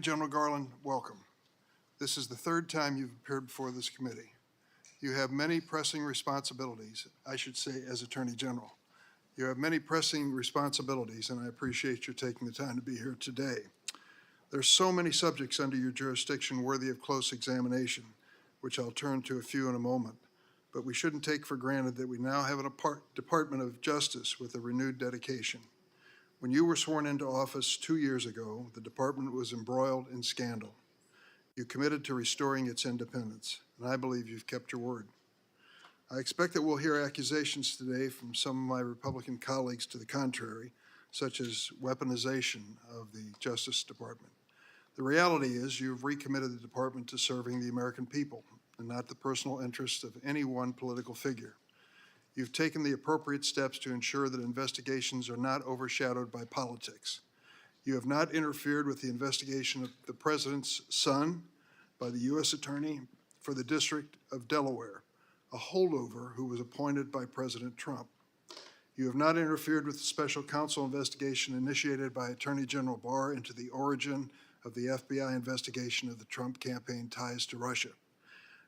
General Garland, welcome. This is the third time you've appeared before this committee. You have many pressing responsibilities, I should say as Attorney General. You have many pressing responsibilities, and I appreciate your taking the time to be here today. There's so many subjects under your jurisdiction worthy of close examination, which I'll turn to a few in a moment. But we shouldn't take for granted that we now have a Department of Justice with a renewed dedication. When you were sworn into office 2 years ago, the department was embroiled in scandal. You committed to restoring its independence, and I believe you've kept your word. I expect that we'll hear accusations today from some of my Republican colleagues to the contrary, such as weaponization of the Justice Department. The reality is you've recommitted the department to serving the American people and not the personal interests of any one political figure. You've taken the appropriate steps to ensure that investigations are not overshadowed by politics. You have not interfered with the investigation of the President's son by the U.S. Attorney for the District of Delaware, a holdover who was appointed by President Trump. You have not interfered with the special counsel investigation initiated by Attorney General Barr into the origin of the FBI investigation of the Trump campaign ties to Russia.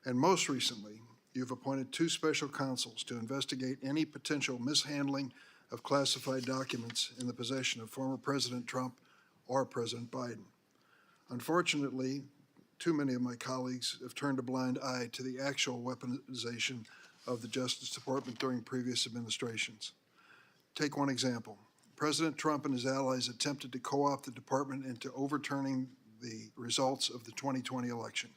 And most recently, you've appointed 2 special counsels to investigate any potential mishandling of classified documents in the possession of former President Trump or President Biden. Unfortunately, too many of my colleagues have turned a blind eye to the actual weaponization of the Justice Department during previous administrations. Take one example. President Trump and his allies attempted to co-opt the department into overturning the results of the 2020 election,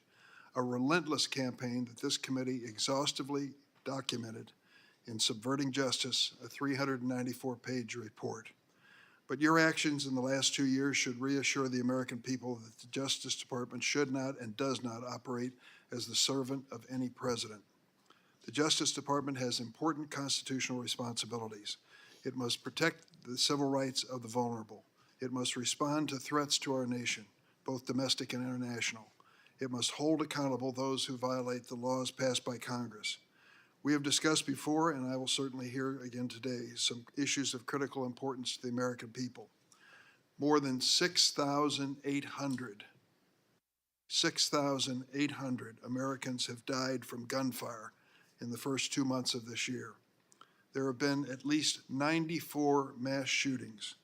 a relentless campaign that this committee exhaustively documented in Subverting Justice, a 394-page report. But your actions in the last 2 years should reassure the American people that the Justice Department should not and does not operate as the servant of any president. The Justice Department has important constitutional responsibilities. It must protect the civil rights of the vulnerable. It must respond to threats to our nation, both domestic and international. It must hold accountable those who violate the laws passed by Congress. We have discussed before, and I will certainly hear again today, some issues of critical importance to the American people. More than 6,800 Americans have died from gunfire in the first 2 months of this year. There have been at least 94 mass shootings,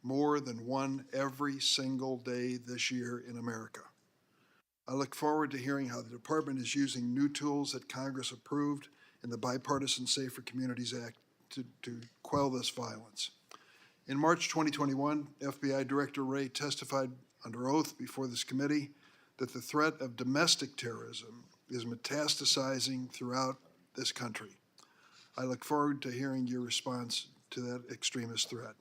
more than one every single day this year in America. I look forward to hearing how the department is using new tools that Congress approved in the Bipartisan Safer Communities Act to quell this violence. In March 2021, FBI Director Wray testified under oath before this committee that the threat of domestic terrorism is metastasizing throughout this country. I look forward to hearing your response to that extremist threat.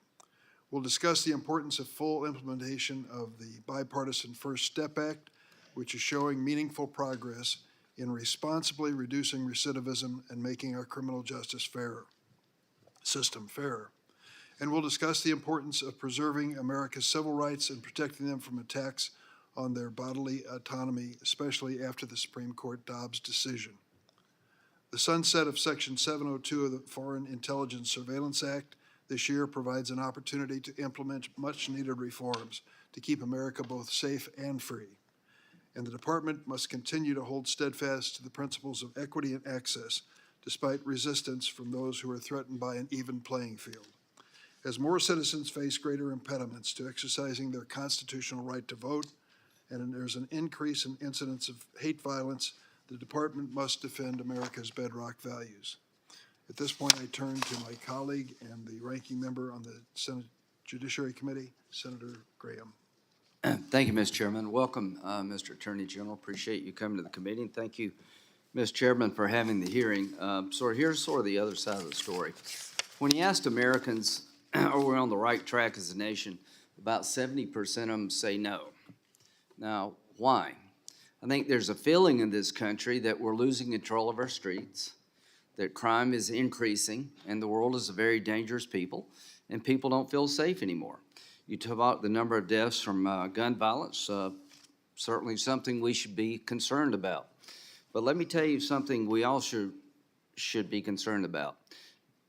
We'll discuss the importance of full implementation of the Bipartisan First Step Act, which is showing meaningful progress in responsibly reducing recidivism and making our criminal justice system fairer. And we'll discuss the importance of preserving America's civil rights and protecting them from attacks on their bodily autonomy, especially after the Supreme Court Dobbs decision. The sunset of Section 702 of the Foreign Intelligence Surveillance Act this year provides an opportunity to implement much-needed reforms to keep America both safe and free. And the department must continue to hold steadfast to the principles of equity and access, despite resistance from those who are threatened by an even playing field. As more citizens face greater impediments to exercising their constitutional right to vote, and there's an increase in incidents of hate violence, the department must defend America's bedrock values. At this point, I turn to my colleague and the ranking member on the Senate Judiciary Committee, Senator Graham. Thank you, Mr. Chairman. Welcome, Mr. Attorney General. Appreciate you coming to the committee. And thank you, Mr. Chairman, for having the hearing. Here's the other side of the story. When you asked Americans, are we on the right track as a nation, about 70% of them say no. Now, why? I think there's a feeling in this country that we're losing control of our streets, that crime is increasing, and the world is a very dangerous people, and people don't feel safe anymore. You talk about the number of deaths from gun violence, certainly something we should be concerned about. But let me tell you something we all should be concerned about.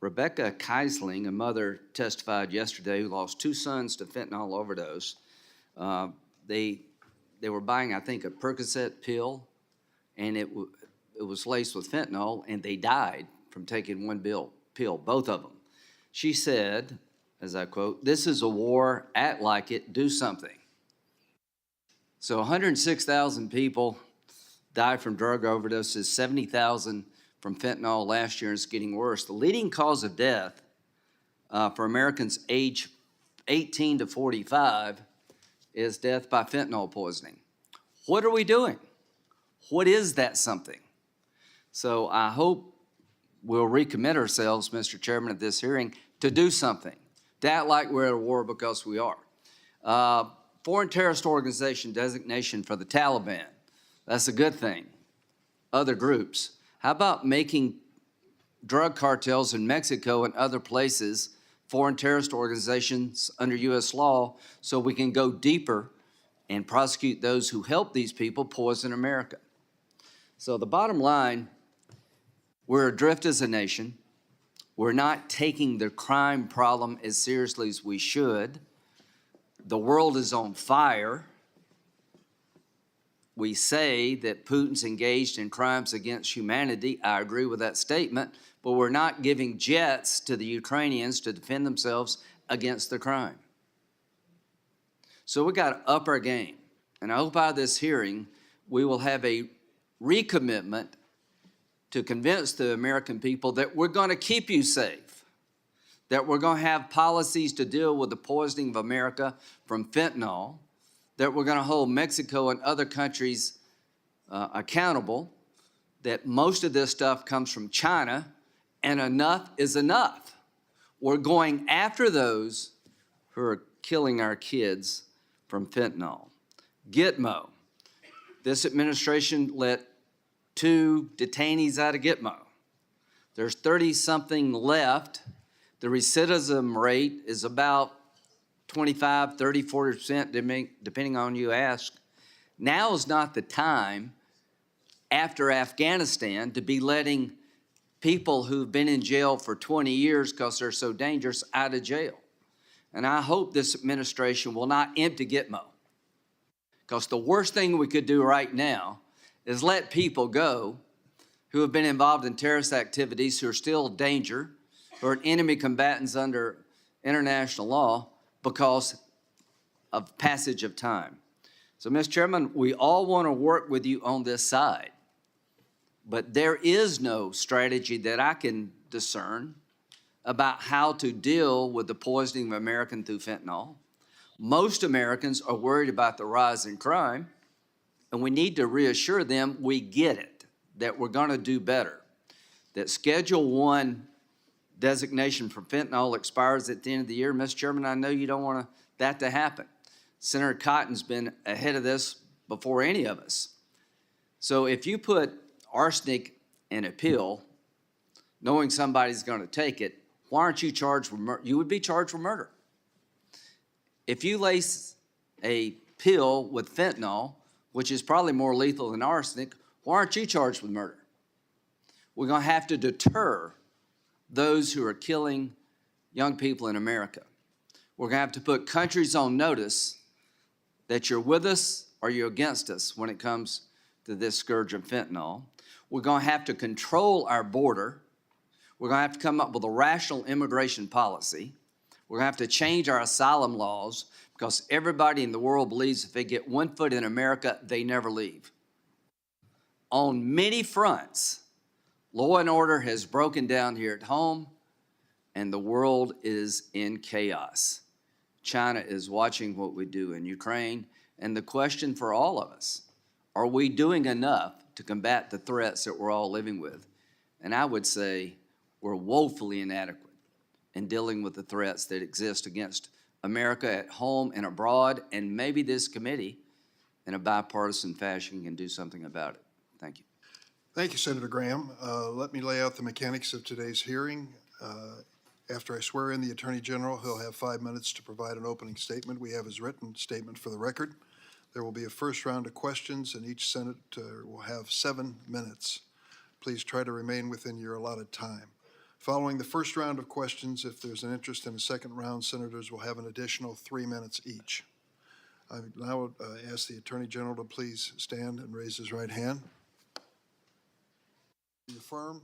Rebecca Keisling, a mother, testified yesterday who lost 2 sons to fentanyl overdose. They they were buying, I think, a Percocet pill, and it was laced with fentanyl, and they died from taking one pill, both of them. She said, as I quote, "This is a war, act like it, do something." So 106,000 people died from drug overdoses, 70,000 from fentanyl last year, and it's getting worse. The leading cause of death for Americans age 18 to 45 is death by fentanyl poisoning. What are we doing? What is that something? So I hope we'll recommit ourselves, Mr. Chairman, at this hearing to do something, to act like we're at a war, because we are. Foreign terrorist organization designation for the Taliban. That's a good thing. Other groups. How about making drug cartels in Mexico and other places foreign terrorist organizations under U.S. law, so we can go deeper and prosecute those who help these people poison America? So the bottom line, we're adrift as a nation. We're not taking the crime problem as seriously as we should. The world is on fire. We say that Putin's engaged in crimes against humanity. I agree with that statement, but we're not giving jets to the Ukrainians to defend themselves against the crime. So we got to up our game. And I hope out of this hearing, we will have a recommitment to convince the American people that we're going to keep you safe, that we're going to have policies to deal with the poisoning of America from fentanyl, that we're going to hold Mexico and other countries accountable, that most of this stuff comes from China, and enough is enough. We're going after those who are killing our kids from fentanyl. Gitmo. This administration let 2 detainees out of Gitmo. There's 30-something left. The recidivism rate is about 25, 30, 40%, depending on who you ask. Now is not the time, after Afghanistan, to be letting people who've been in jail for 20 years because they're so dangerous out of jail. And I hope this administration will not empty Gitmo, because the worst thing we could do right now is let people go who have been involved in terrorist activities, who are still a danger, who are enemy combatants under international law, because of passage of time. So, Mr. Chairman, we all want to work with you on this side, but there is no strategy that I can discern about how to deal with the poisoning of Americans through fentanyl. Most Americans are worried about the rise in crime, and we need to reassure them we get it, that we're going to do better, that Schedule 1 designation for fentanyl expires at the end of the year. Mr. Chairman, I know you don't want that to happen. Senator Cotton's been ahead of this before any of us. So if you put arsenic in a pill, knowing somebody's going to take it, why aren't you charged with murder? You would be charged with murder. If you lace a pill with fentanyl, which is probably more lethal than arsenic, why aren't you charged with murder? We're going to have to deter those who are killing young people in America. We're going to have to put countries on notice that you're with us or you're against us when it comes to this scourge of fentanyl. We're going to have to control our border. We're going to have to come up with a rational immigration policy. We're going to have to change our asylum laws, because everybody in the world believes if they get 1 foot in America, they never leave. On many fronts, law and order has broken down here at home, and the world is in chaos. China is watching what we do in Ukraine, and the question for all of us, are we doing enough to combat the threats that we're all living with? And I would say we're woefully inadequate in dealing with the threats that exist against America at home and abroad, and maybe this committee, in a bipartisan fashion, can do something about it. Thank you. Thank you, Senator Graham. Let me lay out the mechanics of today's hearing. After I swear in the Attorney General, he'll have 5 minutes to provide an opening statement. We have his written statement for the record. There will be a first round of questions, and each senator will have 7 minutes. Please try to remain within your allotted time. Following the first round of questions, if there's an interest in a second round, senators will have an additional 3 minutes each. I now ask the Attorney General to please stand and raise his right hand. Do you affirm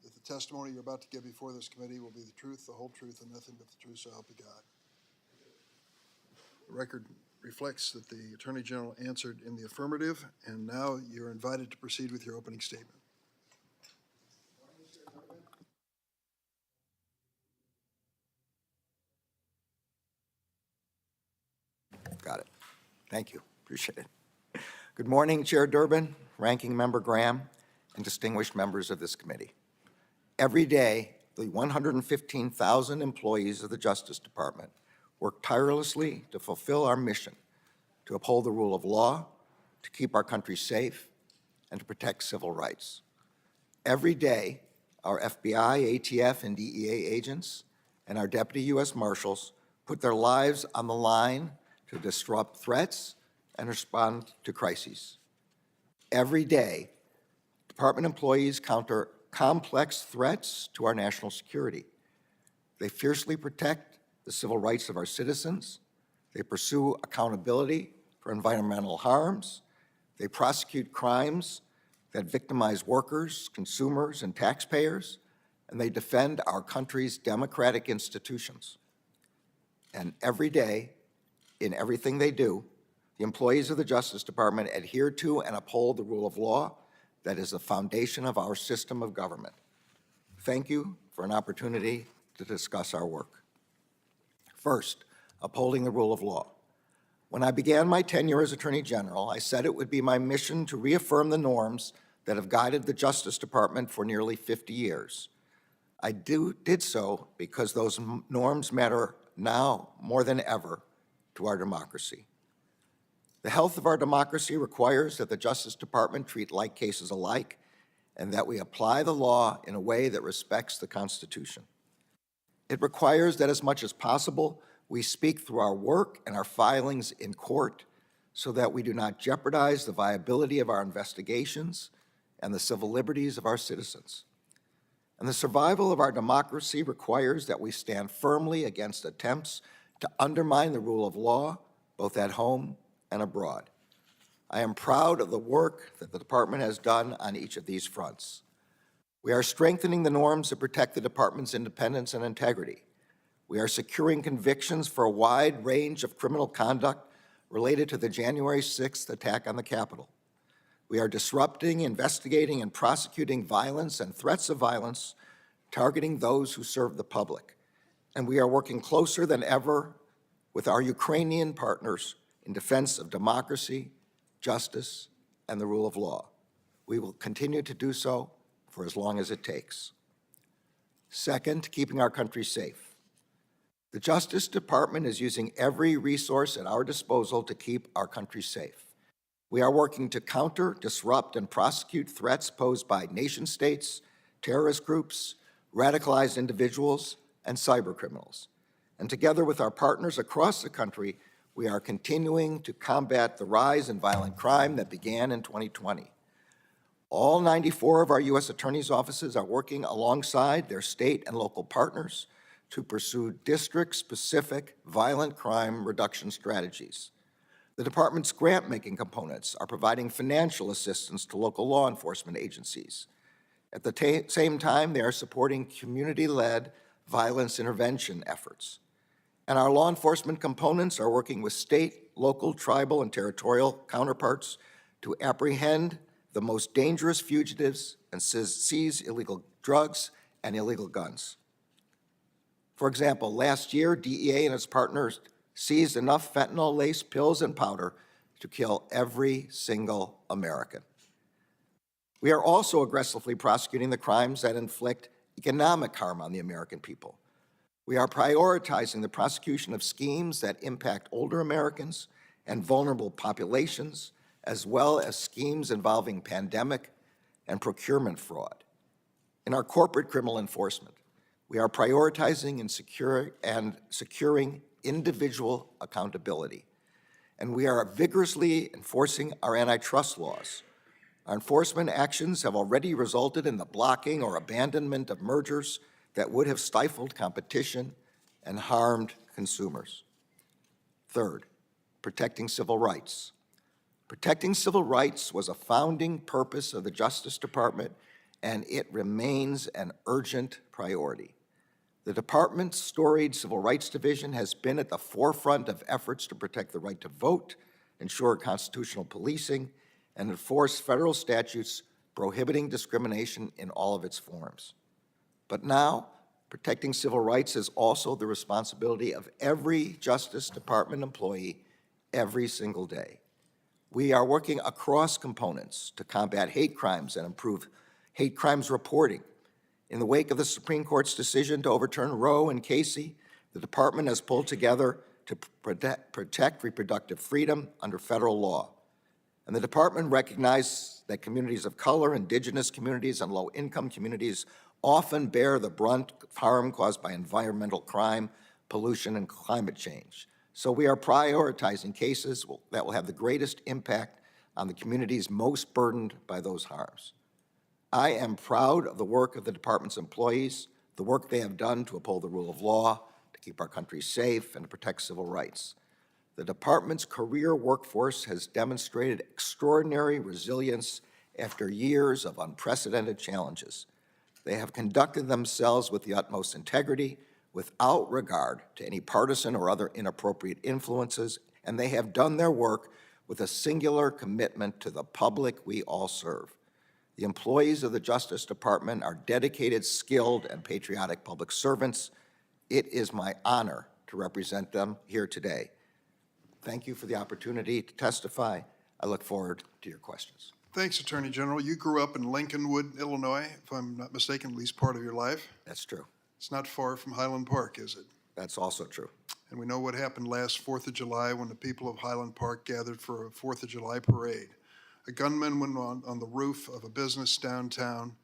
that the testimony you're about to give before this committee will be the truth, the whole truth, and nothing but the truth, so help you God? The record reflects that the Attorney General answered in the affirmative, and now you're invited to proceed with your opening statement. Got it. Thank you. Appreciate it. Good morning, Chair Durbin, Ranking Member Graham, and distinguished members of this committee. Every day, the 115,000 employees of the Justice Department work tirelessly to fulfill our mission to uphold the rule of law, to keep our country safe, and to protect civil rights. Every day, our FBI, ATF, and DEA agents and our Deputy U.S. Marshals put their lives on the line to disrupt threats and respond to crises. Every day, department employees counter complex threats to our national security. They fiercely protect the civil rights of our citizens. They pursue accountability for environmental harms. They prosecute crimes that victimize workers, consumers, and taxpayers, and they defend our country's democratic institutions. And every day, in everything they do, the employees of the Justice Department adhere to and uphold the rule of law that is the foundation of our system of government. Thank you for an opportunity to discuss our work. First, upholding the rule of law. When I began my tenure as Attorney General, I said it would be my mission to reaffirm the norms that have guided the Justice Department for nearly 50 years. I did so because those norms matter now more than ever to our democracy. The health of our democracy requires that the Justice Department treat like cases alike and that we apply the law in a way that respects the Constitution. It requires that as much as possible, we speak through our work and our filings in court so that we do not jeopardize the viability of our investigations and the civil liberties of our citizens. And the survival of our democracy requires that we stand firmly against attempts to undermine the rule of law, both at home and abroad. I am proud of the work that the department has done on each of these fronts. We are strengthening the norms that protect the department's independence and integrity. We are securing convictions for a wide range of criminal conduct related to the January 6th attack on the Capitol. We are disrupting, investigating, and prosecuting violence and threats of violence, targeting those who serve the public. And we are working closer than ever with our Ukrainian partners in defense of democracy, justice, and the rule of law. We will continue to do so for as long as it takes. Second, keeping our country safe. The Justice Department is using every resource at our disposal to keep our country safe. We are working to counter, disrupt, and prosecute threats posed by nation-states, terrorist groups, radicalized individuals, and cybercriminals. And together with our partners across the country, we are continuing to combat the rise in violent crime that began in 2020. All 94 of our U.S. attorneys' offices are working alongside their state and local partners to pursue district-specific violent crime reduction strategies. The department's grant-making components are providing financial assistance to local law enforcement agencies. At the same time, they are supporting community-led violence intervention efforts. And our law enforcement components are working with state, local, tribal, and territorial counterparts to apprehend the most dangerous fugitives and seize illegal drugs and illegal guns. For example, last year, DEA and its partners seized enough fentanyl-laced pills and powder to kill every single American. We are also aggressively prosecuting the crimes that inflict economic harm on the American people. We are prioritizing the prosecution of schemes that impact older Americans and vulnerable populations, as well as schemes involving pandemic and procurement fraud. In our corporate criminal enforcement, we are prioritizing and securing individual accountability. And we are vigorously enforcing our antitrust laws. Our enforcement actions have already resulted in the blocking or abandonment of mergers that would have stifled competition and harmed consumers. Third, protecting civil rights. Protecting civil rights was a founding purpose of the Justice Department, and it remains an urgent priority. The department's storied Civil Rights Division has been at the forefront of efforts to protect the right to vote, ensure constitutional policing, and enforce federal statutes prohibiting discrimination in all of its forms. But now, protecting civil rights is also the responsibility of every Justice Department employee every single day. We are working across components to combat hate crimes and improve hate crimes reporting. In the wake of the Supreme Court's decision to overturn Roe and Casey, the department has pulled together to protect reproductive freedom under federal law. And the department recognizes that communities of color, indigenous communities, and low-income communities often bear the brunt of harm caused by environmental crime, pollution, and climate change. So we are prioritizing cases that will have the greatest impact on the communities most burdened by those harms. I am proud of the work of the department's employees, the work they have done to uphold the rule of law, to keep our country safe, and to protect civil rights. The department's career workforce has demonstrated extraordinary resilience after years of unprecedented challenges. They have conducted themselves with the utmost integrity, without regard to any partisan or other inappropriate influences, and they have done their work with a singular commitment to the public we all serve. The employees of the Justice Department are dedicated, skilled, and patriotic public servants. It is my honor to represent them here today. Thank you for the opportunity to testify. I look forward to your questions. Thanks, Attorney General. You grew up in Lincolnwood, Illinois, if I'm not mistaken, at least part of your life. That's true. It's not far from Highland Park, is it? That's also true. And we know what happened last 4th of July when the people of Highland Park gathered for a 4th of July parade. A gunman went on the roof of a business downtown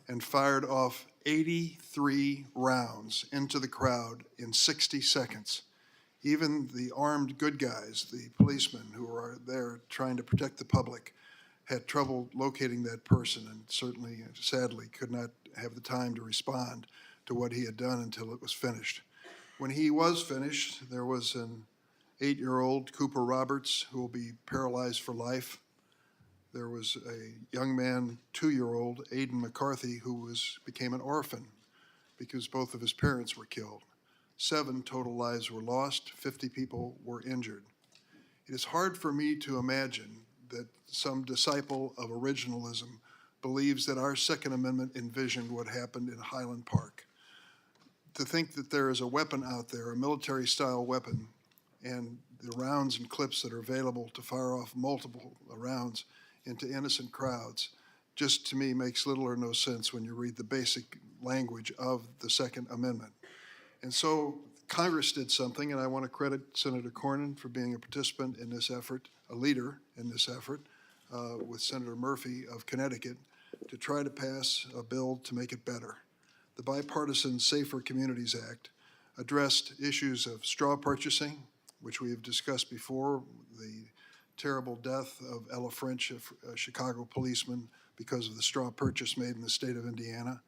and fired off 83 rounds into the crowd in 60 seconds. Even the armed good guys, the policemen who were there trying to protect the public, had trouble locating that person and certainly, sadly, could not have the time to respond to what he had done until it was finished. When he was finished, there was an 8-year-old, Cooper Roberts, who will be paralyzed for life. There was a young man, 2-year-old, Aiden McCarthy, who became an orphan because both of his parents were killed. 7 total lives were lost, 50 people were injured. It is hard for me to imagine that some disciple of originalism believes that our Second Amendment envisioned what happened in Highland Park. To think that there is a weapon out there, a military-style weapon, and the rounds and clips that are available to fire off multiple rounds into innocent crowds, just to me makes little or no sense when you read the basic language of the Second Amendment. And so Congress did something, and I want to credit Senator Cornyn for being a participant in this effort, a leader in this effort, with Senator Murphy of Connecticut, to try to pass a bill to make it better. The bipartisan Safer Communities Act addressed issues of straw purchasing, which we have discussed before, the terrible death of Ella French, a Chicago policeman, because of the straw purchase made in the state of Indiana,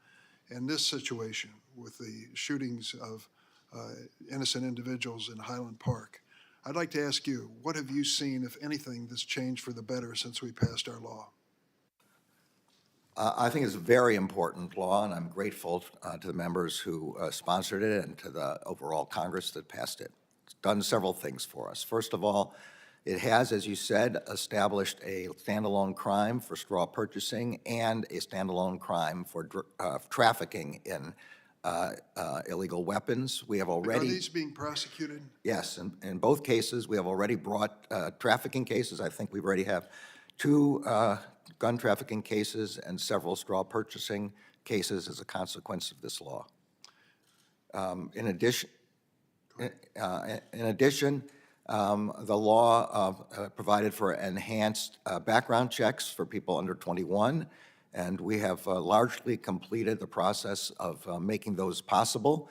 and this situation with the shootings of innocent individuals in Highland Park. I'd like to ask you, what have you seen, if anything, that's changed for the better since we passed our law? I think it's a very important law, and I'm grateful to the members who sponsored it and to the overall Congress that passed it. It's done several things for us. First of all, it has, as you said, established a standalone crime for straw purchasing and a standalone crime for trafficking in illegal weapons. We have already— Are these being prosecuted? Yes, in both cases, we have already brought trafficking cases. I think we already have 2 gun trafficking cases and several straw purchasing cases as a consequence of this law. In addition, the law provided for enhanced background checks for people under 21, and we have largely completed the process of making those possible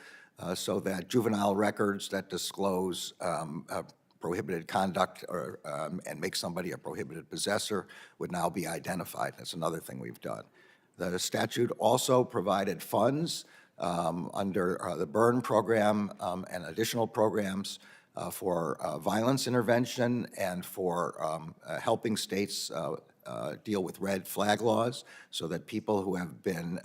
so that juvenile records that disclose prohibited conduct and make somebody a prohibited possessor would now be identified. That's another thing we've done. The statute also provided funds under the Burn program and additional programs for violence intervention and for helping states deal with red flag laws so that people who have been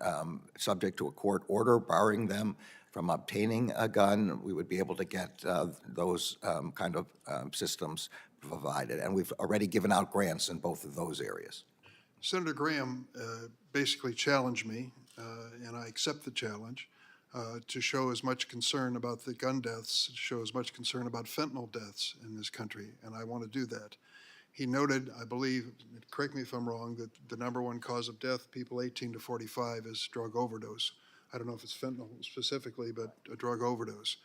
subject to a court order barring them from obtaining a gun, we would be able to get those kind of systems provided. And we've already given out grants in both of those areas. Senator Graham basically challenged me, and I accept the challenge, to show as much concern about the gun deaths, to show as much concern about fentanyl deaths in this country, and I want to do that. He noted, I believe, correct me if I'm wrong, that the #1 cause of death, people 18 to 45, is drug overdose. I don't know if it's fentanyl specifically, but a drug overdose.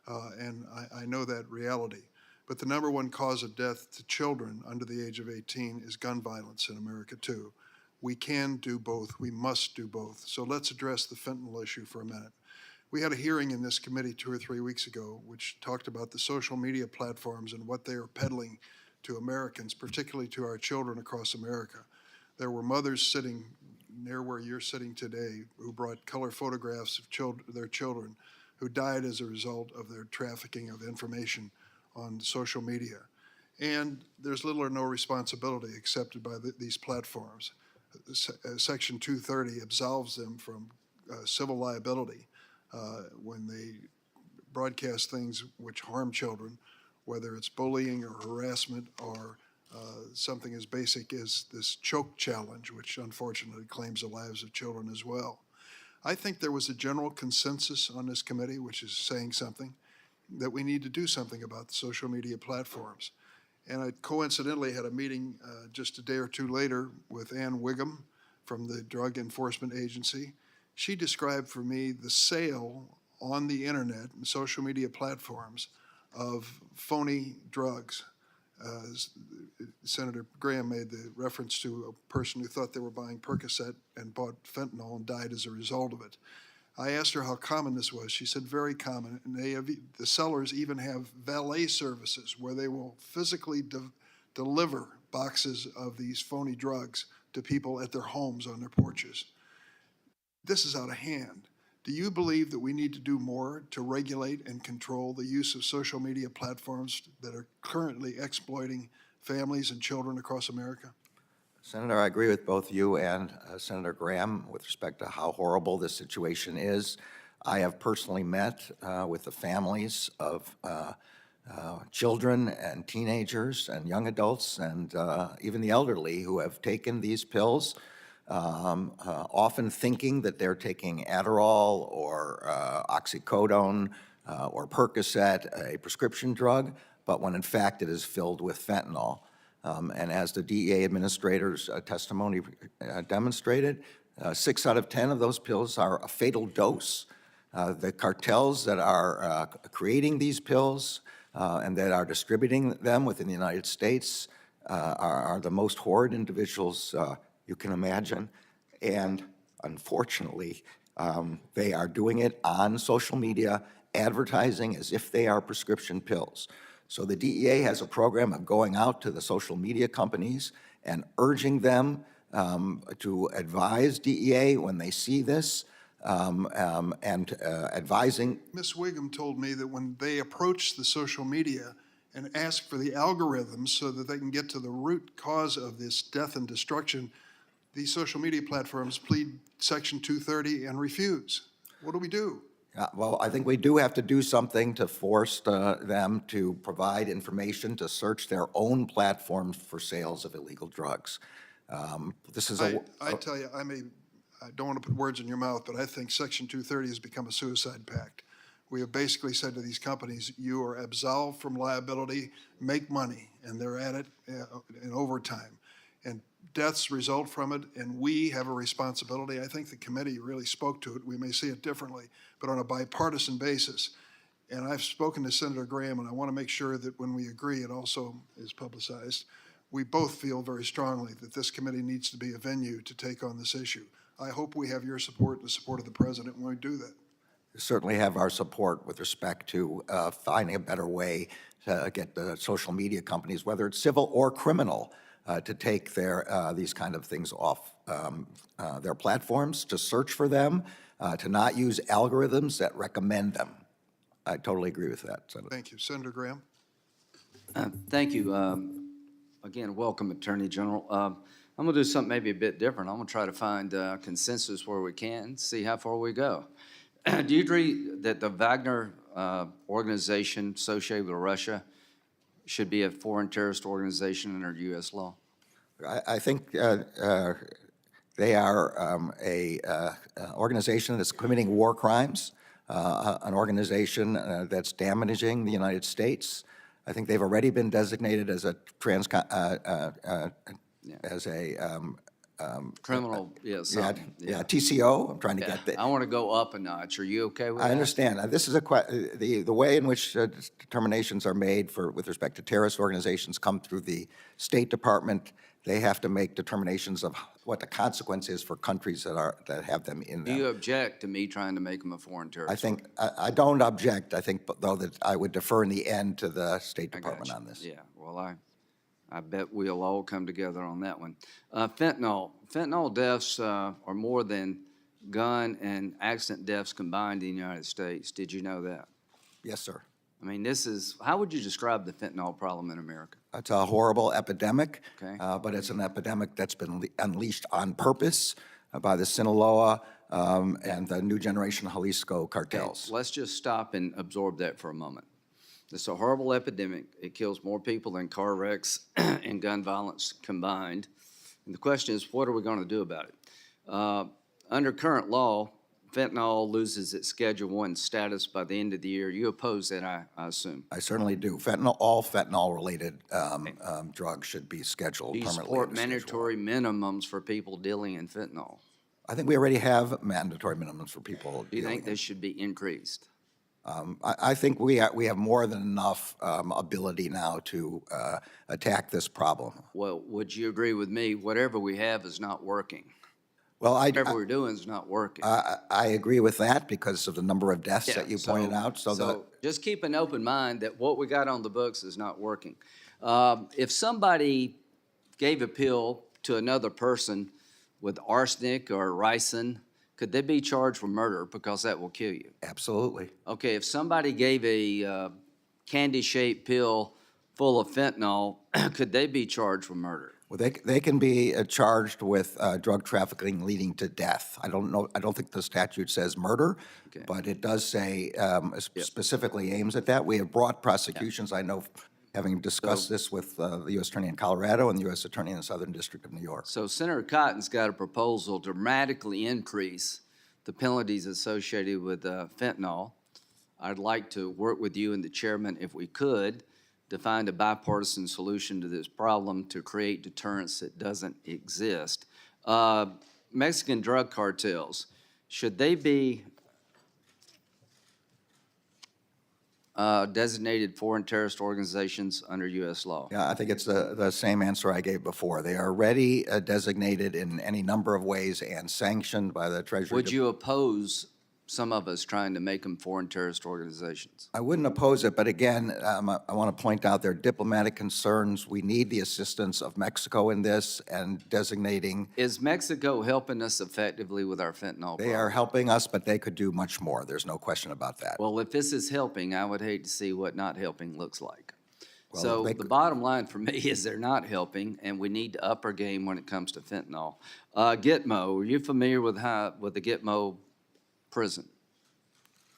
And I know that reality. But the #1 cause of death to children under the age of 18 is gun violence in America, too. We can do both. We must do both. So let's address the fentanyl issue for a minute. We had a hearing in this committee 2 or 3 weeks ago, which talked about the social media platforms and what they are peddling to Americans, particularly to our children across America. There were mothers sitting near where you're sitting today who brought color photographs of their children who died as a result of their trafficking of information on social media. And there's little or no responsibility accepted by these platforms. Section 230 absolves them from civil liability when they broadcast things which harm children, whether it's bullying or harassment or something as basic as this choke challenge, which unfortunately claims the lives of children as well. I think there was a general consensus on this committee, which is saying something, that we need to do something about the social media platforms. And I coincidentally had a meeting just a day or two later with Ann Wiggum from the Drug Enforcement Agency. She described for me the sale on the internet and social media platforms of phony drugs. Senator Graham made the reference to a person who thought they were buying Percocet and bought fentanyl and died as a result of it. I asked her how common this was. She said very common, and the sellers even have valet services where they will physically deliver boxes of these phony drugs to people at their homes on their porches. This is out of hand. Do you believe that we need to do more to regulate and control the use of social media platforms that are currently exploiting families and children across America? Senator, I agree with both you and Senator Graham with respect to how horrible this situation is. I have personally met with the families of children and teenagers and young adults and even the elderly who have taken these pills, often thinking that they're taking Adderall or oxycodone or Percocet, a prescription drug, but when in fact it is filled with fentanyl. And as the DEA administrator's testimony demonstrated, 6 out of 10 of those pills are a fatal dose. The cartels that are creating these pills and that are distributing them within the United States are the most horrid individuals you can imagine. And unfortunately, they are doing it on social media, advertising as if they are prescription pills. So the DEA has a program of going out to the social media companies and urging them to advise DEA when they see this and advising. Ms. Wiggum told me that when they approach the social media and ask for the algorithms so that they can get to the root cause of this death and destruction, these social media platforms plead Section 230 and refuse. What do we do? Well, I think we do have to do something to force them to provide information to search their own platforms for sales of illegal drugs. This is I tell you, I don't want to put words in your mouth, but I think Section 230 has become a suicide pact. We have basically said to these companies, you are absolved from liability, make money, and they're at it in overtime. And deaths result from it, and we have a responsibility. I think the committee really spoke to it. We may see it differently, but on a bipartisan basis. And I've spoken to Senator Graham, and I want to make sure that when we agree, it also is publicized. We both feel very strongly that this committee needs to be a venue to take on this issue. I hope we have your support and the support of the president when we do that. You certainly have our support with respect to finding a better way to get the social media companies, whether it's civil or criminal, to take these kind of things off their platforms, to search for them, to not use algorithms that recommend them. I totally agree with that, Senator. Thank you. Senator Graham? Thank you. Again, welcome, Attorney General. I'm going to do something maybe a bit different. I'm going to try to find consensus where we can, see how far we go. Do you agree that the Wagner organization associated with Russia should be a foreign terrorist organization under U.S. law? I think they are a organization that's committing war crimes, an organization that's damaging the United States. I think they've already been designated as a Criminal, yeah, something. TCO. I'm trying to Yeah. get that. I want to go up a notch. Are you okay with that? I understand. This is the way in which determinations are made with respect to terrorist organizations come through the State Department. They have to make determinations of what the consequence is for countries that have them in Do them. you object to me trying to make them a foreign terrorist? I think I don't object. I think, though, that I would defer in the end to the State I got Department you. on this. Yeah, well, I bet we'll all come together on that one. Fentanyl. Fentanyl deaths are more than gun and accident deaths combined in the United States. Did you know that? Yes, sir. I mean, how would you describe the fentanyl problem in America? It's a horrible epidemic, Okay. but it's an epidemic that's been unleashed on purpose by the Sinaloa and the new generation Jalisco cartels. Let's just stop and absorb that for a moment. It's a horrible epidemic. It kills more people than car wrecks and gun violence combined. And the question is, what are we going to do about it? Under current law, fentanyl loses its Schedule I status by the end of the year. You oppose that, I assume. I certainly do. All fentanyl-related drugs should be scheduled Do you permanently. support under Schedule mandatory minimums for people dealing in fentanyl? I. I think we already have mandatory minimums for people. Do you think they should be increased? I think we have more than enough ability now to attack this problem. Well, would you agree with me? Whatever we have is not working. Well, Whatever we're doing is not working. I agree with that because of the number of deaths that you pointed out. So just keep an open mind that what we got on the books is not working. If somebody gave a pill to another person with arsenic or ricin, could they be charged with murder because that will kill you? Absolutely. Okay, if somebody gave a candy-shaped pill full of fentanyl, could they be charged with murder? Well, they can be charged with drug trafficking leading to death. I don't think the statute says murder, but it does say specifically aims at that. We have brought prosecutions. I know, having discussed this with the U.S. Attorney in Colorado and the U.S. Attorney in the Southern District of New York. So Senator Cotton's got a proposal to dramatically increase the penalties associated with fentanyl. I'd like to work with you and the chairman, if we could, to find a bipartisan solution to this problem to create deterrence that doesn't exist. Mexican drug cartels, should they be designated foreign terrorist organizations under U.S. law? Yeah, I think it's the same answer I gave before. They are already designated in any number of ways and sanctioned by the Treasury. Would you oppose some of us trying to make them foreign terrorist organizations? I wouldn't oppose it, but again, I want to point out there are diplomatic concerns. We need the assistance of Mexico in this and designating. Is Mexico helping us effectively with our fentanyl They are helping us, but they could do much more. There's no question about that. Well, if this is helping, I would hate to see what not helping looks like. Well, So they the could- bottom line for me is they're not helping, and we need to up our game when it comes to fentanyl. Gitmo, are you familiar with the Gitmo prison?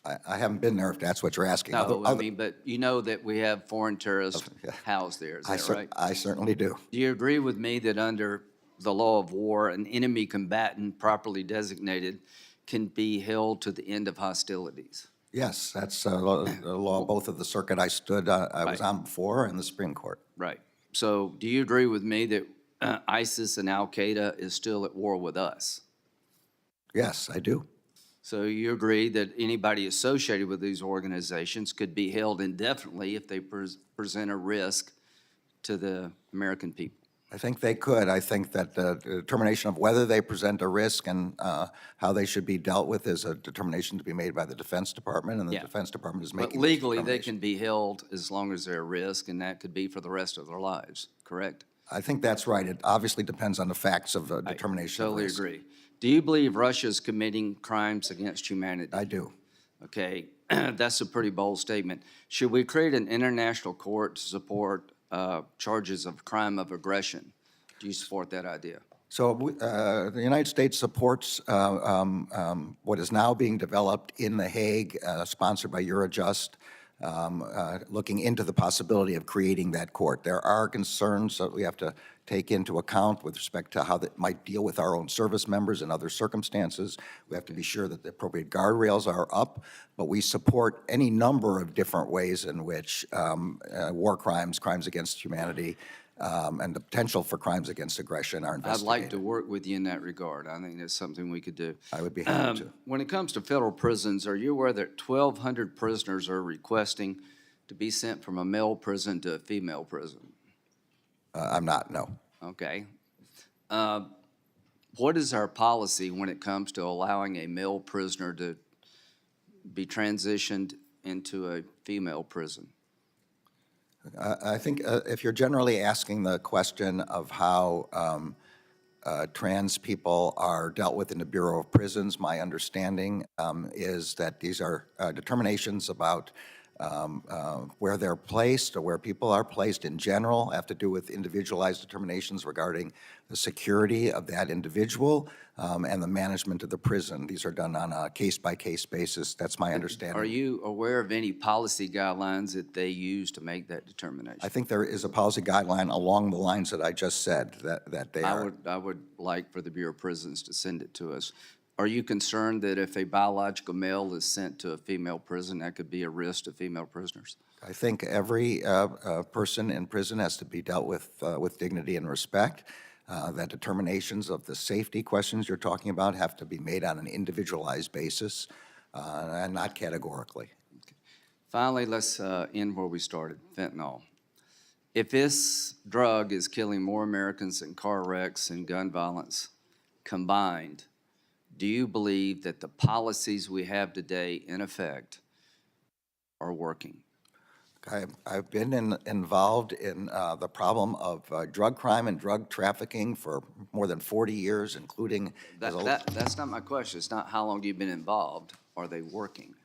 I haven't been there, if that's what you're asking. No, I mean, but you know that we have foreign terrorists housed there, is that right? I certainly do. Do you agree with me that under the law of war, an enemy combatant properly designated can be held to the end of hostilities? Yes, that's the law, both of the circuit I was on before and the Supreme Court. Right. So do you agree with me that ISIS and Al-Qaeda is still at war with us? Yes, I do. So you agree that anybody associated with these organizations could be held indefinitely if they present a risk to the American people? I think they could. I think that the determination of whether they present a risk and how they should be dealt with is a determination to be made by the Defense Department, and the Yeah. Defense Department is But making those legally, they determinations. can be held as long as they're a risk, and that could be for the rest of their lives, correct? I think that's right. It obviously depends on the facts of the determination of Totally risk. agree. Do you believe Russia's committing crimes against humanity? I do. Okay. That's a pretty bold statement. Should we create an international court to support charges of crime of aggression? Do you support that idea? So the United States supports what is now being developed in The Hague, sponsored by Eurojust, looking into the possibility of creating that court. There are concerns that we have to take into account with respect to how that might deal with our own service members and other circumstances. We have to be sure that the appropriate guardrails are up, but we support any number of different ways in which war crimes, crimes against humanity, and the potential for crimes against aggression are I'd investigated. like to work with you in that regard. I think that's something we could do. I would be happy to. When it comes to federal prisons, are you aware that 1,200 prisoners are requesting to be sent from a male prison to a female prison? I'm not, no. Okay. What is our policy when it comes to allowing a male prisoner to be transitioned into a female prison? I think if you're generally asking the question of how trans people are dealt with in the Bureau of Prisons, my understanding is that these are determinations about where they're placed or where people are placed in general have to do with individualized determinations regarding the security of that individual and the management of the prison. These are done on a case-by-case basis. That's my understanding. Are you aware of any policy guidelines that they use to make that determination? I think there is a policy guideline along the lines that I just said, that they are. I would like for the Bureau of Prisons to send it to us. Are you concerned that if a biological male is sent to a female prison, that could be a risk to female prisoners? I think every person in prison has to be dealt with dignity and respect. That determinations of the safety questions you're talking about have to be made on an individualized basis and not categorically. Okay. Finally, let's end where we started, fentanyl. If this drug is killing more Americans in car wrecks and gun violence combined, do you believe that the policies we have today in effect are working? I've been involved in the problem of drug crime and drug trafficking for more than 40 years, including... That's not my question. It's not how long you've been involved. Are they working?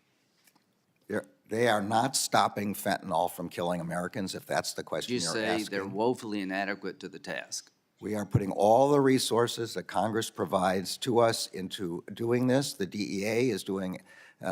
They are not stopping fentanyl from killing Americans, if that's the question you're asking. You say they're woefully inadequate to the task. We are putting all the resources that Congress provides to us into doing this. The DEA is doing,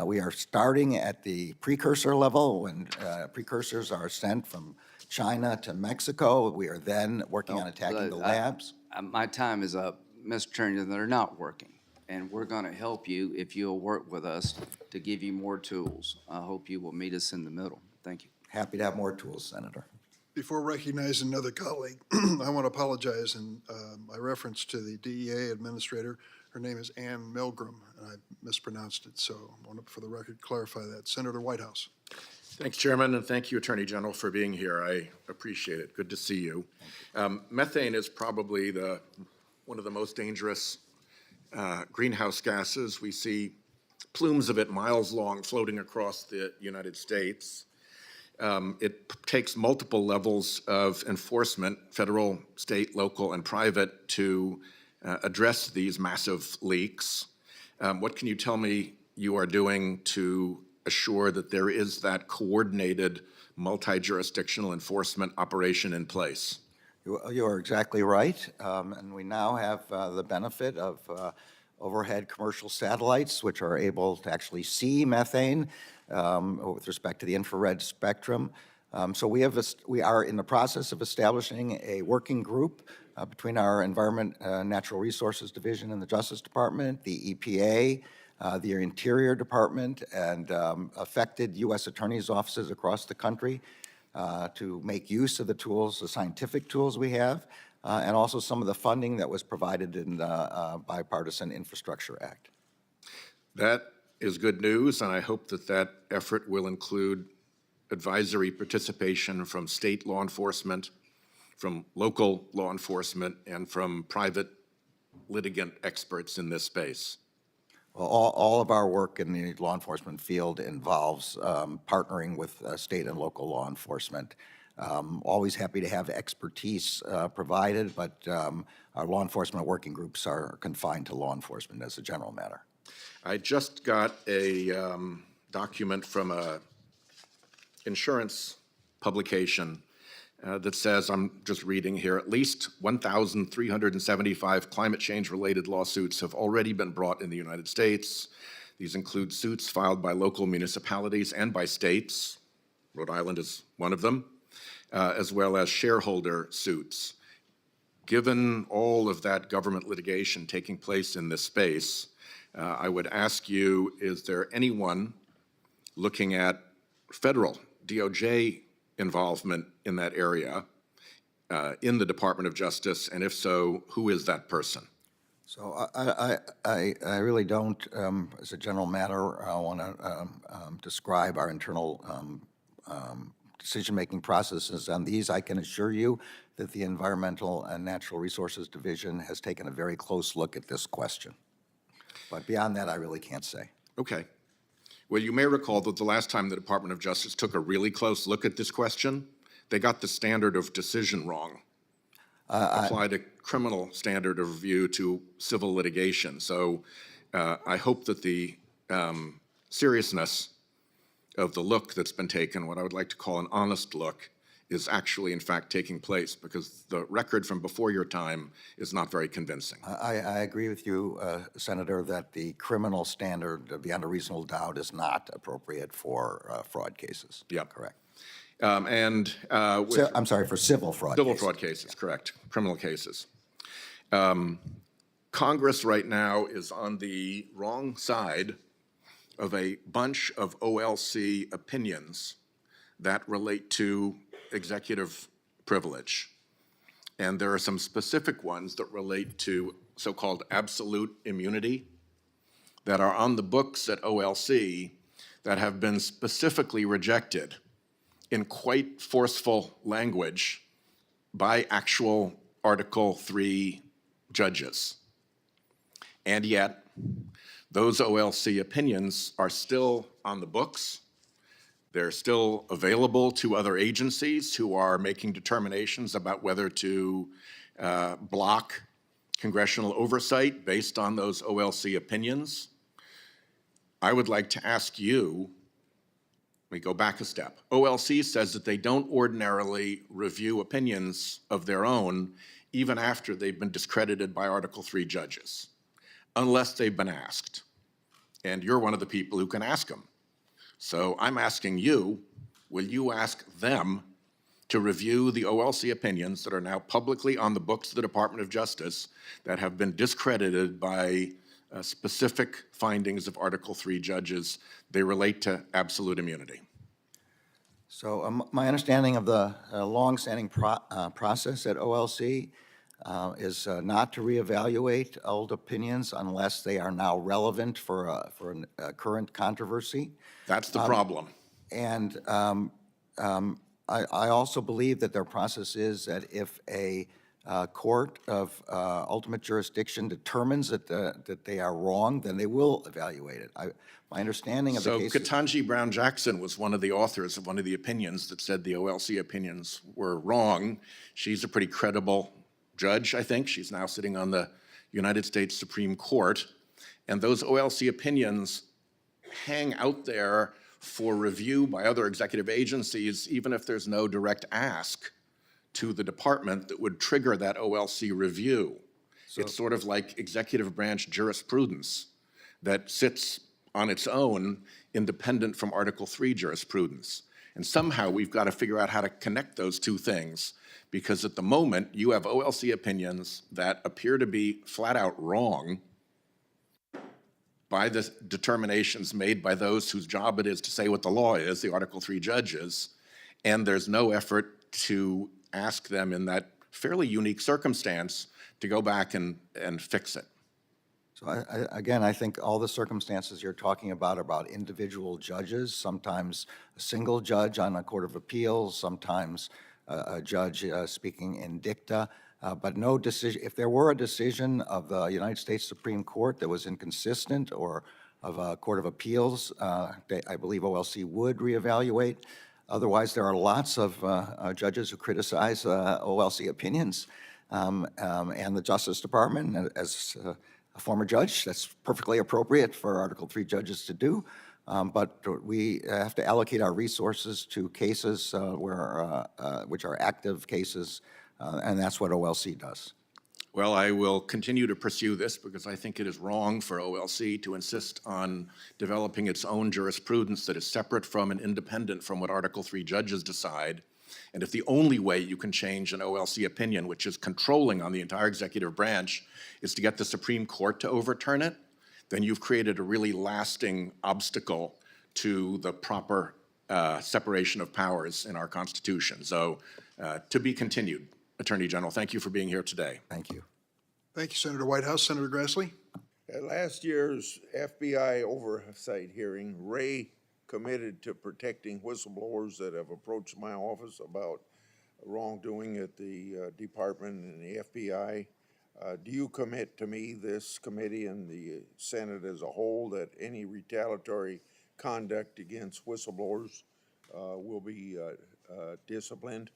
we are starting at the precursor level when precursors are sent from China to Mexico. We are then working on attacking the labs. My time is up. Mr. Attorney, they're not working. And we're going to help you if you'll work with us to give you more tools. I hope you will meet us in the middle. Thank you. Happy to have more tools, Senator. Before recognizing another colleague, I want to apologize in my reference to the DEA administrator. Her name is Ann Milgram, and I mispronounced it, so I want to, for the record, clarify that. Senator Whitehouse. Thanks, Chairman, and thank you, Attorney General, for being here. I appreciate it. Good to see you. Methane is probably one of the most dangerous greenhouse gases. We see plumes of it miles long floating across the United States. It takes multiple levels of enforcement, federal, state, local, and private, to address these massive leaks. What can you tell me you are doing to assure that there is that coordinated multi-jurisdictional enforcement operation in place? You are exactly right, and we now have the benefit of overhead commercial satellites, which are able to actually see methane with respect to the infrared spectrum. So we are in the process of establishing a working group between our Environment Natural Resources Division in the Justice Department, the EPA, the Interior Department, and affected U.S. attorneys' offices across the country to make use of the tools, the scientific tools we have, and also some of the funding that was provided in the Bipartisan Infrastructure Act. That is good news, and I hope that that effort will include advisory participation from state law enforcement, from local law enforcement, and from private litigant experts in this space. Well, all of our work in the law enforcement field involves partnering with state and local law enforcement. Always happy to have expertise provided, but our law enforcement working groups are confined to law enforcement as a general matter. I just got a document from a insurance publication that says, I'm just reading here, at least 1,375 climate change-related lawsuits have already been brought in the United States. These include suits filed by local municipalities and by states. Rhode Island is one of them, as well as shareholder suits. Given all of that government litigation taking place in this space, I would ask you, is there anyone looking at federal DOJ involvement in that area in the Department of Justice? And if so, who is that person? So I really don't, as a general matter, want to describe our internal decision-making processes on these. I can assure you that the Environmental and Natural Resources Division has taken a very close look at this question. But beyond that, I really can't say. Okay. Well, you may recall that the last time the Department of Justice took a really close look at this question, they got the standard of decision wrong. Applied a criminal standard of review to civil litigation. So I hope that the seriousness of the look that's been taken, what I would like to call an honest look, is actually in fact taking place, because the record from before your time is not very convincing. I agree with you, Senator, that the criminal standard beyond a reasonable doubt is not appropriate for fraud cases. Yep. Correct. I'm sorry, for civil fraud civil cases. fraud cases, correct, criminal cases. Congress right now is on the wrong side of a bunch of OLC opinions that relate to executive privilege. And there are some specific ones that relate to so-called absolute immunity that are on the books at OLC that have been specifically rejected in quite forceful language by actual Article III judges. And yet, those OLC opinions are still on the books. They're still available to other agencies who are making determinations about whether to block congressional oversight based on those OLC opinions. I would like to ask you, let me go back a step. OLC says that they don't ordinarily review opinions of their own even after they've been discredited by Article III judges, unless they've been asked. And you're one of the people who can ask them. So I'm asking you, will you ask them to review the OLC opinions that are now publicly on the books of the Department of Justice that have been discredited by specific findings of Article III judges? They relate to absolute immunity. So my understanding of the longstanding process at OLC is not to reevaluate old opinions unless they are now relevant for a current controversy. That's the problem. And I also believe that their process is that if a court of ultimate jurisdiction determines that they are wrong, then they will evaluate it. My understanding of the case. So Ketanji Brown Jackson was one of the authors of one of the opinions that said the OLC opinions were wrong. She's a pretty credible judge, I think. She's now sitting on the United States Supreme Court. And those OLC opinions hang out there for review by other executive agencies, even if there's no direct ask to the department that would trigger that OLC review. It's sort of like executive branch jurisprudence that sits on its own, independent from Article III jurisprudence. And somehow we've got to figure out how to connect those two things, because at the moment you have OLC opinions that appear to be flat out wrong by the determinations made by those whose job it is to say what the law is, the Article III judges, and there's no effort to ask them in that fairly unique circumstance to go back and fix it. So again, I think all the circumstances you're talking about are about individual judges, sometimes a single judge on a court of appeals, sometimes a judge speaking in dicta, but no decision. If there were a decision of the United States Supreme Court that was inconsistent, or of a court of appeals, I believe OLC would reevaluate. Otherwise, there are lots of judges who criticize OLC opinions, and the Justice Department, as a former judge, that's perfectly appropriate for Article III judges to do. But we have to allocate our resources to cases which are active cases, and that's what OLC does. Well, I will continue to pursue this because I think it is wrong for OLC to insist on developing its own jurisprudence that is separate from and independent from what Article III judges decide. And if the only way you can change an OLC opinion, which is controlling on the entire executive branch, is to get the Supreme Court to overturn it, then you've created a really lasting obstacle to the proper separation of powers in our Constitution. So to be continued. Attorney General, thank you for being here today. Thank you. Thank you, Senator Whitehouse. Senator Grassley? At last year's FBI oversight hearing, Ray committed to protecting whistleblowers that have approached my office about wrongdoing at the department and the FBI. Do you commit to me, this committee, and the Senate as a whole, that any retaliatory conduct against whistleblowers will be disciplined?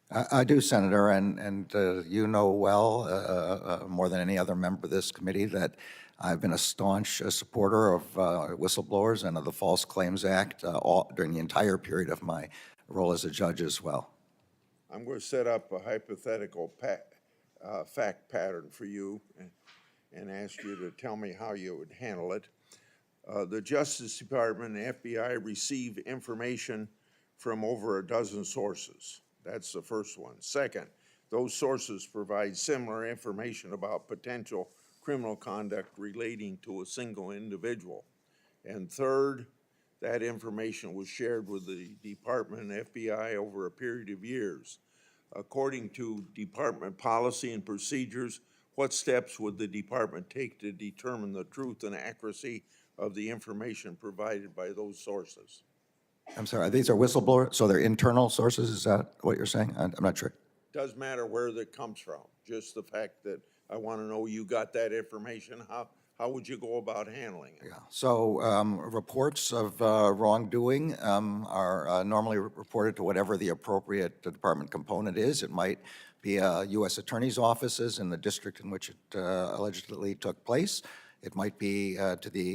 I do, Senator, and you know well, more than any other member of this committee, that I've been a staunch supporter of whistleblowers and of the False Claims Act during the entire period of my role as a judge as well. I'm going to set up a hypothetical fact pattern for you and ask you to tell me how you would handle it. The Justice Department and FBI receive information from over a dozen sources. That's the first one. Second, those sources provide similar information about potential criminal conduct relating to a single individual. And third, that information was shared with the Department and FBI over a period of years. According to department policy and procedures, what steps would the department take to determine the truth and accuracy of the information provided by those sources? I'm sorry, these are whistleblowers, so they're internal sources, is that what you're saying? I'm not sure. Doesn't matter where that comes from, just the fact that I want to know you got that information. How would you go about handling it? Yeah. So reports of wrongdoing are normally reported to whatever the appropriate department component is. It might be U.S. Attorney's offices in the district in which it allegedly took place. It might be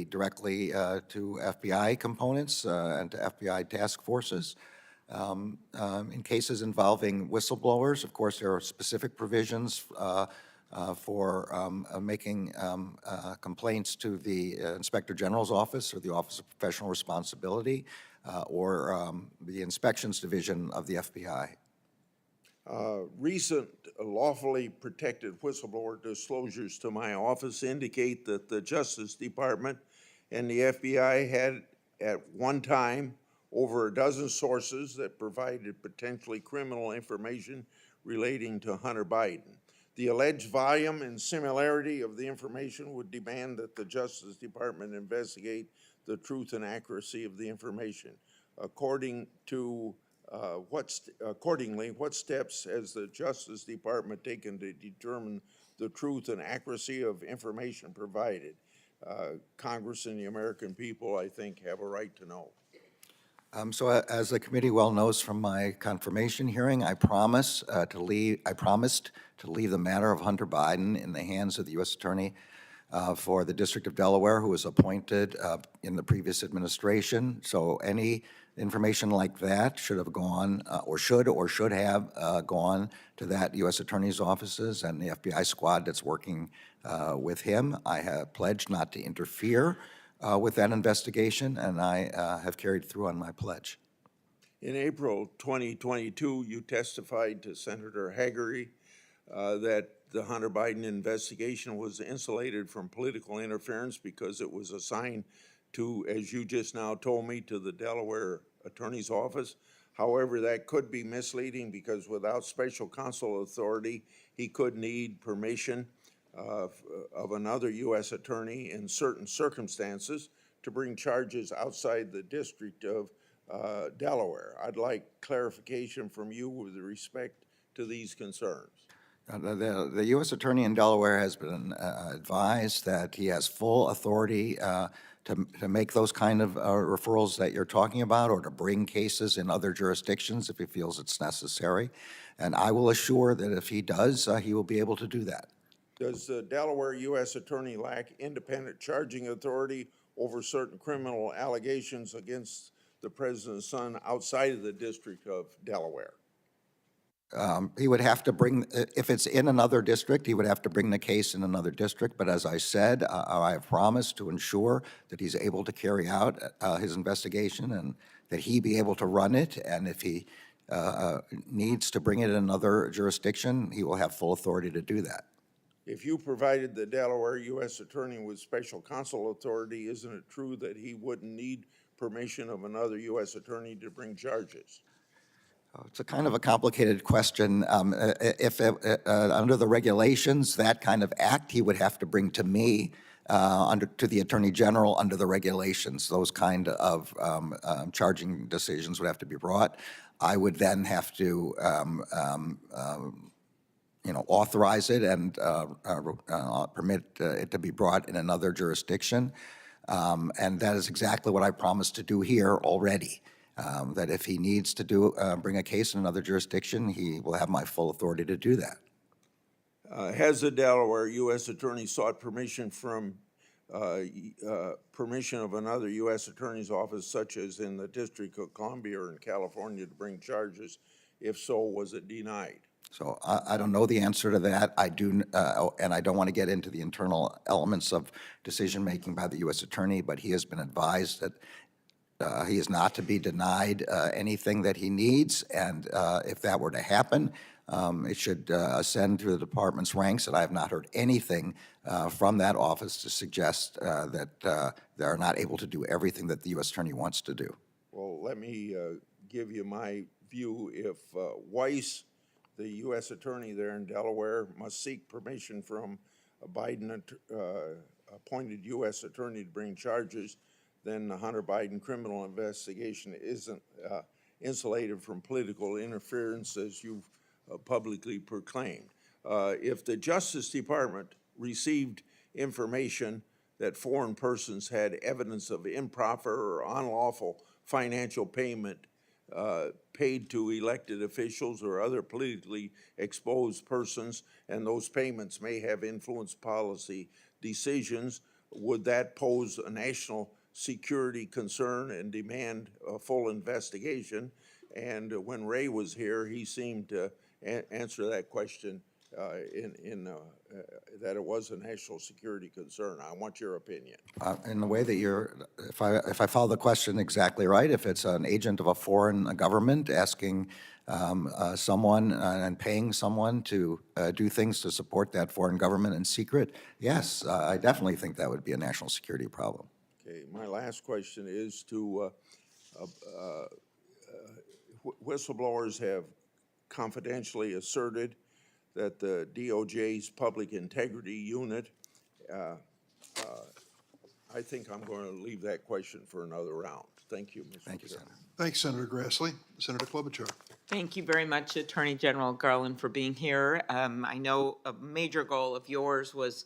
directly to FBI components and to FBI task forces. In cases involving whistleblowers, of course, there are specific provisions for making complaints to the Inspector General's office or the Office of Professional Responsibility or the Inspections Division of the FBI. Recent lawfully protected whistleblower disclosures to my office indicate that the Justice Department and the FBI had at one time over a dozen sources that provided potentially criminal information relating to Hunter Biden. The alleged volume and similarity of the information would demand that the Justice Department investigate the truth and accuracy of the information. Accordingly, what steps has the Justice Department taken to determine the truth and accuracy of information provided? Congress and the American people, I think, have a right to know. So as the committee well knows from my confirmation hearing, I promised to leave the matter of Hunter Biden in the hands of the U.S. Attorney for the District of Delaware, who was appointed in the previous administration. So any information like that should have gone, or should have gone to that U.S. Attorney's offices and the FBI squad that's working with him. I have pledged not to interfere with that investigation, and I have carried through on my pledge. In April 2022, you testified to Senator Hagerty that the Hunter Biden investigation was insulated from political interference because it was assigned to, as you just now told me, to the Delaware Attorney's Office. However, that could be misleading because without special counsel authority, he could need permission of another U.S. attorney in certain circumstances to bring charges outside the District of Delaware. I'd like clarification from you with respect to these concerns. The U.S. Attorney in Delaware has been advised that he has full authority to make those kind of referrals that you're talking about, or to bring cases in other jurisdictions if he feels it's necessary. And I will assure that if he does, he will be able to do that. Does the Delaware U.S. Attorney lack independent charging authority over certain criminal allegations against the president's son outside of the District of Delaware? He would have to bring, if it's in another district, he would have to bring the case in another district. But as I said, I have promised to ensure that he's able to carry out his investigation and that he be able to run it. And if he needs to bring it in another jurisdiction, he will have full authority to do that. If you provided the Delaware U.S. Attorney with special counsel authority, isn't it true that he wouldn't need permission of another U.S. Attorney to bring charges? It's a kind of a complicated question. If under the regulations, that kind of act, he would have to bring to me, to the Attorney General under the regulations. Those kind of charging decisions would have to be brought. I would then have to, authorize it and permit it to be brought in another jurisdiction. And that is exactly what I promised to do here already. That if he needs to bring a case in another jurisdiction, he will have my full authority to do that. Has the Delaware U.S. Attorney sought permission from permission of another U.S. Attorney's office, such as in the District of Columbia or in California, to bring charges? If so, was it denied? So I don't know the answer to that. I do, and I don't want to get into the internal elements of decision-making by the U.S. Attorney, but he has been advised that he is not to be denied anything that he needs, and if that were to happen, it should ascend through the department's ranks, and I have not heard anything from that office to suggest that they are not able to do everything that the U.S. Attorney wants to do. Well, let me give you my view. If Weiss, the U.S. Attorney there in Delaware, must seek permission from a Biden-appointed U.S. Attorney to bring charges, then the Hunter Biden criminal investigation isn't insulated from political interference, as you've publicly proclaimed. If the Justice Department received information that foreign persons had evidence of improper or unlawful financial payment paid to elected officials or other politically exposed persons, and those payments may have influenced policy decisions, would that pose a national security concern and demand a full investigation? And when Ray was here, he seemed to answer that question that it was a national security concern. I want your opinion. In the way that if I follow the question exactly right, if it's an agent of a foreign government asking someone and paying someone to do things to support that foreign government in secret, yes, I definitely think that would be a national security problem. Okay, my last question is to whistleblowers have confidentially asserted that the DOJ's Public Integrity Unit, I think I'm going to leave that question for another round. Thank you, Mr. Thank you, Chairman. Senator. Thanks, Senator Grassley. Senator Klobuchar. Thank you very much, Attorney General Garland, for being here. I know a major goal of yours was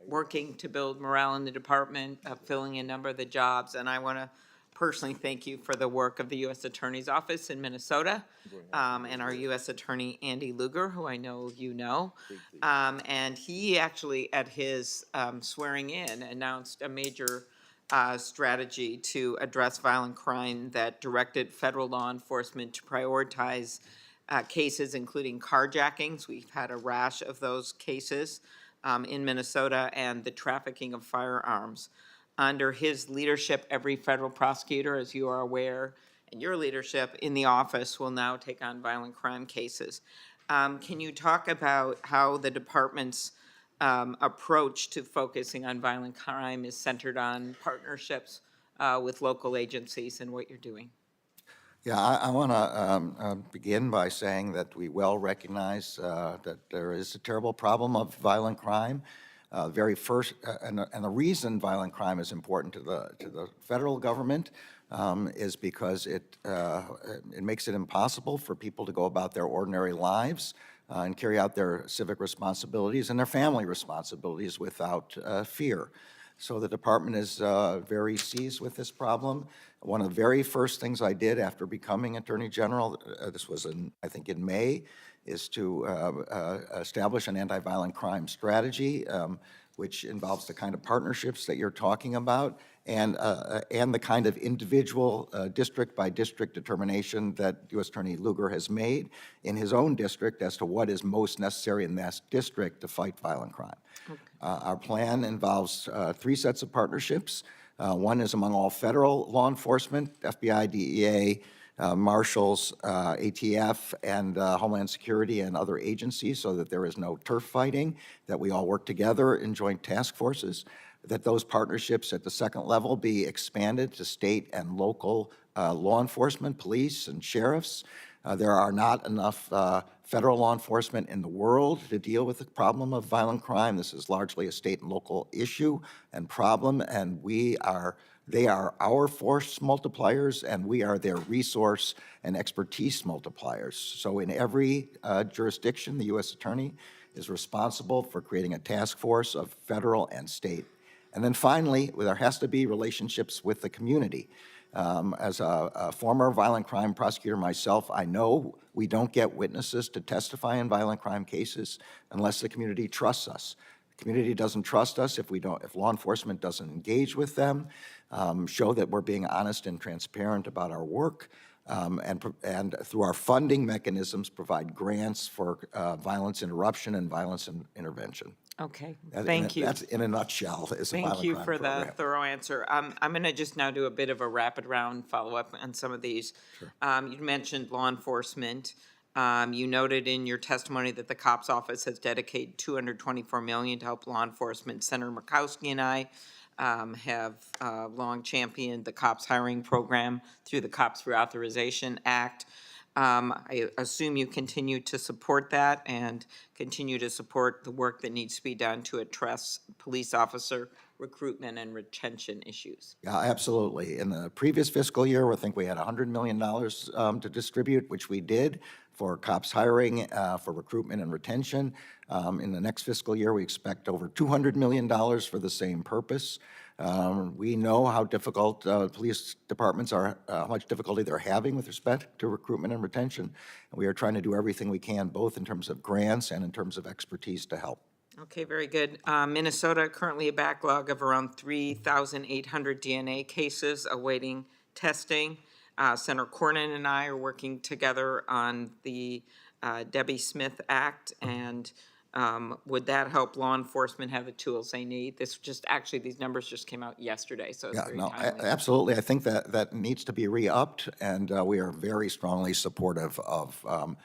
working to build morale in the department, filling a number of the jobs, and I want to personally thank you for the work of the U.S. Attorney's Office in Minnesota and our U.S. Attorney Andy Lugar, who I know you know. And he actually, at his swearing in, announced a major strategy to address violent crime that directed federal law enforcement to prioritize cases including carjackings. We've had a rash of those cases in Minnesota, and the trafficking of firearms. Under his leadership, every federal prosecutor, as you are aware, and your leadership in the office will now take on violent crime cases. Can you talk about how the department's approach to focusing on violent crime is centered on partnerships with local agencies and what you're doing? Yeah, I want to begin by saying that we well recognize that there is a terrible problem of violent crime. Very first, and the reason violent crime is important to the federal government is because it makes it impossible for people to go about their ordinary lives and carry out their civic responsibilities and their family responsibilities without fear. So the department is very seized with this problem. One of the very first things I did after becoming Attorney General, this was I think in May, is to establish an anti-violent crime strategy. which involves the kind of partnerships that you're talking about, and the kind of individual district-by-district determination that U.S. Attorney Lugar has made in his own district as to what is most necessary in that district to fight violent crime. Our plan involves 3 sets of partnerships. One is among all federal law enforcement, FBI, DEA, marshals, ATF, and Homeland Security and other agencies, so that there is no turf fighting, that we all work together in joint task forces, that those partnerships at the second level be expanded to state and local law enforcement, police, and sheriffs. There are not enough federal law enforcement in the world to deal with the problem of violent crime. This is largely a state and local issue and problem, and they are our force multipliers, and we are their resource and expertise multipliers. So in every jurisdiction, the U.S. Attorney is responsible for creating a task force of federal and state. And then finally, there has to be relationships with the community. As a former violent crime prosecutor myself, I know we don't get witnesses to testify in violent crime cases unless the community trusts us. The community doesn't trust us if law enforcement doesn't engage with them, show that we're being honest and transparent about our work, and through our funding mechanisms provide grants for violence interruption and violence intervention. Okay, thank you. That's in a nutshell is a violent Thank you crime for program. the thorough answer. I'm going to just now do a bit of a rapid round follow-up on some of these. You mentioned law enforcement. You noted in your testimony that the COPS office has dedicated $224 million to help law enforcement. Senator Murkowski and I have long championed the COPS hiring program through the COPS Reauthorization Act. I assume you continue to support that and continue to support the work that needs to be done to address police officer recruitment and retention issues. Yeah, absolutely. In the previous fiscal year, I think we had $100 million to distribute, which we did for COPS hiring, for recruitment and retention. In the next fiscal year, we expect over $200 million for the same purpose. We know how difficult police departments are, how much difficulty they're having with respect to recruitment and retention. And we are trying to do everything we can, both in terms of grants and in terms of expertise to help. Okay, very good. Minnesota, currently a backlog of around 3,800 DNA cases awaiting testing. Senator Cornyn and I are working together on the Debbie Smith Act, and would that help law enforcement have the tools they need? These numbers just came out yesterday, so it's very timely. Absolutely. I think that needs to be re-upped, and we are very strongly supportive of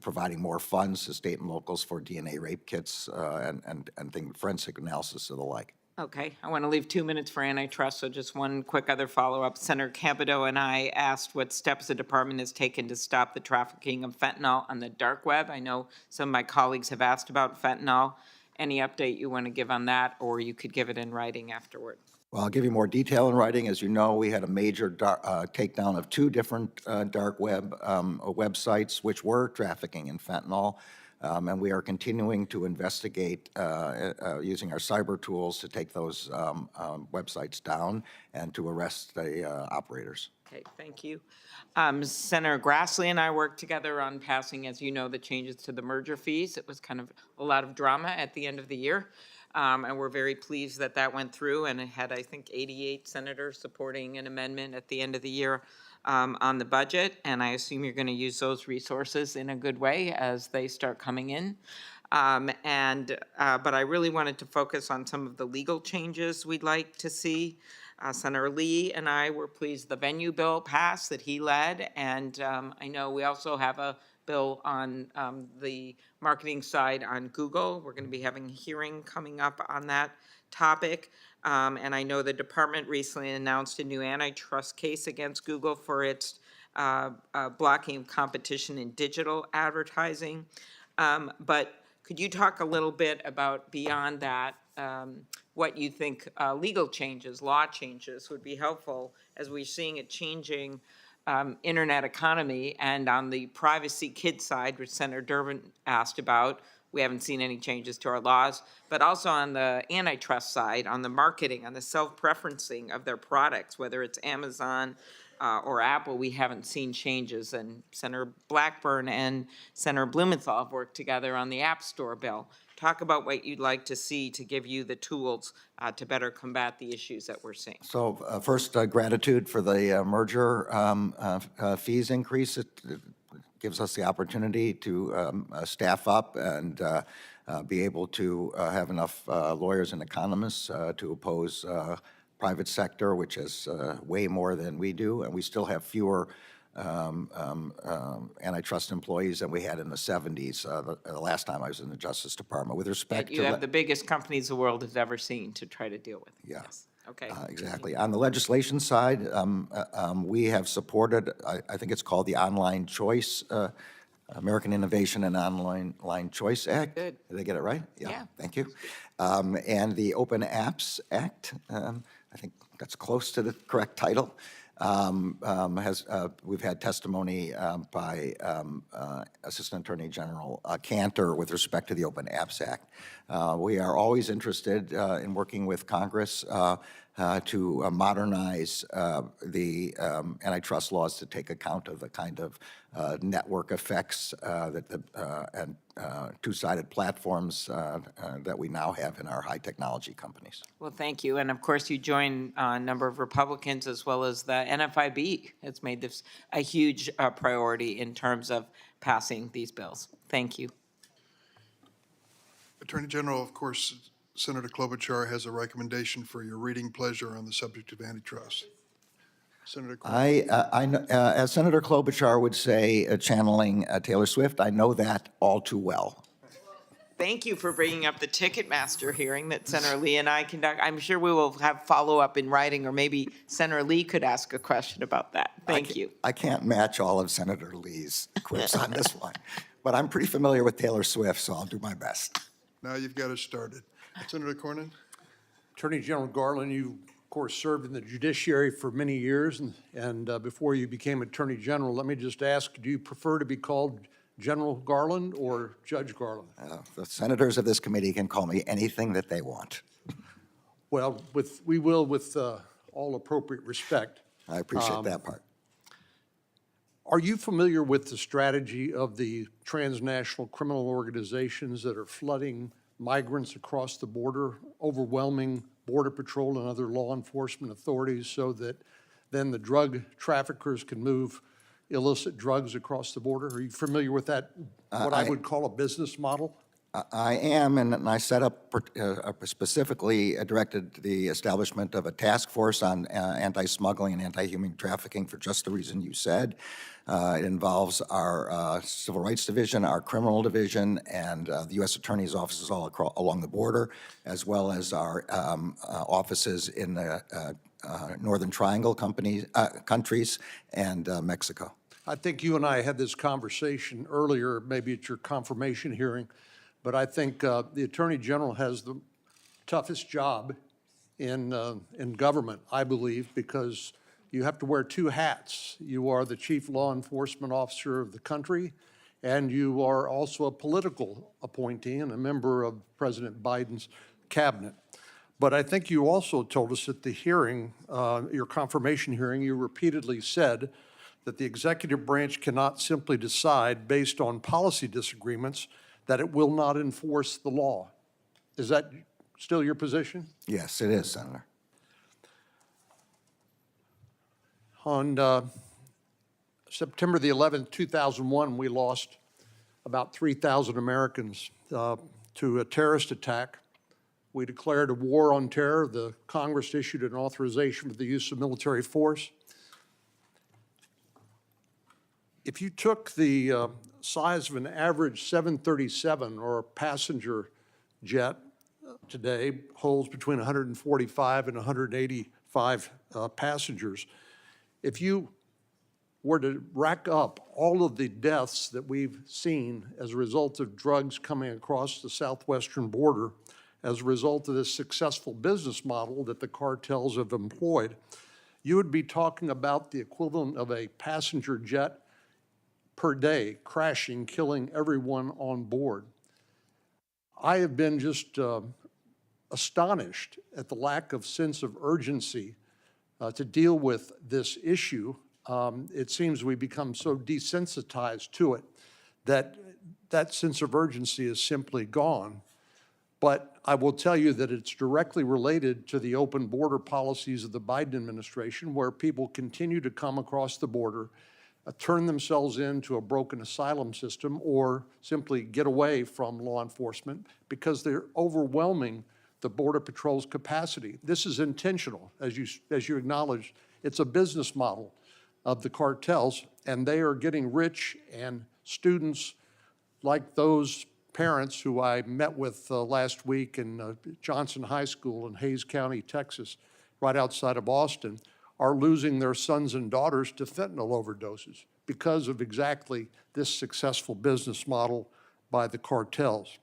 providing more funds to state and locals for DNA rape kits and forensic analysis and the like. Okay, I want to leave 2 minutes for antitrust, so just one quick other follow-up. Senator Capito and I asked what steps the department has taken to stop the trafficking of fentanyl on the dark web. I know some of my colleagues have asked about fentanyl. Any update you want to give on that, or you could give it in writing afterward? Well, I'll give you more detail in writing. As you know, we had a major takedown of 2 different dark web websites which were trafficking in fentanyl. And we are continuing to investigate using our cyber tools to take those websites down and to arrest the operators. Okay, thank you. Senator Grassley and I worked together on passing, as you know, the changes to the merger fees. It was kind of a lot of drama at the end of the year. And we're very pleased that that went through, and it had, I think, 88 senators supporting an amendment at the end of the year on the budget, and I assume you're going to use those resources in a good way as they start coming in. But I really wanted to focus on some of the legal changes we'd like to see. Senator Lee and I were pleased the venue bill passed that he led, and I know we also have a bill on the marketing side on Google. We're going to be having a hearing coming up on that topic. And I know the department recently announced a new antitrust case against Google for its blocking of competition in digital advertising. But could you talk a little bit about beyond that, what you think legal changes, law changes would be helpful as we're seeing a changing internet economy, and on the privacy kid side, which Senator Durbin asked about, we haven't seen any changes to our laws, but also on the antitrust side, on the marketing, on the self-preferencing of their products, whether it's Amazon or Apple, we haven't seen changes. And Senator Blackburn and Senator Blumenthal have worked together on the App Store bill. talk about what you'd like to see to give you the tools to better combat the issues that we're seeing. So first, gratitude for the merger fees increase. It gives us the opportunity to staff up and be able to have enough lawyers and economists to oppose private sector, which is way more than we do, and we still have fewer antitrust employees than we had in the 70s, the last time I was in the Justice Department. With respect You to... have the biggest companies the world has ever seen to try to deal with. Yeah. Yes. Okay. Exactly. On the legislation side, we have supported, I think it's called the Online Choice, American Innovation and Online Choice Act. Good. Did I get it right? Yeah. Thank you. And the Open Apps Act, I think that's close to the correct title. We've had testimony by Assistant Attorney General Cantor with respect to the Open Apps Act. We are always interested in working with Congress to modernize the antitrust laws to take account of the kind of network effects that and two-sided platforms that we now have in our high technology companies. Well, thank you. And of course, you join a number of Republicans as well as the NFIB has made this a huge priority in terms of passing these bills. Thank you. Attorney General, of course, Senator Klobuchar has a recommendation for your reading pleasure on the subject of antitrust. Senator Cornyn. As Senator Klobuchar would say, channeling Taylor Swift, I know that all too well. Thank you for bringing up the Ticketmaster hearing that Senator Lee and I conduct. I'm sure we will have follow-up in writing, or maybe Senator Lee could ask a question about that. Thank you. I can't match all of Senator Lee's quips on this one, but I'm pretty familiar with Taylor Swift, so I'll do my best. Now you've got us started. Senator Cornyn. Attorney General Garland, you, of course, served in the judiciary for many years, and before you became Attorney General, let me just ask, do you prefer to be called General Garland or Judge Garland? The senators of this committee can call me anything that they want. Well, we will with all appropriate respect. I appreciate that part. Are you familiar with the strategy of the transnational criminal organizations that are flooding migrants across the border, overwhelming Border Patrol and other law enforcement authorities so that then the drug traffickers can move illicit drugs across the border? Are you familiar with that, what I would call a business model? I am, and I set up, specifically directed the establishment of a task force on anti-smuggling and anti-human trafficking for just the reason you said. It involves our Civil Rights Division, our Criminal Division, and the U.S. Attorney's offices all along the border, as well as our offices in the Northern Triangle countries and Mexico. I think you and I had this conversation earlier, maybe at your confirmation hearing, but I think the Attorney General has the toughest job in government, I believe, because you have to wear two hats. You are the chief law enforcement officer of the country, and you are also a political appointee and a member of President Biden's cabinet. But I think you also told us at the hearing, your confirmation hearing, you repeatedly said that the executive branch cannot simply decide based on policy disagreements that it will not enforce the law. Is that still your position? Yes, it is, Senator. On September the 11th, 2001, we lost about 3,000 Americans to a terrorist attack. We declared a war on terror. The Congress issued an authorization for the use of military force. If you took the size of an average 737 or a passenger jet today, holds between 145 and 185 passengers, if you were to rack up all of the deaths that we've seen as a result of drugs coming across the southwestern border, as a result of this successful business model that the cartels have employed, you would be talking about the equivalent of a passenger jet per day crashing, killing everyone on board. I have been just astonished at the lack of sense of urgency to deal with this issue. It seems we become so desensitized to it that that sense of urgency is simply gone. But I will tell you that it's directly related to the open border policies of the Biden administration, where people continue to come across the border, turn themselves into a broken asylum system, or simply get away from law enforcement because they're overwhelming the Border Patrol's capacity. This is intentional, as you acknowledge. It's a business model of the cartels, and they are getting rich, and students like those parents who I met with last week in Johnson High School in Hayes County, Texas, right outside of Austin, are losing their sons and daughters to fentanyl overdoses because of exactly this successful business model by the cartels.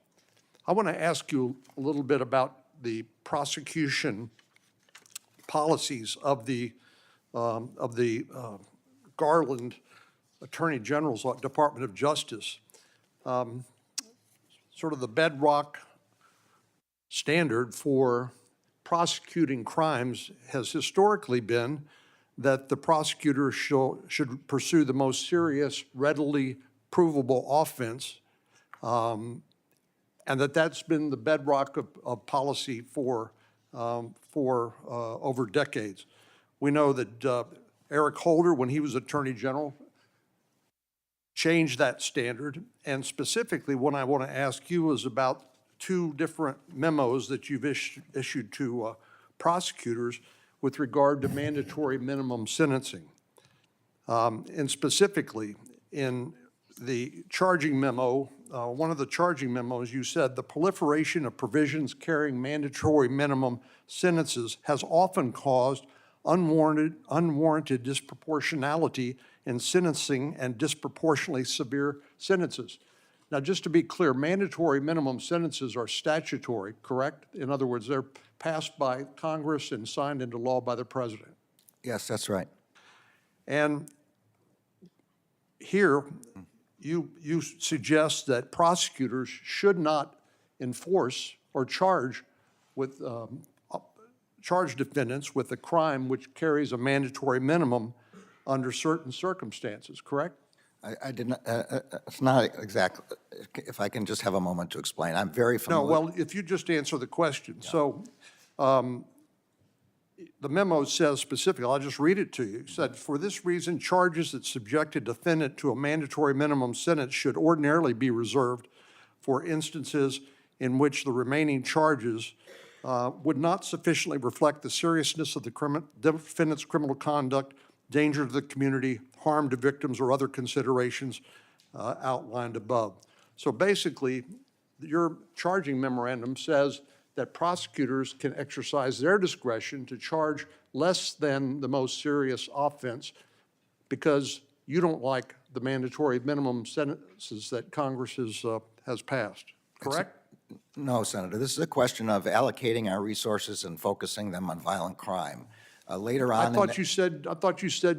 I want to ask you a little bit about the prosecution policies of the Garland Attorney General's Department of Justice. Sort of the bedrock standard for prosecuting crimes has historically been that the prosecutor should pursue the most serious, readily provable offense, and that's been the bedrock of policy for over decades. We know that Eric Holder, when he was Attorney General, changed that standard, and specifically what I want to ask you is about two different memos that you've issued to prosecutors with regard to mandatory minimum sentencing. And specifically, in the charging memo, one of the charging memos, you said the proliferation of provisions carrying mandatory minimum sentences has often caused unwarranted disproportionality in sentencing and disproportionately severe sentences. Now, just to be clear, mandatory minimum sentences are statutory, correct? In other words, they're passed by Congress and signed into law by the president. Yes, that's right. And here, you suggest that prosecutors should not enforce or charge defendants with a crime which carries a mandatory minimum under certain circumstances, correct? I did not, it's not exactly, if I can just have a moment to explain. I'm very familiar. No, well, if you just answer the question. Yeah. So the memo says specifically, I'll just read it to you. It said, for this reason, charges that subject a defendant to a mandatory minimum sentence should ordinarily be reserved for instances in which the remaining charges would not sufficiently reflect the seriousness of the defendant's criminal conduct, danger to the community, harm to victims, or other considerations outlined above. So basically, your charging memorandum says that prosecutors can exercise their discretion to charge less than the most serious offense because you don't like the mandatory minimum sentences that Congress has passed, correct? No, Senator, this is a question of allocating our resources and focusing them on violent crime. Later on, I thought you said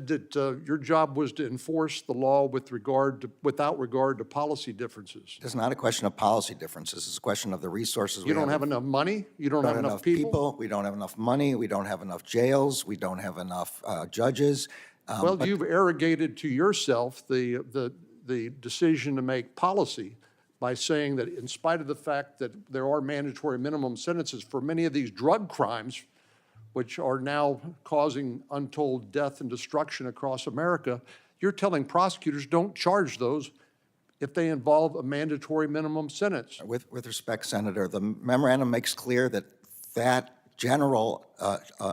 that your job was to enforce the law without regard to policy differences. it's not a question of policy differences. It's a question of the resources. You don't have enough money. You don't have enough people. We don't have enough money. We don't have enough jails. We don't have enough judges. Well, you've arrogated to yourself the decision to make policy by saying that in spite of the fact that there are mandatory minimum sentences for many of these drug crimes, which are now causing untold death and destruction across America, you're telling prosecutors don't charge those if they involve a mandatory minimum sentence. With respect, Senator, the memorandum makes clear that that general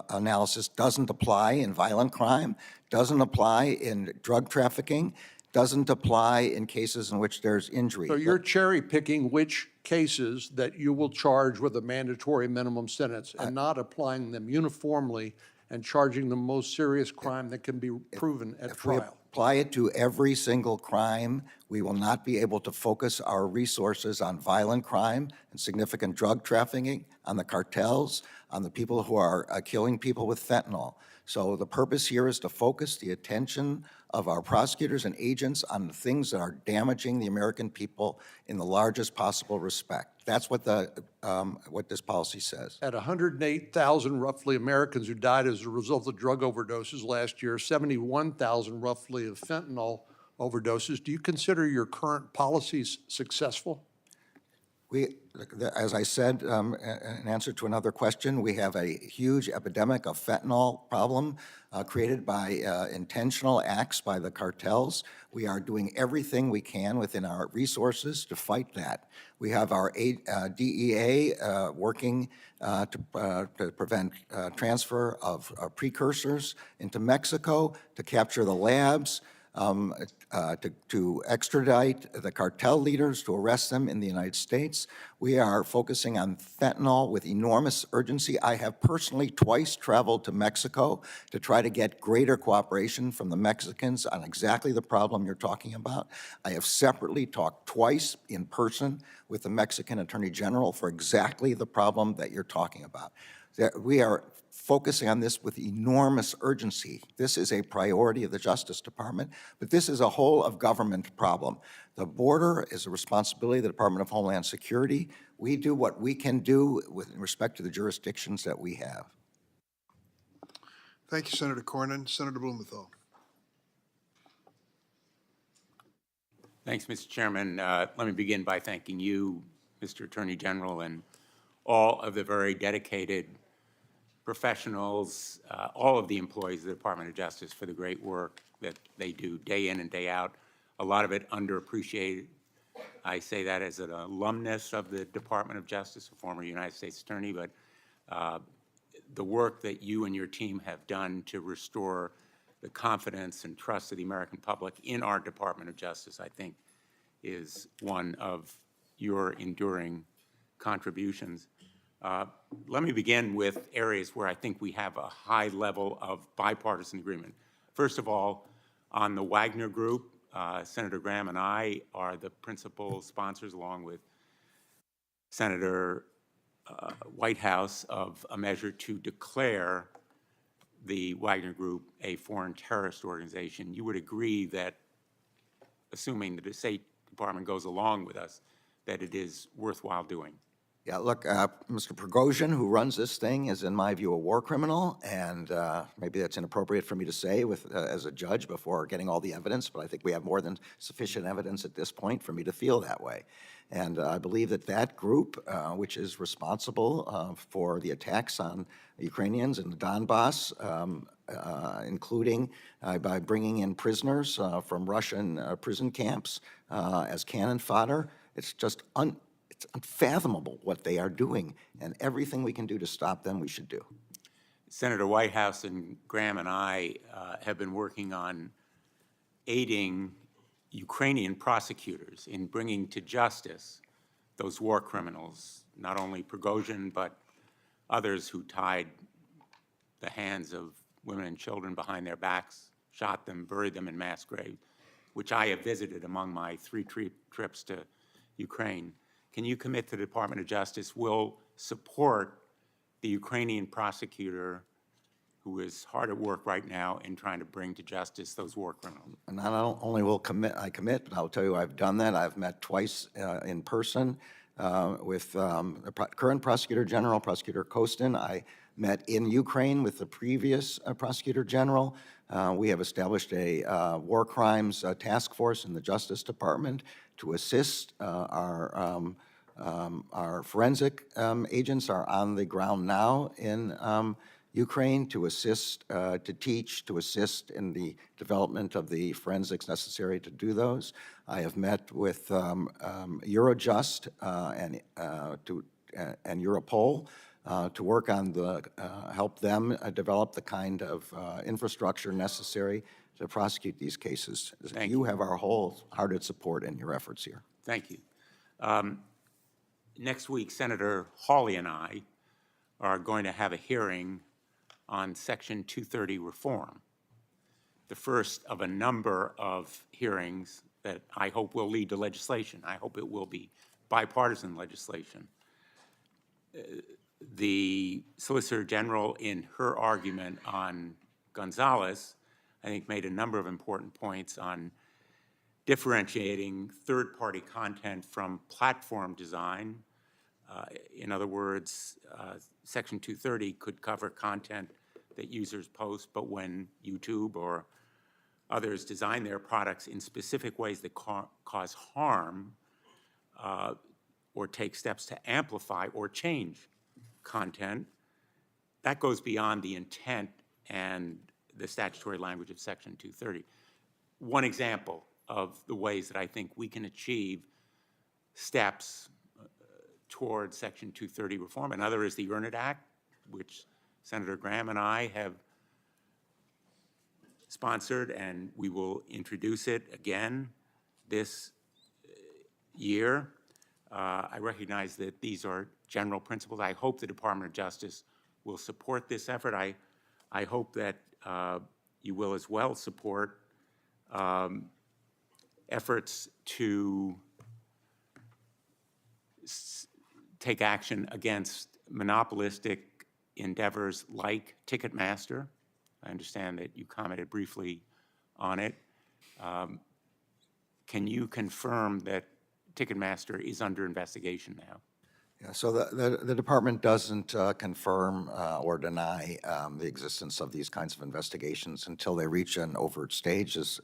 analysis doesn't apply in violent crime, doesn't apply in drug trafficking, doesn't apply in cases in which there's injury. So you're cherry picking which cases that you will charge with a mandatory minimum sentence and not applying them uniformly and charging the most serious crime that can be proven at If we trial. apply it to every single crime, we will not be able to focus our resources on violent crime and significant drug trafficking, on the cartels, on the people who are killing people with fentanyl. So the purpose here is to focus the attention of our prosecutors and agents on the things that are damaging the American people in the largest possible respect. That's what what this policy says. At 108,000 roughly Americans who died as a result of drug overdoses last year, 71,000 roughly of fentanyl overdoses, do you consider your current policies successful? As I said, in answer to another question, we have a huge epidemic of fentanyl problem created by intentional acts by the cartels. We are doing everything we can within our resources to fight that. We have our DEA working to prevent transfer of precursors into Mexico, to capture the labs, to extradite the cartel leaders, to arrest them in the United States. We are focusing on fentanyl with enormous urgency. I have personally twice traveled to Mexico to try to get greater cooperation from the Mexicans on exactly the problem you're talking about. I have separately talked twice in person with the Mexican Attorney General for exactly the problem that you're talking about. We are focusing on this with enormous urgency. This is a priority of the Justice Department, but this is a whole of government problem. The border is a responsibility of the Department of Homeland Security. We do what we can do with respect to the jurisdictions that we have. Thank you, Senator Cornyn. Senator Blumenthal. Thanks, Mr. Chairman. Let me begin by thanking you, Mr. Attorney General, and all of the very dedicated professionals, all of the employees of the Department of Justice for the great work that they do day in and day out. A lot of it underappreciated. I say that as an alumnus of the Department of Justice, a former United States Attorney, but the work that you and your team have done to restore the confidence and trust of the American public in our Department of Justice, I think, is one of your enduring contributions. Let me begin with areas where I think we have a high level of bipartisan agreement. First of all, on the Wagner Group, Senator Graham and I are the principal sponsors, along with Senator Whitehouse, of a measure to declare the Wagner Group a foreign terrorist organization. You would agree that, assuming the State Department goes along with us, that it is worthwhile doing? Yeah, look, Mr. Prigozhin, who runs this thing, is, in my view, a war criminal, and maybe that's inappropriate for me to say as a judge before getting all the evidence, but I think we have more than sufficient evidence at this point for me to feel that way. And I believe that that group, which is responsible for the attacks on Ukrainians in the Donbass, including by bringing in prisoners from Russian prison camps as cannon fodder, it's just it's unfathomable what they are doing, and everything we can do to stop them, we should do. Senator Whitehouse and Graham and I have been working on aiding Ukrainian prosecutors in bringing to justice those war criminals, not only Prigozhin, but others who tied the hands of women and children behind their backs, shot them, buried them in mass graves, which I have visited among my 3 trips to Ukraine. Can you commit to the Department of Justice will support the Ukrainian prosecutor who is hard at work right now in trying to bring to justice those war criminals? And not only will I commit, but I'll tell you I've done that. I've met twice in person with the current Prosecutor General, Prosecutor Kostin. I met in Ukraine with the previous Prosecutor General. We have established a war crimes task force in the Justice Department to assist our forensic agents are on the ground now in Ukraine to assist, to teach, to assist in the development of the forensics necessary to do those. I have met with Eurojust and Europol to work on help them develop the kind of infrastructure necessary to prosecute these cases. You have our wholehearted support in your efforts here. Thank you. Next week, Senator Hawley and I are going to have a hearing on Section 230 reform, the first of a number of hearings that I hope will lead to legislation. I hope it will be bipartisan legislation. The Solicitor General, in her argument on Gonzalez, I think made a number of important points on differentiating third-party content from platform design. In other words, Section 230 could cover content that users post, but when YouTube or others design their products in specific ways that cause harm, or take steps to amplify or change content, that goes beyond the intent and the statutory language of Section 230. One example of the ways that I think we can achieve steps toward Section 230 reform. Another is the Earn It Act, which Senator Graham and I have sponsored, and we will introduce it again this year. I recognize that these are general principles. I hope the Department of Justice will support this effort. I hope that you will as well support efforts to take action against monopolistic endeavors like Ticketmaster. I understand that you commented briefly on it. Can you confirm that Ticketmaster is under investigation now? Yeah, so the department doesn't confirm or deny the existence of these kinds of investigations until they reach an overt stage, as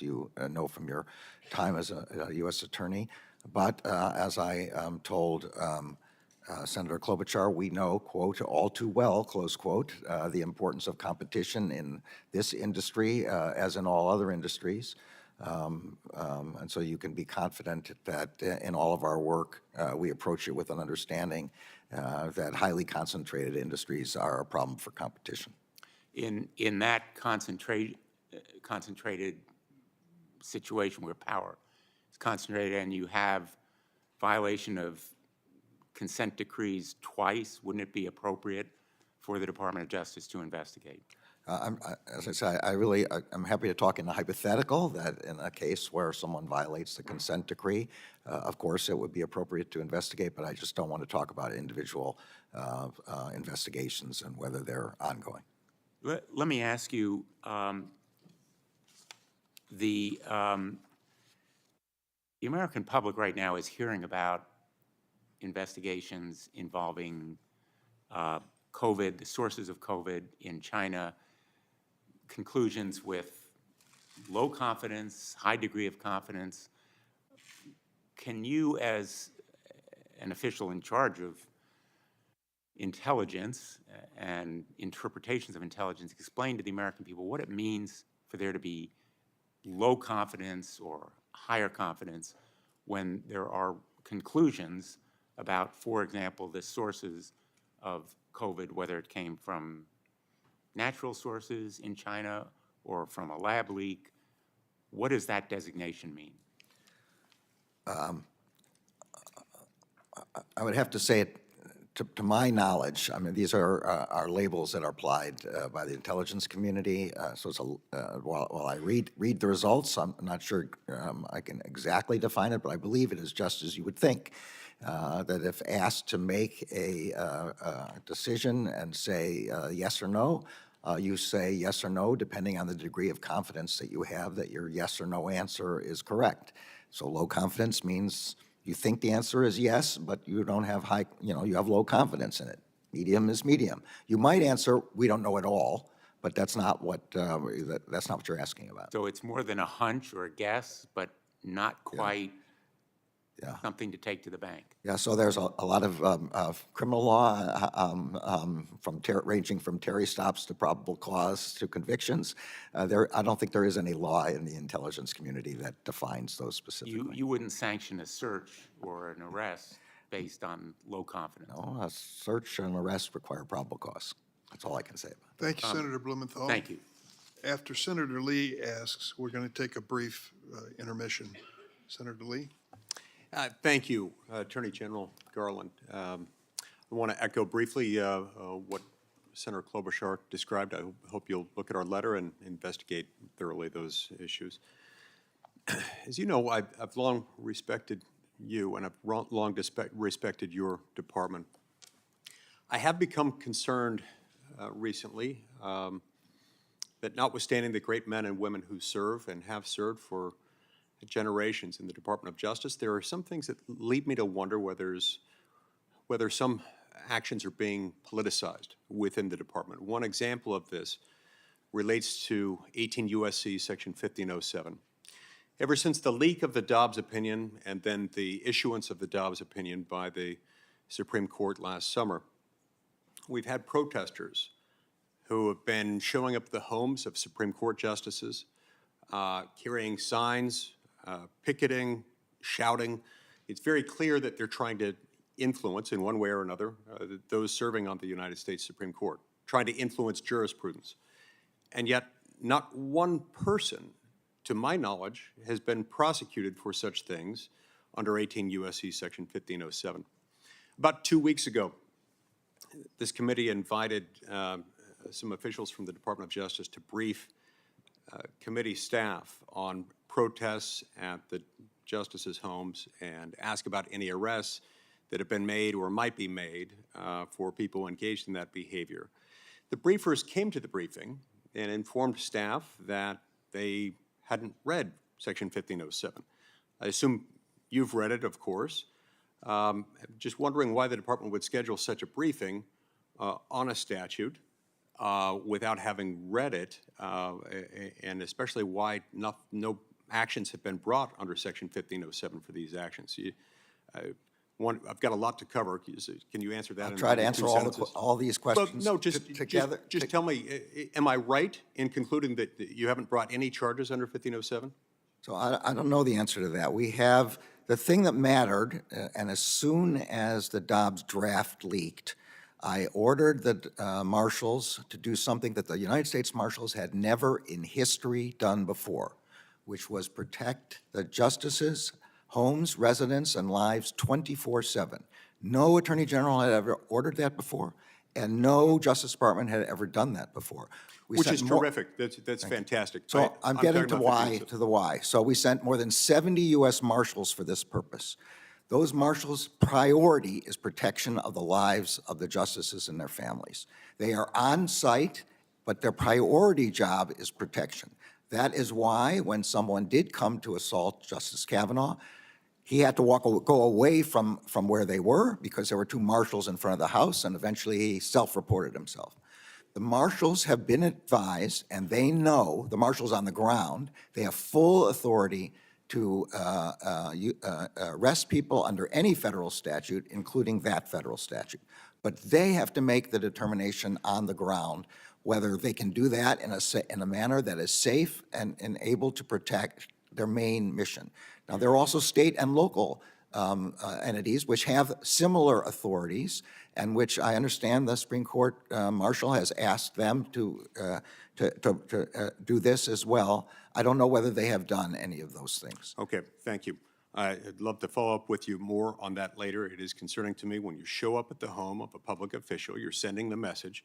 you know from your time as a U.S. attorney. But as I told Senator Klobuchar, we know, quote, all too well, close quote, the importance of competition in this industry as in all other industries. And so you can be confident that in all of our work, we approach it with an understanding that highly concentrated industries are a problem for competition. In that concentrated situation where power is concentrated and you have violation of consent decrees twice, wouldn't it be appropriate for the Department of Justice to investigate? As I say, I'm happy to talk in a hypothetical that in a case where someone violates the consent decree, of course, it would be appropriate to investigate, but I just don't want to talk about individual investigations and whether they're ongoing. Let me ask you, the American public right now is hearing about investigations involving COVID, the sources of COVID in China, conclusions with low confidence, high degree of confidence. Can you, as an official in charge of intelligence and interpretations of intelligence, explain to the American people what it means for there to be low confidence or higher confidence when there are conclusions about, for example, the sources of COVID, whether it came from natural sources in China or from a lab leak? What does that designation mean? I would have to say, to my knowledge, I mean, these are labels that are applied by the intelligence community. So it's while I read the results, I'm not sure I can exactly define it, but I believe it is just as you would think. That if asked to make a decision and say yes or no, you say yes or no, depending on the degree of confidence that you have that your yes or no answer is correct. So low confidence means you think the answer is yes, but you don't have high, you have low confidence in it. Medium is medium. You might answer, we don't know at all, but that's not what you're asking about. So it's more than a hunch or a guess, but not quite something to take to the bank. Yeah, so there's a lot of criminal law ranging from Terry stops to probable cause to convictions. I don't think there is any law in the intelligence community that defines those specifically. You wouldn't sanction a search or an arrest based on low confidence? No, a search and arrest require probable cause. That's all I can say about it. Thank you, Senator Blumenthal. Thank you. After Senator Lee asks, we're going to take a brief intermission. Senator Lee? Thank you, Attorney General Garland. I want to echo briefly what Senator Klobuchar described. I hope you'll look at our letter and investigate thoroughly those issues. As you know, I've long respected you, and I've long respected your department. I have become concerned recently that notwithstanding the great men and women who serve and have served for generations in the Department of Justice, there are some things that lead me to wonder whether some actions are being politicized within the department. One example of this relates to 18 U.S.C. Section 1507. Ever since the leak of the Dobbs opinion and then the issuance of the Dobbs opinion by the Supreme Court last summer, we've had protesters who have been showing up at the homes of Supreme Court justices, carrying signs, picketing, shouting. It's very clear that they're trying to influence, in one way or another, those serving on the United States Supreme Court, trying to influence jurisprudence. And yet, not one person, to my knowledge, has been prosecuted for such things under 18 U.S.C. Section 1507. About 2 weeks ago, this committee invited some officials from the Department of Justice to brief committee staff on protests at the justices' homes and ask about any arrests that have been made or might be made for people engaged in that behavior. The briefers came to the briefing and informed staff that they hadn't read Section 1507. I assume you've read it, of course. Just wondering why the department would schedule such a briefing on a statute without having read it, and especially why no actions have been brought under Section 1507 for these actions. I've got a lot to cover. Can you answer that? I'll try to answer all these questions No, together. just tell me, am I right in concluding that you haven't brought any charges under 1507? So I don't know the answer to that. We have the thing that mattered, and as soon as the Dobbs draft leaked, I ordered the marshals to do something that the United States Marshals had never in history done before, which was protect the justices' homes, residence, and lives 24/7. No Attorney General had ever ordered that before, and no Justice Department had ever done that before. Which is terrific. That's fantastic. So I'm getting to talking about the why. So we sent more than 70 U.S. Marshals for this purpose. Those marshals' priority is protection of the lives of the justices and their families. They are on site, but their priority job is protection. That is why when someone did come to assault Justice Kavanaugh, he had to go away from where they were because there were two marshals in front of the house, and eventually he self-reported himself. The marshals have been advised, and they know, the marshals on the ground, they have full authority to arrest people under any federal statute, including that federal statute. But they have to make the determination on the ground whether they can do that in a manner that is safe and able to protect their main mission. Now, there are also state and local entities which have similar authorities, and which I understand the Supreme Court Marshal has asked them to do this as well. I don't know whether they have done any of those things. Okay, thank you. I'd love to follow up with you more on that later. It is concerning to me when you show up at the home of a public official, you're sending the message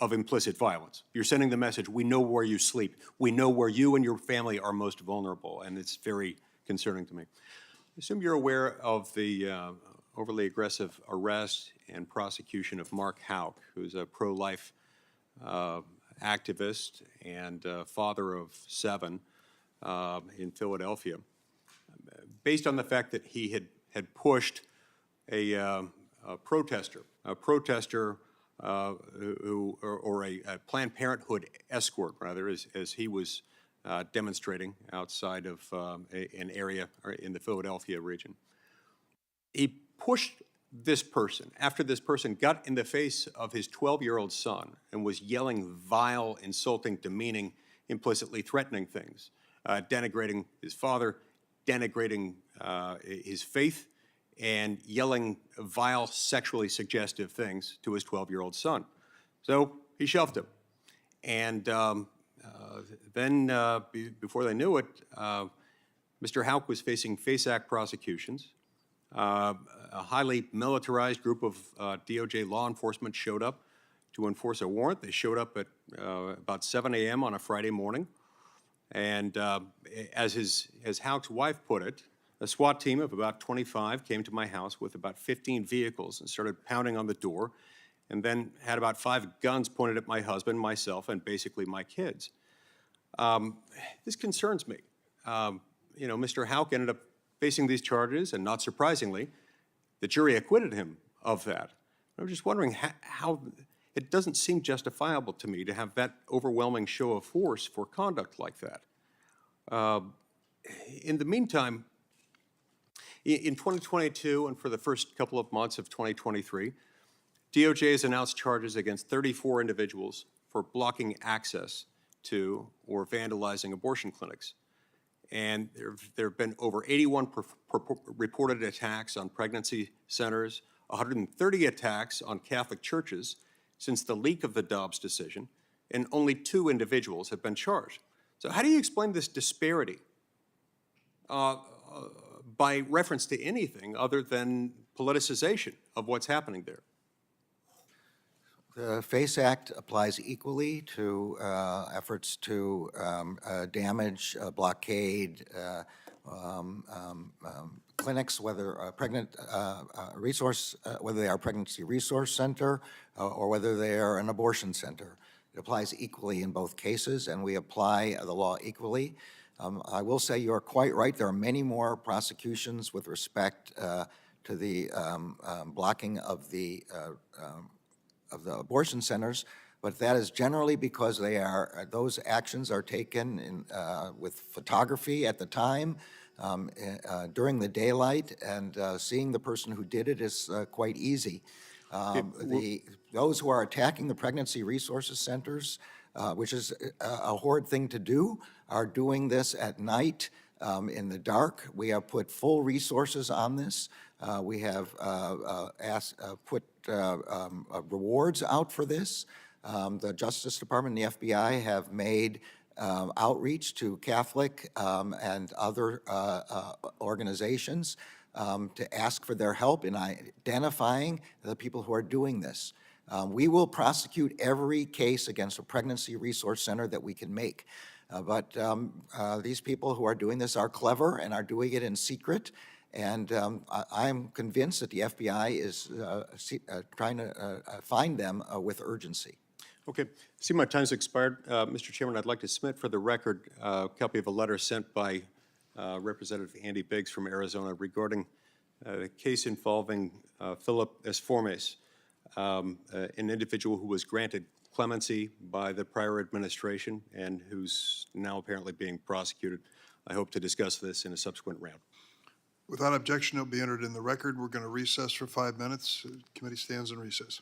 of implicit violence. You're sending the message, we know where you sleep. We know where you and your family are most vulnerable, and it's very concerning to me. I assume you're aware of the overly aggressive arrest and prosecution of Mark Houck, who's a pro-life activist and father of 7 in Philadelphia, based on the fact that he had pushed a protester who, or a Planned Parenthood escort, rather, as he was demonstrating outside of an area in the Philadelphia region. He pushed this person after this person got in the face of his 12-year-old son and was yelling vile, insulting, demeaning, implicitly threatening things, denigrating his father, denigrating his faith, and yelling vile, sexually suggestive things to his 12-year-old son. So he shelved him. And then, before they knew it, Mr. Houck was facing FACE Act prosecutions. A highly militarized group of DOJ law enforcement showed up to enforce a warrant. They showed up at about 7 a.m. on a Friday morning. And as Houck's wife put it, a SWAT team of about 25 came to my house with about 15 vehicles and started pounding on the door, and then had about 5 guns pointed at my husband, myself, and basically my kids. This concerns me. You know, Mr. Houck ended up facing these charges, and not surprisingly, the jury acquitted him of that. I'm just wondering how it doesn't seem justifiable to me to have that overwhelming show of force for conduct like that. In the meantime, in 2022 and for the first couple of months of 2023, DOJ has announced charges against 34 individuals for blocking access to or vandalizing abortion clinics. And there have been over 81 reported attacks on pregnancy centers, 130 attacks on Catholic churches since the leak of the Dobbs decision, and only 2 individuals have been charged. So how do you explain this disparity by reference to anything other than politicization of what's happening there? The FACE Act applies equally to efforts to damage, blockade, clinics, whether whether they are a pregnancy resource center or whether they are an abortion center. It applies equally in both cases, and we apply the law equally. I will say you are quite right. There are many more prosecutions with respect to the blocking of the abortion centers, but that is generally because those actions are taken with photography at the time, during the daylight, and seeing the person who did it is quite easy. Those who are attacking the pregnancy resources centers, which is a horrid thing to do, are doing this at night in the dark. We have put full resources on this. We have put rewards out for this. The Justice Department and the FBI have made outreach to Catholic and other organizations to ask for their help in identifying the people who are doing this. We will prosecute every case against a pregnancy resource center that we can make. But these people who are doing this are clever and are doing it in secret. And I'm convinced that the FBI is trying to find them with urgency. Okay. See, my time's expired. Mr. Chairman, I'd like to submit for the record a copy of a letter sent by Representative Andy Biggs from Arizona regarding a case involving Philip Esformes, an individual who was granted clemency by the prior administration and who's now apparently being prosecuted. I hope to discuss this in a subsequent round. Without objection, it'll be entered in the record. We're going to recess for 5 minutes. Committee stands in recess.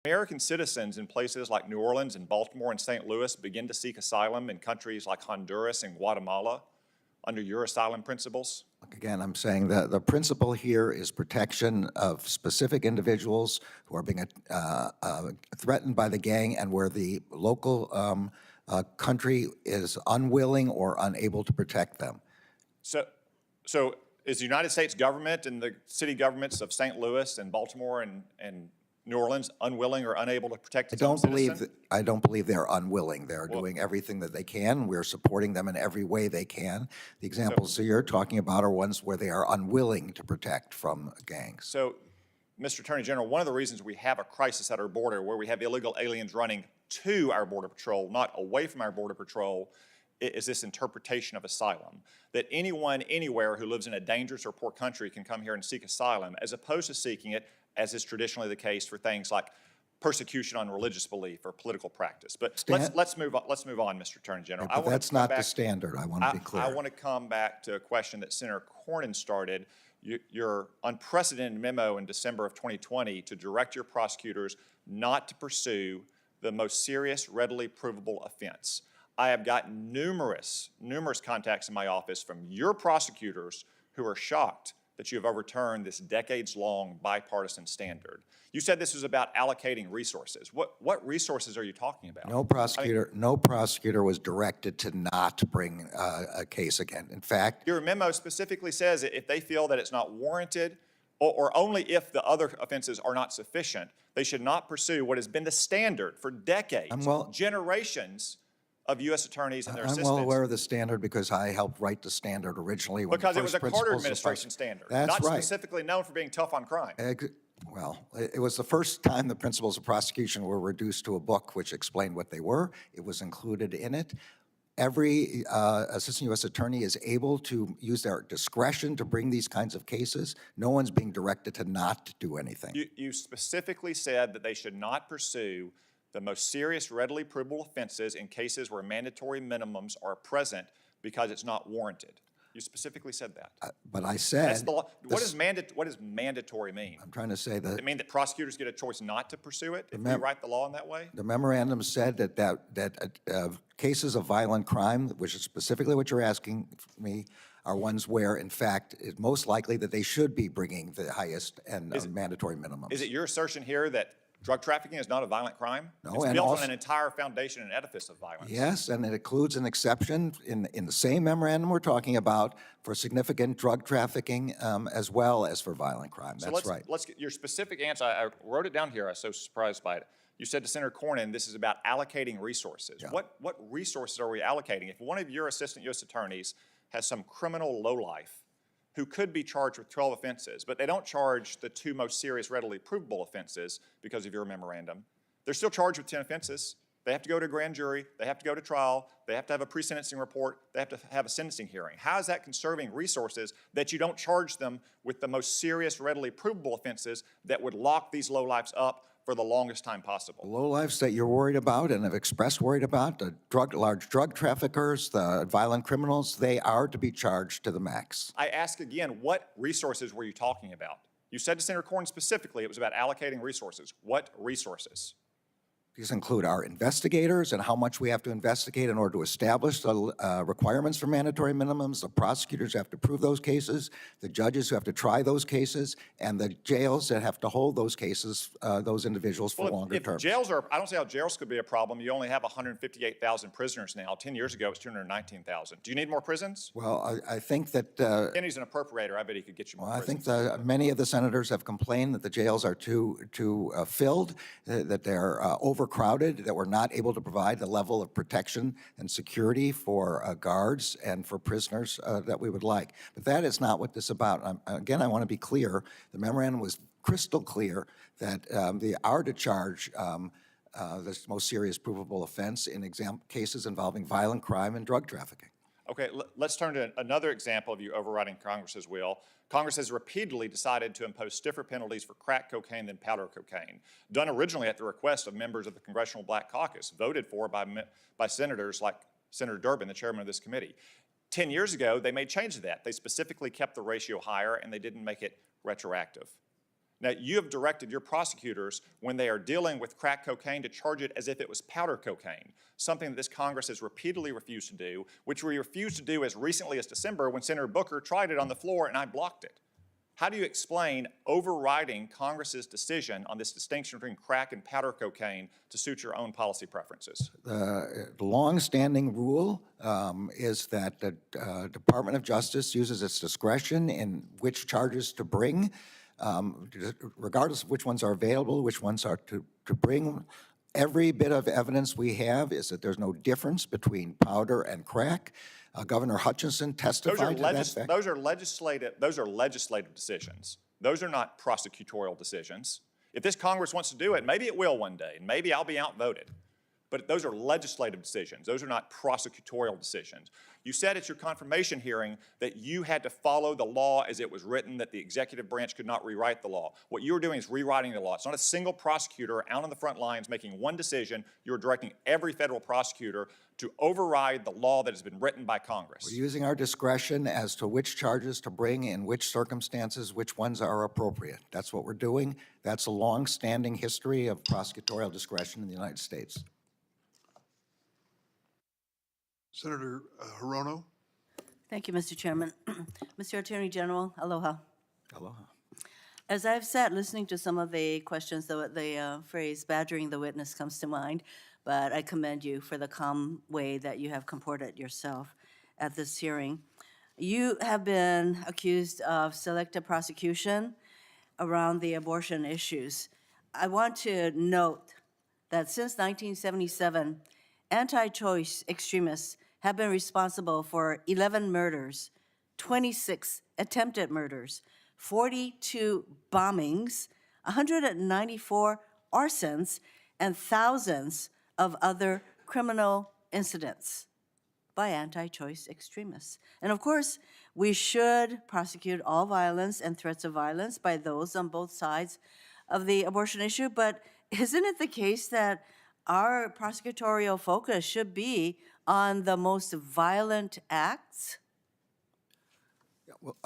American citizens in places like New Orleans and Baltimore and St. Louis begin to seek asylum in countries like Honduras and Guatemala under your asylum principles? Look, again, I'm saying that the principle here is protection of specific individuals who are being threatened by the gang and where the local country is unwilling or unable to protect them. So is the United States government and the city governments of St. Louis and Baltimore and New Orleans unwilling or unable to protect its own citizens? I don't believe they're unwilling. They're doing everything that they can. We're supporting them in every way they can. The examples that you're talking about are ones where they are unwilling to protect from gangs. So, Mr. Attorney General, one of the reasons we have a crisis at our border where we have illegal aliens running to our Border Patrol, not away from our Border Patrol, is this interpretation of asylum. That anyone, anywhere who lives in a dangerous or poor country can come here and seek asylum, as opposed to seeking it, as is traditionally the case, for things like persecution on religious belief or political practice. But let's move on, Mr. Attorney General. But that's not the standard. I want to be clear. I want to come back to a question that Senator Cornyn started. Your unprecedented memo in December of 2020 to direct your prosecutors not to pursue the most serious, readily provable offense. I have gotten numerous contacts in my office from your prosecutors who are shocked that you have overturned this decades-long bipartisan standard. You said this was about allocating resources. What resources are you talking about? No prosecutor was directed to not bring a case again. In fact, your memo specifically says that if they feel that it's not warranted, or only if the other offenses are not sufficient, they should not pursue what has been the standard for decades, generations of U.S. attorneys and their assistants. I'm well aware of the standard because I helped write the standard originally. Because it was a Carter administration standard, not specifically known for being tough on crime. Well, it was the first time the principles of prosecution were reduced to a book which explained what they were. It was included in it. Every assistant U.S. attorney is able to use their discretion to bring these kinds of cases. No one's being directed to not do anything. You specifically said that they should not pursue the most serious, readily provable offenses in cases where mandatory minimums are present because it's not warranted. You specifically said that. But I said... That's the law. What does mandatory mean? I'm trying to say that... Does it mean that prosecutors get a choice not to pursue it if we write the law in that way? The memorandum said that cases of violent crime, which is specifically what you're asking me, are ones where, in fact, it's most likely that they should be bringing the highest and mandatory minimums. Is it your assertion here that drug trafficking is not a violent crime? No, it's and built also, on an entire foundation and edifice of violence. Yes, and it includes an exception in the same memorandum we're talking about for significant drug trafficking as well as for violent crime. That's right. Let's get your specific answer. I wrote it down here. I was so surprised by it. You said to Senator Cornyn, this is about allocating resources. Yeah. What resources are we allocating? If one of your assistant U.S. attorneys has some criminal lowlife who could be charged with 12 offenses, but they don't charge the two most serious readily provable offenses because of your memorandum, they're still charged with 10 offenses. They have to go to a grand jury. They have to go to trial. They have to have a pre-sentencing report. They have to have a sentencing hearing. How is that conserving resources that you don't charge them with the most serious readily provable offenses that would lock these lowlifes up for the longest time possible? The lowlifes that you're worried about and have expressed worried about, the large drug traffickers, the violent criminals, they are to be charged to the max. I ask again, what resources were you talking about? You said to Senator Cornyn specifically it was about allocating resources. What resources? These include our investigators and how much we have to investigate in order to establish the requirements for mandatory minimums. The prosecutors have to prove those cases, the judges who have to try those cases, and the jails that have to hold those cases, those individuals for longer terms. Jails are, I don't see how jails could be a problem. You only have 158,000 prisoners now. 10 years ago, it was 219,000. Do you need more prisons? Well, I think that... Kenny's an appropriator. I bet he could get you more prisons. I think many of the senators have complained that the jails are too filled, that they're overcrowded, that we're not able to provide the level of protection and security for guards and for prisoners that we would like. But that is not what this is about. Again, I want to be clear. The memorandum was crystal clear that they are to charge the most serious provable offense in cases involving violent crime and drug trafficking. Okay, let's turn to another example of you overriding Congress's will. Congress has repeatedly decided to impose stiffer penalties for crack cocaine than powder cocaine, done originally at the request of members of the Congressional Black Caucus, voted for by senators like Senator Durbin, the chairman of this committee. 10 years ago, they made change to that. They specifically kept the ratio higher, and they didn't make it retroactive. Now, you have directed your prosecutors, when they are dealing with crack cocaine, to charge it as if it was powder cocaine, something that this Congress has repeatedly refused to do, which we refused to do as recently as December when Senator Booker tried it on the floor and I blocked it. How do you explain overriding Congress's decision on this distinction between crack and powder cocaine to suit your own policy preferences? The longstanding rule is that the Department of Justice uses its discretion in which charges to bring, regardless of which ones are available, which ones are to bring. Every bit of evidence we have is that there's no difference between powder and crack. Governor Hutchinson testified to that fact. Those are legislative decisions. Those are not prosecutorial decisions. If this Congress wants to do it, maybe it will one day, and maybe I'll be outvoted. But those are legislative decisions. Those are not prosecutorial decisions. You said at your confirmation hearing that you had to follow the law as it was written, that the executive branch could not rewrite the law. What you were doing is rewriting the law. It's not a single prosecutor out on the front lines making one decision. You're directing every federal prosecutor to override the law that has been written by Congress. We're using our discretion as to which charges to bring, in which circumstances, which ones are appropriate. That's what we're doing. That's a long-standing history of prosecutorial discretion in the United States. Senator Hirono? Thank you, Mr. Chairman. Mr. Attorney General, aloha. Aloha. As I've sat listening to some of the questions, the phrase badgering the witness comes to mind, but I commend you for the calm way that you have comported yourself at this hearing. You have been accused of selective prosecution around the abortion issues. I want to note that since 1977, anti-choice extremists have been responsible for 11 murders, 26 attempted murders, 42 bombings, 194 arsons, and thousands of other criminal incidents by anti-choice extremists. And of course, we should prosecute all violence and threats of violence by those on both sides of the abortion issue, but isn't it the case that our prosecutorial focus should be on the most violent acts? Well,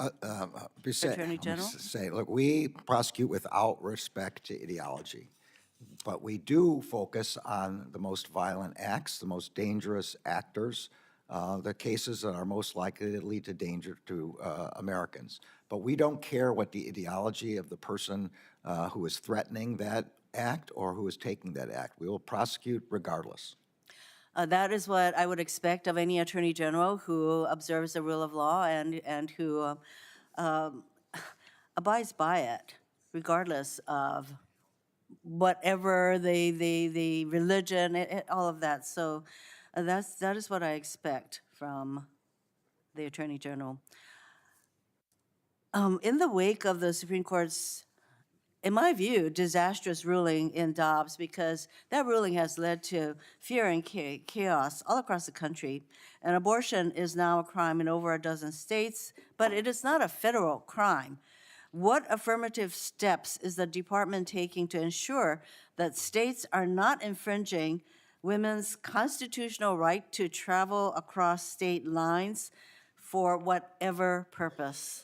Attorney General? Look, we prosecute without respect to ideology, but we do focus on the most violent acts, the most dangerous actors, the cases that are most likely to lead to danger to Americans. But we don't care what the ideology of the person who is threatening that act or who is taking that act. We will prosecute regardless. That is what I would expect of any attorney general who observes the rule of law and who abides by it, regardless of whatever the religion, all of that. So that is what I expect from the attorney general. In the wake of the Supreme Court's, in my view, disastrous ruling in Dobbs, because that ruling has led to fear and chaos all across the country. And abortion is now a crime in over a dozen states, but it is not a federal crime. What affirmative steps is the department taking to ensure that states are not infringing women's constitutional right to travel across state lines for whatever purpose?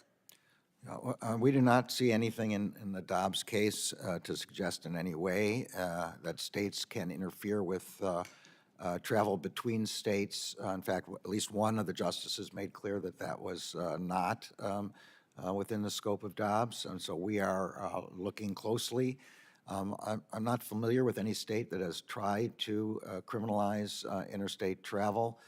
We do not see anything in the Dobbs case to suggest in any way that states can interfere with travel between states. In fact, at least one of the justices made clear that that was not within the scope of Dobbs, and so we are looking closely. I'm not familiar with any state that has tried to criminalize interstate travel.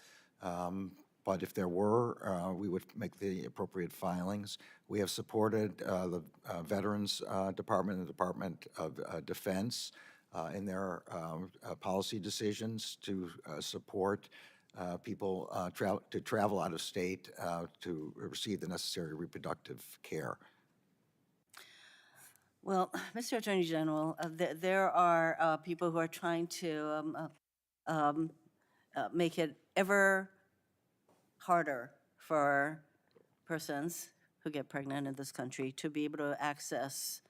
But if there were, we would make the appropriate filings. We have supported the Veterans Department and the Department of Defense in their policy decisions to support people to travel out of state to receive the necessary reproductive care. Well, Mr. Attorney General, there are people who are trying to make it ever harder for persons who get pregnant in this country to be able to access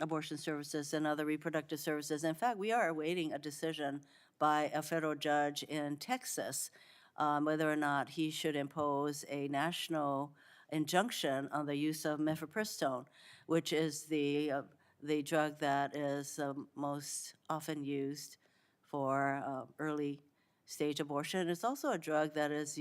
abortion services and other reproductive services. In fact, we are awaiting a decision by a federal judge in Texas whether or not he should impose a national injunction on the use of mifepristone, which is the drug that is most often used for early stage abortion. It's also a drug that is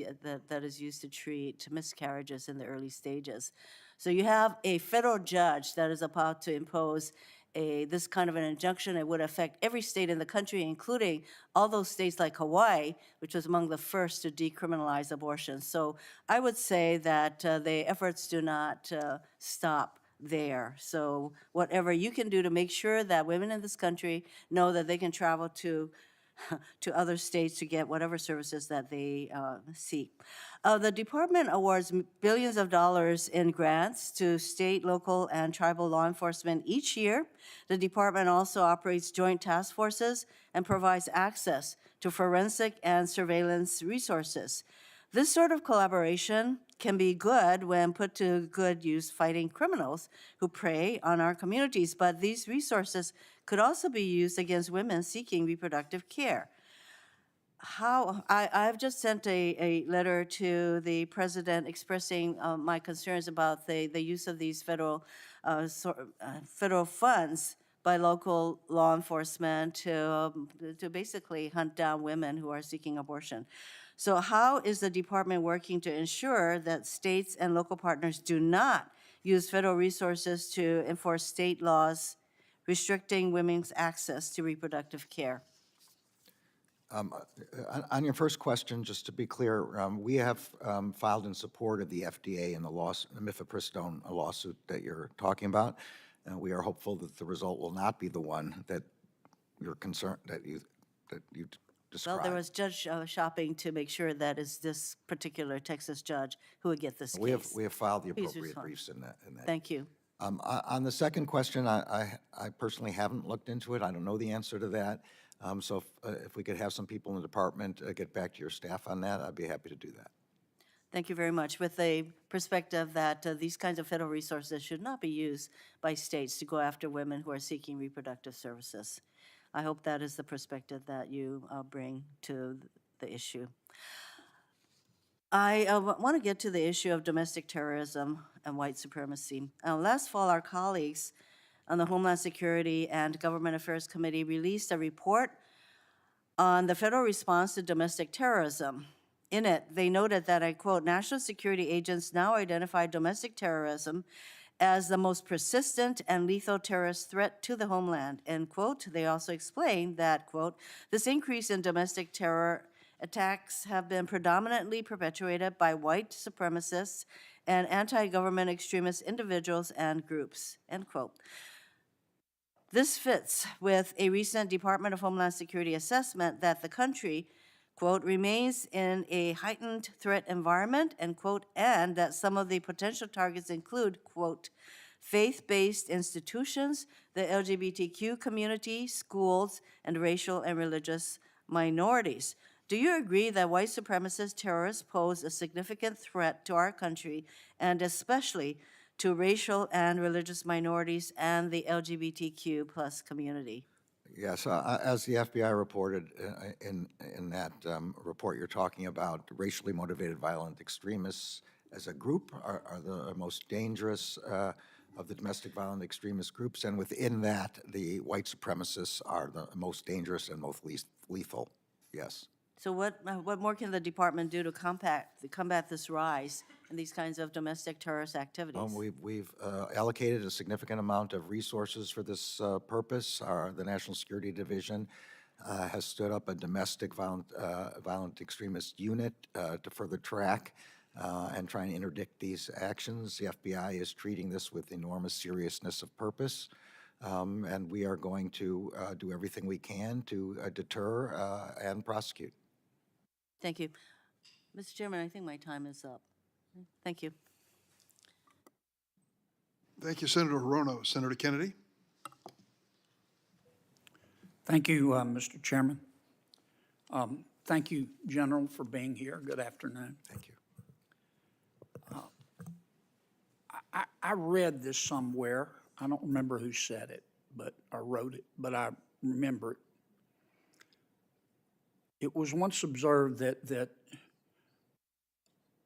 used to treat miscarriages in the early stages. So you have a federal judge that is about to impose this kind of an injunction. It would affect every state in the country, including all those states like Hawaii, which was among the first to decriminalize abortion. So I would say that the efforts do not stop there. So whatever you can do to make sure that women in this country know that they can travel to other states to get whatever services that they seek. The department awards billions of dollars in grants to state, local, and tribal law enforcement each year. The department also operates joint task forces and provides access to forensic and surveillance resources. This sort of collaboration can be good when put to good use fighting criminals who prey on our communities, but these resources could also be used against women seeking reproductive care. I've just sent a letter to the president expressing my concerns about the use of these federal funds by local law enforcement to basically hunt down women who are seeking abortion. So how is the department working to ensure that states and local partners do not use federal resources to enforce state laws restricting women's access to reproductive care? On your first question, just to be clear, we have filed in support of the FDA in the mifepristone lawsuit that you're talking about. We are hopeful that the result will not be the one that you're concerned that you described. Well, there was judge shopping to make sure that it's this particular Texas judge who would get this case. We have filed the Please appropriate respond. briefs in that. Thank you. On the second question, I personally haven't looked into it. I don't know the answer to that. So if we could have some people in the department get back to your staff on that, I'd be happy to do that. Thank you very much. With a perspective that these kinds of federal resources should not be used by states to go after women who are seeking reproductive services. I hope that is the perspective that you bring to the issue. I want to get to the issue of domestic terrorism and white supremacy. Last fall, our colleagues on the Homeland Security and Government Affairs Committee released a report on the federal response to domestic terrorism. In it, they noted that, I quote, national security agents now identify domestic terrorism as the most persistent and lethal terrorist threat to the homeland, end quote. They also explained that, quote, this increase in domestic terror attacks have been predominantly perpetuated by white supremacists and anti-government extremist individuals and groups, end quote. This fits with a recent Department of Homeland Security assessment that the country, quote, remains in a heightened threat environment, end quote, and that some of the potential targets include, quote, faith-based institutions, the LGBTQ community, schools, and racial and religious minorities. Do you agree that white supremacist terrorists pose a significant threat to our country, and especially to racial and religious minorities and the LGBTQ plus community? Yes, as the FBI reported in that report you're talking about, racially motivated violent extremists as a group are the most dangerous of the domestic violent extremist groups, and within that, the white supremacists are the most dangerous and most lethal, yes. So what more can the department do to combat this rise in these kinds of domestic terrorist activities? We've allocated a significant amount of resources for this purpose. The National Security Division has stood up a domestic violent extremist unit to further track and try and interdict these actions. The FBI is treating this with enormous seriousness of purpose. And we are going to do everything we can to deter and prosecute. Thank you. Mr. Chairman, I think my time is up. Thank you. Thank you, Senator Hirono. Senator Kennedy? Thank you, Mr. Chairman. Thank you, General, for being here. Good afternoon. Thank you. I read this somewhere. I don't remember who said it, but I wrote it, but I remember it. It was once observed that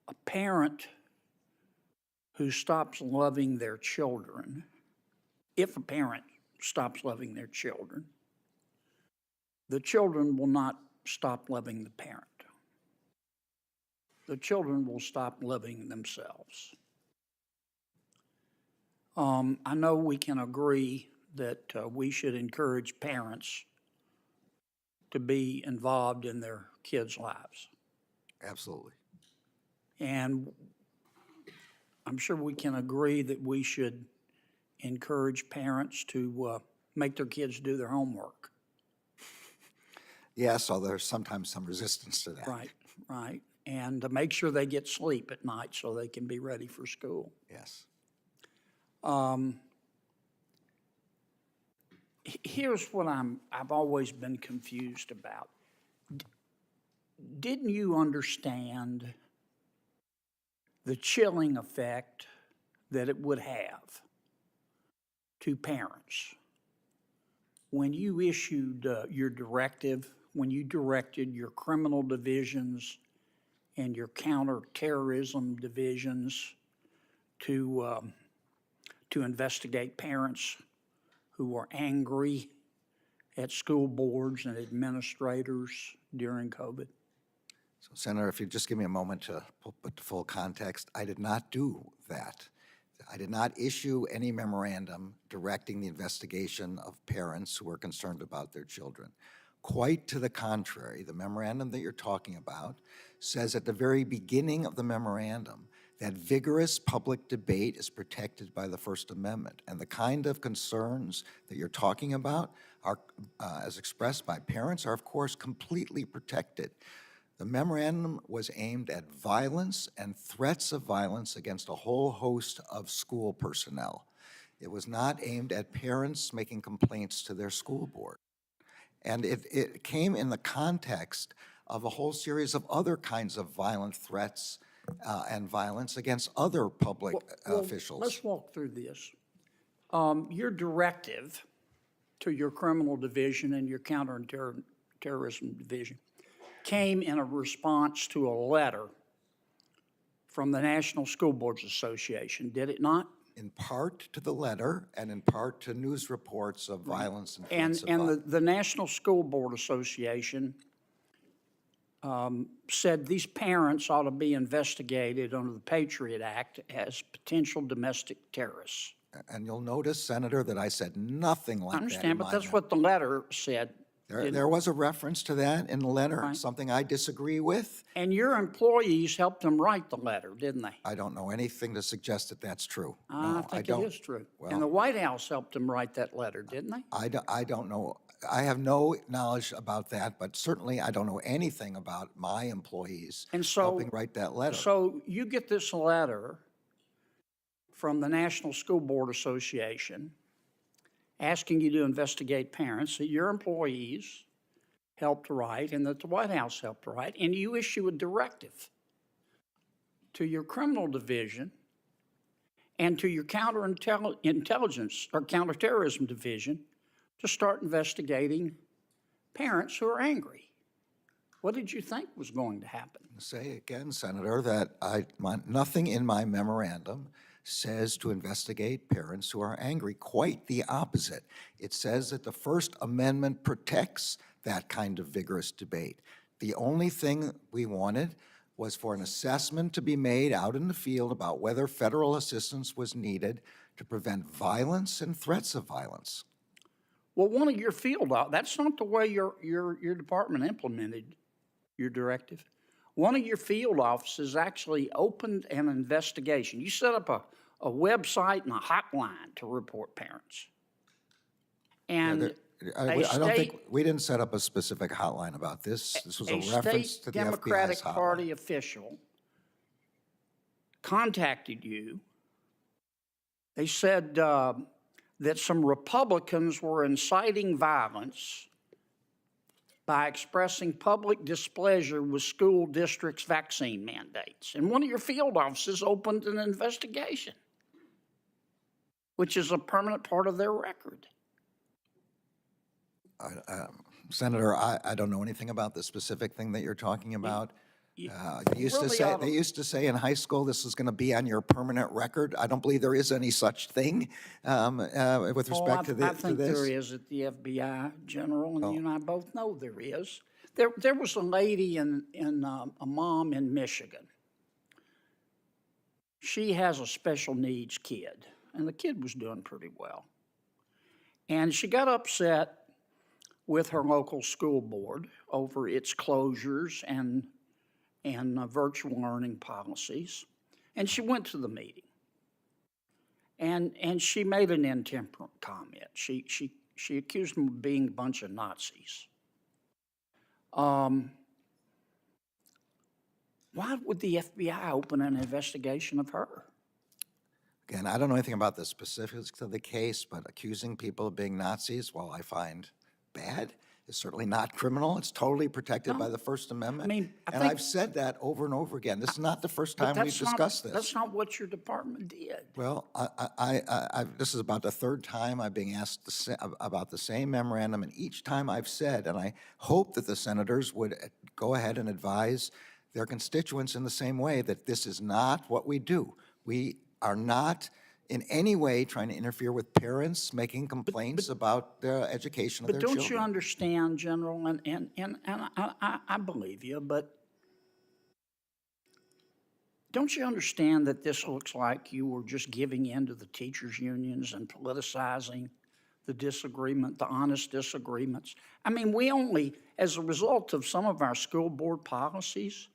a parent who stops loving their children, if a parent stops loving their children, the children will not stop loving the parent. The children will stop loving themselves. I know we can agree that we should encourage parents to be involved in their kids' lives. Absolutely. And I'm sure we can agree that we should encourage parents to make their kids do their homework. Yes, although there's sometimes some resistance to that. Right, right. And to make sure they get sleep at night so they can be ready for school. Yes. Here's what I've always been confused about. Didn't you understand the chilling effect that it would have to parents when you issued your directive, when you directed your criminal divisions and your counterterrorism divisions to investigate parents who were angry at school boards and administrators during COVID? So, Senator, if you just give me a moment to put the full context, I did not do that. I did not issue any memorandum directing the investigation of parents who were concerned about their children. Quite to the contrary, the memorandum that you're talking about says at the very beginning of the memorandum that vigorous public debate is protected by the First Amendment. And the kind of concerns that you're talking about are, as expressed by parents, are of course completely protected. The memorandum was aimed at violence and threats of violence against a whole host of school personnel. It was not aimed at parents making complaints to their school board. And it came in the context of a whole series of other kinds of violent threats and violence against other public officials. Let's walk through this. Your directive to your criminal division and your counterterrorism division came in a response to a letter from the National School Boards Association, did it not? In part to the letter and in part to news reports of violence and threats of violence. And the National School Board Association said these parents ought to be investigated under the Patriot Act as potential domestic terrorists. And you'll notice, Senator, that I said nothing like that. I understand, but that's what the letter said. There was a reference to that in the letter, Right. something I disagree with. And your employees helped them write the letter, didn't they? I don't know anything to suggest that that's true. I No, think don't. it is true. Well, And the White House helped them write that letter, didn't they? I don't know. I have no knowledge about that, but certainly I don't know anything about my employees And so- helping write that letter. So you get this letter from the National School Board Association asking you to investigate parents that your employees helped write and that the White House helped write, and you issue a directive to your criminal division and to your counterintelligence or counterterrorism division to start investigating parents who are angry. What did you think was going to happen? Say again, Senator, that nothing in my memorandum says to investigate parents who are angry. Quite the opposite. It says that the First Amendment protects that kind of vigorous debate. The only thing we wanted was for an assessment to be made out in the field about whether federal assistance was needed to prevent violence and threats of violence. Well, one of your that's not the way your department implemented your directive. One of your field offices actually opened an investigation. You set up a website and a hotline to report parents. And I don't think, we didn't set up a specific hotline about this. This was a reference to the FBI's Democratic hotline. Party official contacted you. They said that some Republicans were inciting violence by expressing public displeasure with school districts' vaccine mandates. And one of your field offices opened an investigation, which is a permanent part of their record. Senator, I don't know anything about the specific thing that you're talking about. really ought to- They used to say in high school, this is going to be on your permanent record. I don't believe there is any such thing with respect to I think there this. is at the FBI, General, and you and I both know there is. There was a lady a mom in Michigan. She has a special needs kid, and the kid was doing pretty well. And she got upset with her local school board over its closures and virtual learning policies. And she went to the meeting. And she made an intemperate comment. She accused them of being a bunch of Nazis. Why would the FBI open an investigation of her? Again, I don't know anything about the specifics of the case, but accusing people of being Nazis, while I find bad, is certainly not criminal. It's totally protected by the First Amendment. I And think- I've said that over and over again. This is not the first But time we've discussed this. That's not what your department did. Well, this is about the third time I'm being asked about the same memorandum, and each time I've said, and I hope that the senators would go ahead and advise their constituents in the same way, that this is not what we do. We are not in any way trying to interfere with parents making complaints about the education of But their don't children. you understand, General, and I believe you, but don't you understand that this looks like you were just giving in to the teachers' unions and politicizing the disagreement, the honest disagreements? I mean, we only, as a result of some of our school board policies,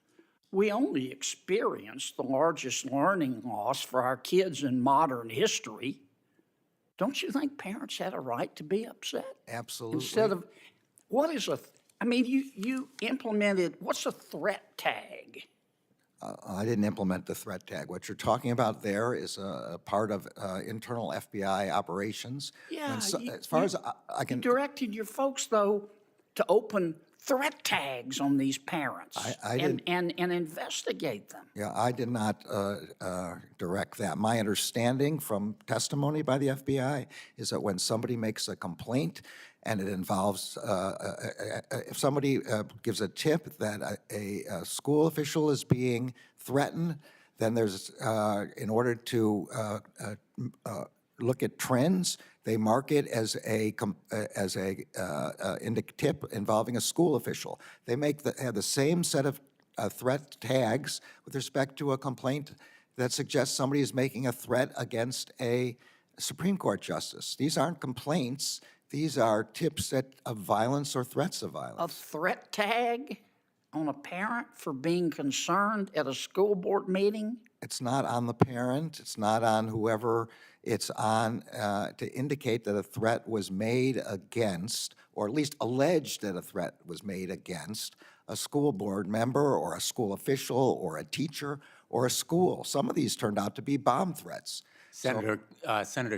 we only experienced the largest learning loss for our kids in modern history. Don't you think parents had a right to be upset? Absolutely. Instead of, you implemented, what's a threat tag? I didn't implement the threat tag. What you're talking about there is a part of internal FBI operations. Yeah, And so- you- as far you- as I You can, directed your folks, though, to open threat tags on these parents I and investigate them. yeah, I did not direct that. My understanding from testimony by the FBI is that when somebody makes a complaint and it involves, if somebody gives a tip that a school official is being threatened, then there's, in order to look at trends, they mark it as a tip involving a school official. They have the same set of threat tags with respect to a complaint that suggests somebody is making a threat against a Supreme Court justice. These aren't complaints. These are tips of violence or threats of A violence. threat tag on a parent for being concerned at a school board meeting? It's not on the parent, it's not on whoever, it's on to indicate that a threat was made against, or at least alleged that a threat was made against, a school board member or a school official or a teacher or a school. Some of these turned out to be bomb threats. Senator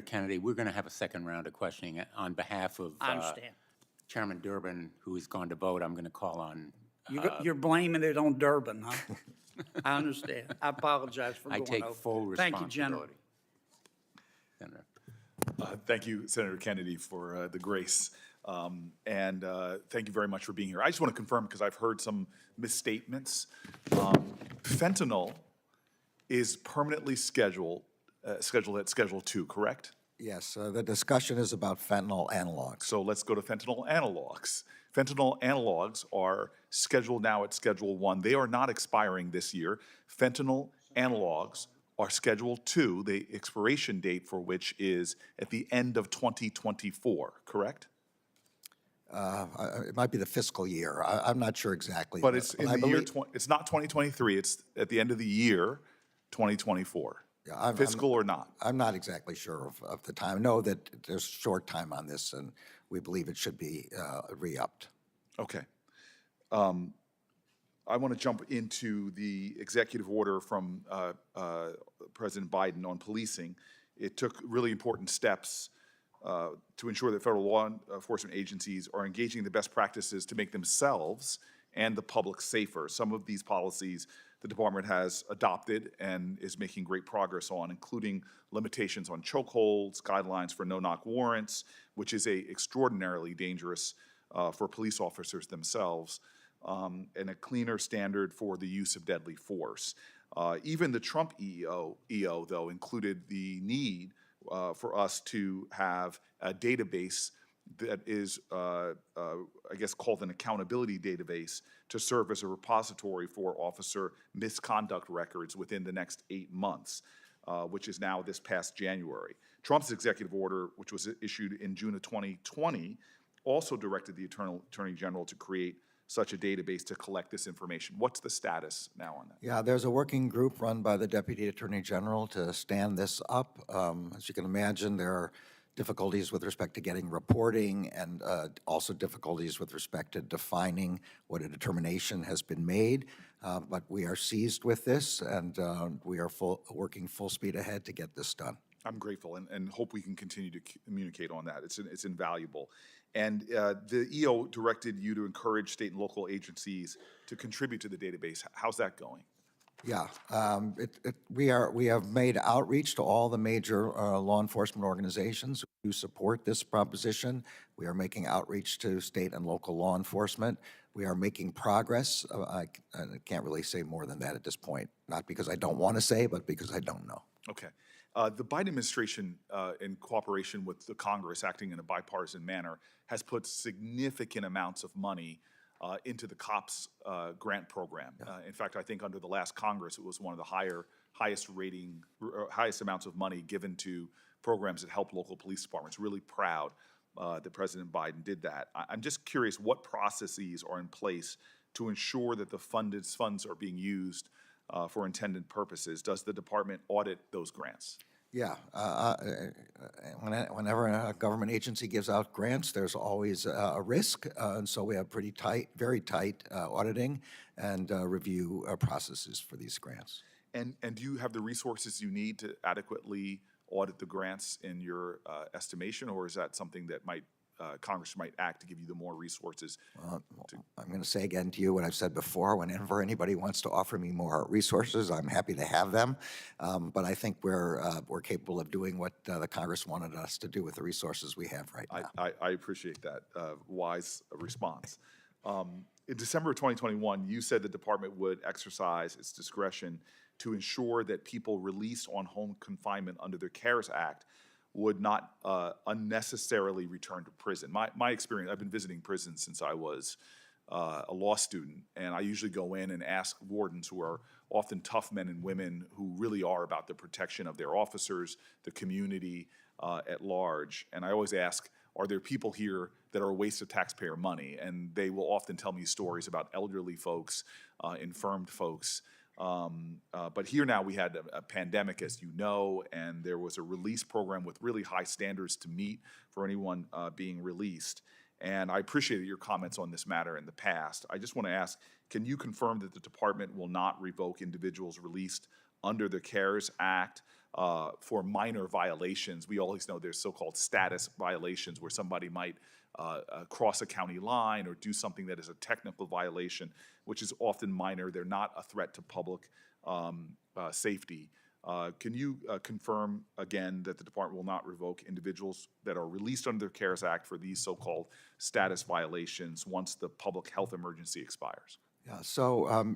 Kennedy, we're going to have a second round of questioning on behalf of I understand. Chairman Durbin, who has gone to vote. I'm going to call on. You're blaming it on Durbin, huh? I understand. I apologize for I going take over. full Thank you, General. responsibility. Senator. Thank you, Senator Kennedy, for the grace. And thank you very much for being here. I just want to confirm, because I've heard some misstatements. Fentanyl is permanently scheduled at Schedule 2, correct? Yes, the discussion is about fentanyl analogs. So let's go to fentanyl analogs. Fentanyl analogs are scheduled now at Schedule 1. They are not expiring this year. Fentanyl analogs are Schedule 2, the expiration date for which is at the end of 2024, correct? It might be the fiscal year. I'm not sure exactly. But it's in I the year, believe- it's not 2023, it's at the end of the year, 2024. Yeah, I'm- Fiscal or not? I'm not exactly sure of the time. I know that there's short time on this, and we believe it should be re-upped. Okay. I want to jump into the executive order from President Biden on policing. It took really important steps to ensure that federal law enforcement agencies are engaging the best practices to make themselves and the public safer. Some of these policies the department has adopted and is making great progress on, including limitations on chokeholds, guidelines for no-knock warrants, which is extraordinarily dangerous for police officers themselves, and a cleaner standard for the use of deadly force. Even the Trump EO, though, included the need for us to have a database that is, I guess, called an accountability database to serve as a repository for officer misconduct records within the next 8 months, which is now this past January. Trump's executive order, which was issued in June of 2020, also directed the Attorney General to create such a database to collect this information. What's the status now on that? Yeah, there's a working group run by the Deputy Attorney General to stand this up. As you can imagine, there are difficulties with respect to getting reporting and also difficulties with respect to defining what a determination has been made. But we are seized with this, and we are working full speed ahead to get this done. I'm grateful and hope we can continue to communicate on that. It's invaluable. And the EO directed you to encourage state and local agencies to contribute to the database. How's that going? Yeah, we have made outreach to all the major law enforcement organizations who support this proposition. We are making outreach to state and local law enforcement. We are making progress. I can't really say more than that at this point, not because I don't want to say, but because I don't know. Okay. The Biden administration, in cooperation with the Congress, acting in a bipartisan manner, has put significant amounts of money into the COPS grant program. In fact, I think under the last Congress, it was one of the highest amounts of money given to programs that help local police departments. Really proud that President Biden did that. I'm just curious what processes are in place to ensure that the funds are being used for intended purposes. Does the department audit those grants? Yeah, whenever a government agency gives out grants, there's always a risk, and so we have very tight auditing and review processes for these grants. And do you have the resources you need to adequately audit the grants in your estimation, or is that something that Congress might act to give you the more resources? I'm going to say again to you what I've said before. Whenever anybody wants to offer me more resources, I'm happy to have them. But I think we're capable of doing what the Congress wanted us to do with the resources we have right now. I appreciate that wise response. In December of 2021, you said the department would exercise its discretion to ensure that people released on home confinement under the CARES Act would not unnecessarily return to prison. My experience, I've been visiting prisons since I was a law student, and I usually go in and ask wardens, who are often tough men and women who really are about the protection of their officers, the community at large, and I always ask, are there people here that are a waste of taxpayer money? And they will often tell me stories about elderly folks, infirmed folks. But here now we had a pandemic, as you know, and there was a release program with really high standards to meet for anyone being released. And I appreciated your comments on this matter in the past. I just want to ask, can you confirm that the department will not revoke individuals released under the CARES Act for minor violations? We always know there's so-called status violations where somebody might cross a county line or do something that is a technical violation, which is often minor. They're not a threat to public safety. Can you confirm again that the department will not revoke individuals that are released under the CARES Act for these so-called status violations once the public health emergency expires? Yeah, so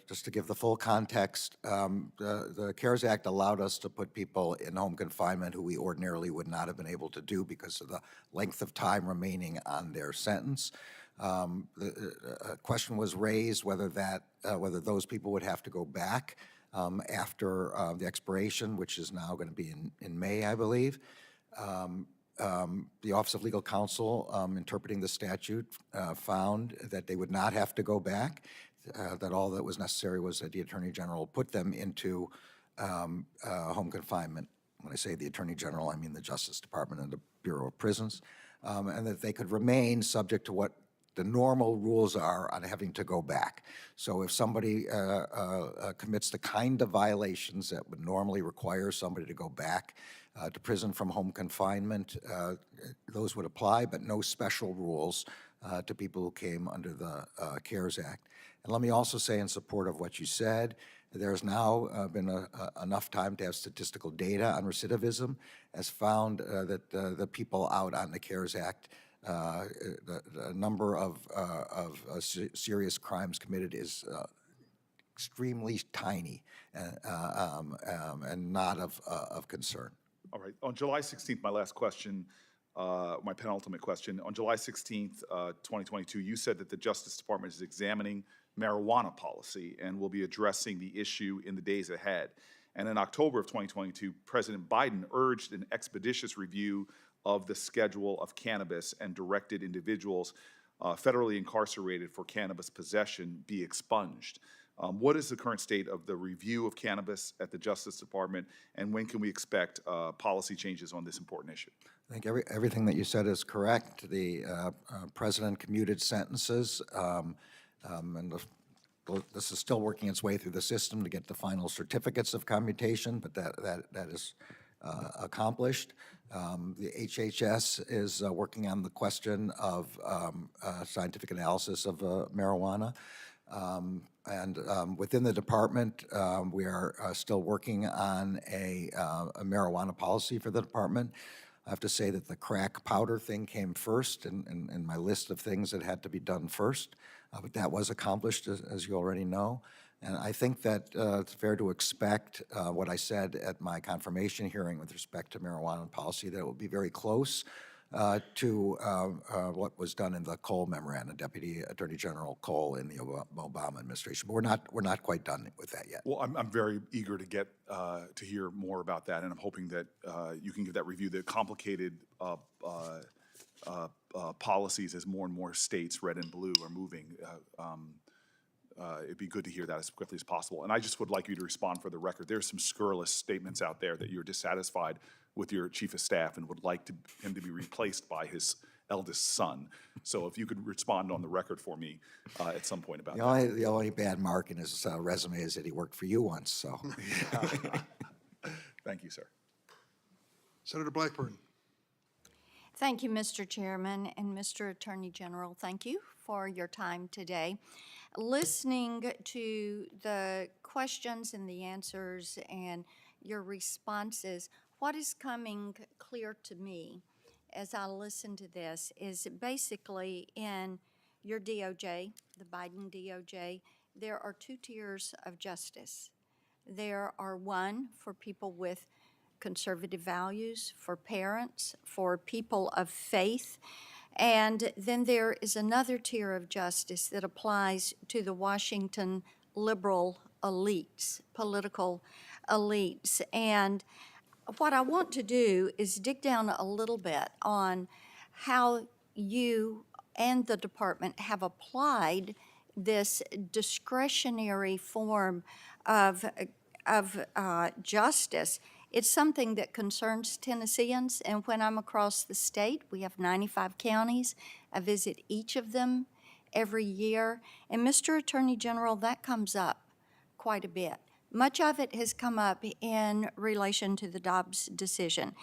just to give the full context, the CARES Act allowed us to put people in home confinement who we ordinarily would not have been able to do because of the length of time remaining on their sentence. The question was raised whether those people would have to go back after the expiration, which is now going to be in May, I believe. The Office of Legal Counsel, interpreting the statute, found that they would not have to go back, that all that was necessary was that the Attorney General put them into home confinement. When I say the Attorney General, I mean the Justice Department and the Bureau of Prisons, and that they could remain subject to what the normal rules are on having to go back. So if somebody commits the kind of violations that would normally require somebody to go back to prison from home confinement, those would apply, but no special rules to people who came under the CARES Act. And let me also say, in support of what you said, there's now been enough time to have statistical data on recidivism, as found that the people out on the CARES Act The number of serious crimes committed is extremely tiny and not of concern. All right. On July 16th, my last question, my penultimate question. On July 16th, 2022, you said that the Justice Department is examining marijuana policy and will be addressing the issue in the days ahead. And in October of 2022, President Biden urged an expeditious review of the schedule of cannabis and directed individuals federally incarcerated for cannabis possession be expunged. What is the current state of the review of cannabis at the Justice Department, and when can we expect policy changes on this important issue? I think everything that you said is correct. The president commuted sentences, and this is still working its way through the system to get the final certificates of commutation, but that is accomplished. The HHS is working on the question of scientific analysis of marijuana. And within the department, we are still working on a marijuana policy for the department. I have to say that the crack powder thing came first in my list of things that had to be done first, but that was accomplished, as you already know. And I think that it's fair to expect what I said at my confirmation hearing with respect to marijuana policy, that it will be very close to what was done in the Cole memorandum, Deputy Attorney General Cole in the Obama administration. But we're not quite done with that yet. Well, I'm very eager to get to hear more about that, and I'm hoping that you can give that review. The complicated policies as more and more states, red and blue, are moving. It'd be good to hear that as quickly as possible. And I just would like you to respond for the record. There's some scurrilous statements out there that you're dissatisfied with your chief of staff and would like him to be replaced by his eldest son. So if you could respond on the record for me at some point about that. The only bad mark in his resume is that he worked for you once, so. Thank you, sir. Senator Blackburn. Thank you, Mr. Chairman, and Mr. Attorney General. Thank you for your time today. Listening to the questions and the answers and your responses, what is coming clear to me as I listen to this is basically in your DOJ, the Biden DOJ, there are two tiers of justice. There are one for people with conservative values, for parents, for people of faith, and then there is another tier of justice that applies to the Washington liberal elites, political elites. And what I want to do is dig down a little bit on how you and the department have applied this discretionary form of justice. It's something that concerns Tennesseans, and when I'm across the state, we have 95 counties. I visit each of them every year. And Mr. Attorney General, that comes up quite a bit. Much of it has come up in relation to the Dobbs decision.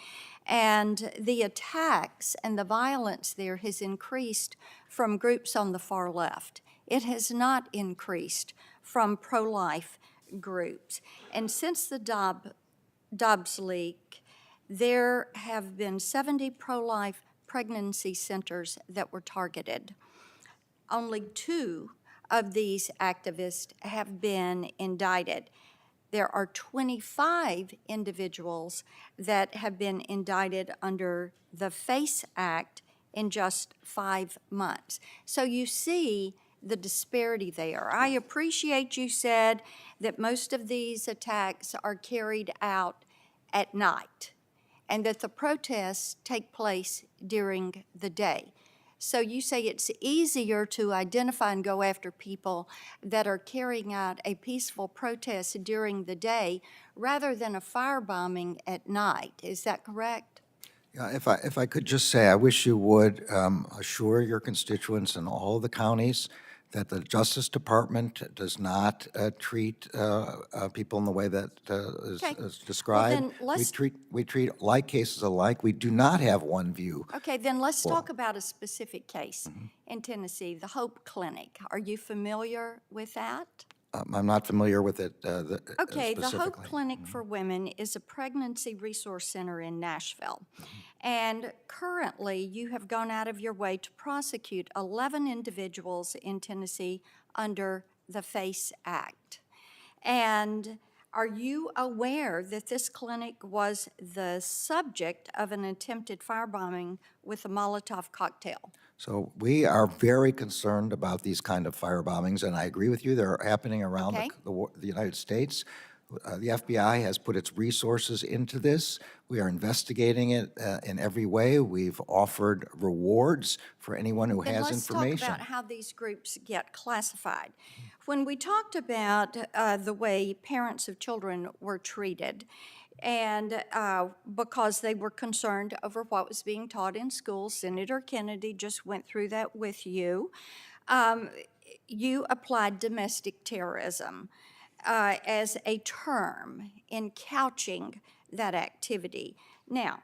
And the attacks and the violence there has increased from groups on the far left. It has not increased from pro-life groups. And since the Dobbs leak, there have been 70 pro-life pregnancy centers that were targeted. Only 2 of these activists have been indicted. There are 25 individuals that have been indicted under the FACE Act in just 5 months. So you see the disparity there. I appreciate you said that most of these attacks are carried out at night and that the protests take place during the day. So you say it's easier to identify and go after people that are carrying out a peaceful protest during the day rather than a firebombing at night. Is that correct? Yeah, if I could just say, I wish you would assure your constituents in all the counties that the Justice Department does not treat people in the way that is described. Well, then let's- We treat like cases alike. We do not have one view. Okay, then let's talk about a specific case in Tennessee, the Hope Clinic. Are you familiar with that? I'm not familiar with it Okay, the Hope specifically. Clinic for Women is a pregnancy resource center in Nashville. And currently, you have gone out of your way to prosecute 11 individuals in Tennessee under the FACE Act. And are you aware that this clinic was the subject of an attempted firebombing with a Molotov cocktail? So we are very concerned about these kind of firebombings, and I agree with you, they're happening around Okay. the United States. The FBI has put its resources into this. We are investigating it in every way. We've offered rewards for anyone who Then has let's information. talk about how these groups get classified. When we talked about the way parents of children were treated, and because they were concerned over what was being taught in schools, Senator Kennedy just went through that with you. You applied domestic terrorism as a term in couching that activity. Now,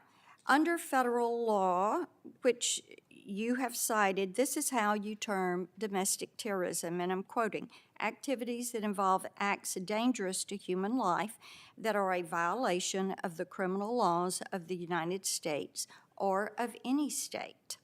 under federal law, which you have cited, this is how you term domestic terrorism, and I'm quoting, activities that involve acts dangerous to human life that are a violation of the criminal laws of the United States or of any state.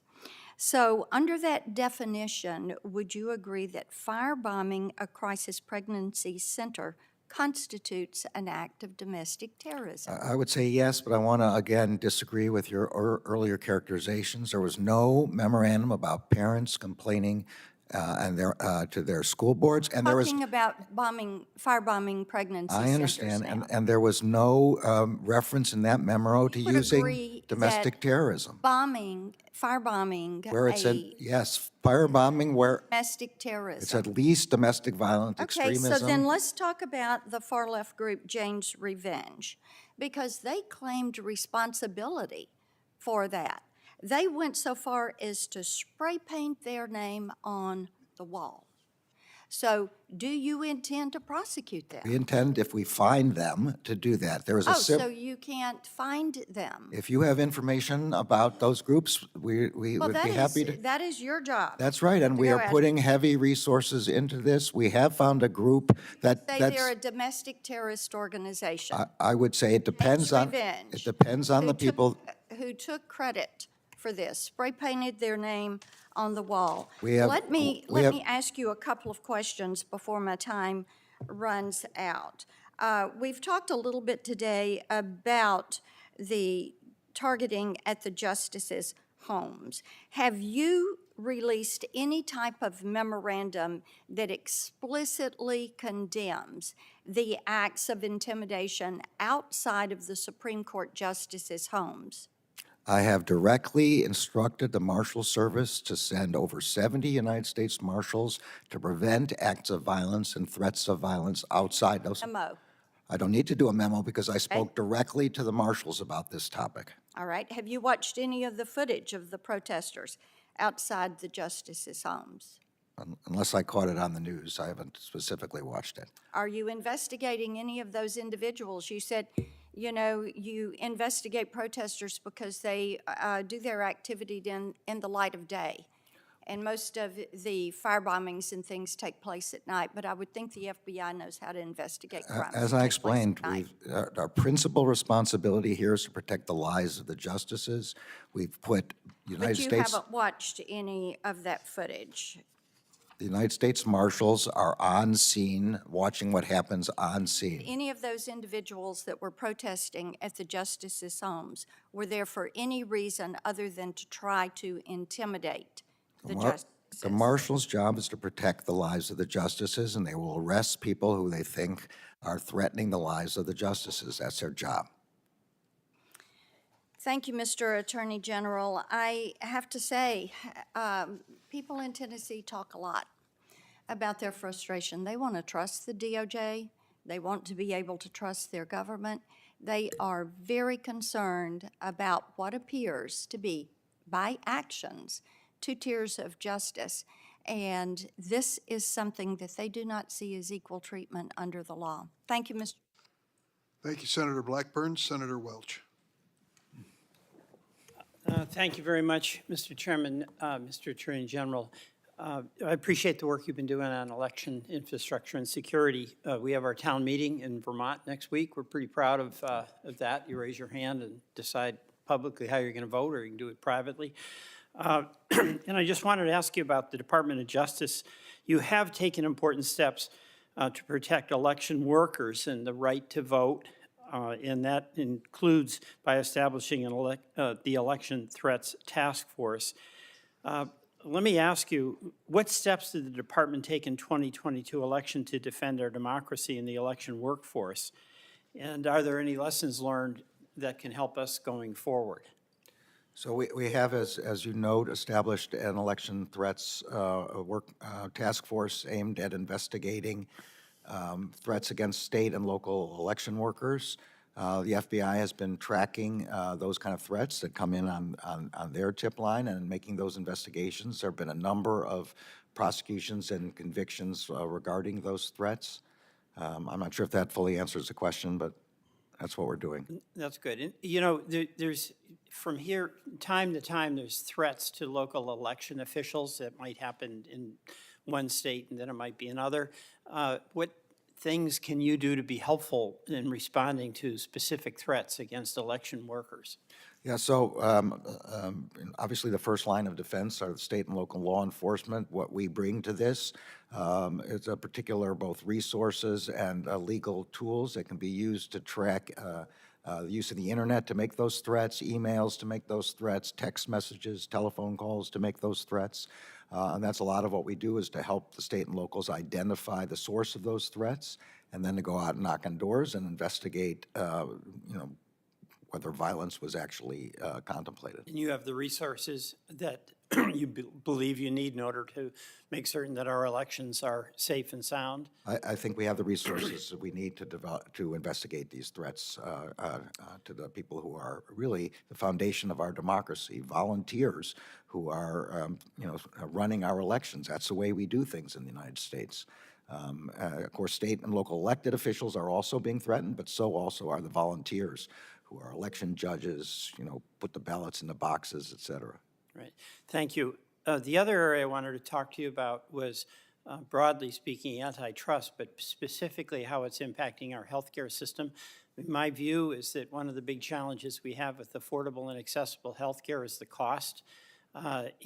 So under that definition, would you agree that firebombing a crisis pregnancy center constitutes an act of domestic terrorism? I would say yes, but I want to again disagree with your earlier characterizations. There was no memorandum about parents complaining to their school boards, and there was. Talking about firebombing pregnancy centers I understand, now. and there was no reference in that memo to would using agree domestic that terrorism. Firebombing Where it said, yes, firebombing where domestic terrorism. it's at least domestic violent Okay, extremism. so then let's talk about the far-left group Jane's Revenge, because they claimed responsibility for that. They went so far as to spray paint their name on the wall. So do you intend to prosecute them? We intend, if we find them, to do that. There is a Oh, so you can't find them? if you have information about those groups, we Well, would be happy to. that is your job. That's right, and to we go are after. putting heavy resources into this. We have found a group Say they're a that's, domestic terrorist organization. I would say it depends on, Revenge, it depends on who the took- people. Who took credit for this, spray painted their name on the wall. We have- Let me we have- ask you a couple of questions before my time runs out. We've talked a little bit today about the targeting at the justices' homes. Have you released any type of memorandum that explicitly condemns the acts of intimidation outside of the Supreme Court justices' homes? I have directly instructed the Marshal Service to send over 70 United States Marshals to prevent acts of violence and threats of violence outside those. Memo. I don't need to do a memo because I spoke directly to the marshals about this topic. All right. Have you watched any of the footage of the protesters outside the justices' homes? Unless I caught it on the news, I haven't specifically watched it. Are you investigating any of those individuals? You said, you know, you investigate protesters because they do their activity in the light of day. And most of the firebombings and things take place at night, but I would think the FBI knows how to investigate crimes. As that I take explained, place at night. our principal responsibility here is to protect the lives of the justices. We've put United But you States. haven't watched any of that footage. The United States Marshals are on scene, watching what happens on scene. Any of those individuals that were protesting at the justices' homes were there for any reason other than to try to intimidate the justices? The Marshal's job is to protect the lives of the justices, and they will arrest people who they think are threatening the lives of the justices. That's their job. Thank you, Mr. Attorney General. I have to say, people in Tennessee talk a lot about their frustration. They want to trust the DOJ. They want to be able to trust their government. They are very concerned about what appears to be, by actions, 2 tiers of justice. And this is something that they do not see as equal treatment under the law. Thank you, Mr. Thank you, Senator Blackburn. Senator Welch. Thank you very much, Mr. Chairman, Mr. Attorney General. I appreciate the work you've been doing on election infrastructure and security. We have our town meeting in Vermont next week. We're pretty proud of that. You raise your hand and decide publicly how you're going to vote, or you can do it privately. And I just wanted to ask you about the Department of Justice. You have taken important steps to protect election workers and the right to vote, and that includes by establishing the Election Threats Task Force. Let me ask you, what steps did the department take in 2022 election to defend our democracy and the election workforce? And are there any lessons learned that can help us going forward? So we have, as you note, established an election threats task force aimed at investigating threats against state and local election workers. The FBI has been tracking those kind of threats that come in on their tip line and making those investigations. There have been a number of prosecutions and convictions regarding those threats. I'm not sure if that fully answers the question, but that's what we're doing. That's good. And, you know, there's, from here, time to time, there's threats to local election officials that might happen in one state and then it might be another. What things can you do to be helpful in responding to specific threats against election workers? Yeah, so obviously the first line of defense are the state and local law enforcement. What we bring to this is a particular both resources and legal tools that can be used to track the use of the internet to make those threats, emails to make those threats, text messages, telephone calls to make those threats. And that's a lot of what we do, is to help the state and locals identify the source of those threats, and then to go out and knock on doors and investigate, whether violence was actually contemplated. And you have the resources that you believe you need in order to make certain that our elections are safe and sound? I think we have the resources that we need to develop, to investigate these threats to the people who are really the foundation of our democracy, volunteers who are, running our elections. That's the way we do things in the United States. Of course, state and local elected officials are also being threatened, but so also are the volunteers who are election judges, put the ballots in the boxes, et cetera. Right. Thank you. The other area I wanted to talk to you about was, broadly speaking, antitrust, but specifically how it's impacting our healthcare system. My view is that one of the big challenges we have with affordable and accessible healthcare is the cost.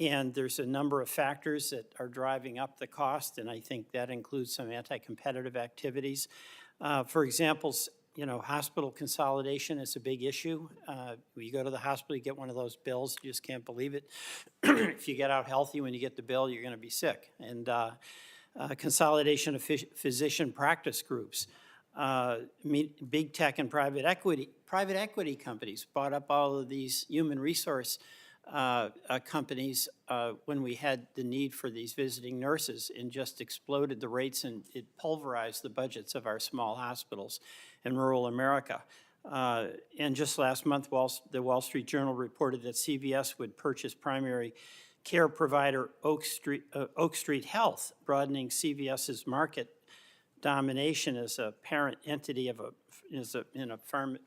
And there's a number of factors that are driving up the cost, and I think that includes some anti-competitive activities. For example, hospital consolidation is a big issue. You go to the hospital, you get one of those bills, you just can't believe it. If you get out healthy, when you get the bill, you're going to be sick. And consolidation of physician practice groups. Big tech and private equity companies bought up all of these human resource companies when we had the need for these visiting nurses, and just exploded the rates, and it pulverized the budgets of our small hospitals in rural America. And just last month, the Wall Street Journal reported that CVS would purchase primary care provider Oak Street Health, broadening CVS's market domination as a parent entity of a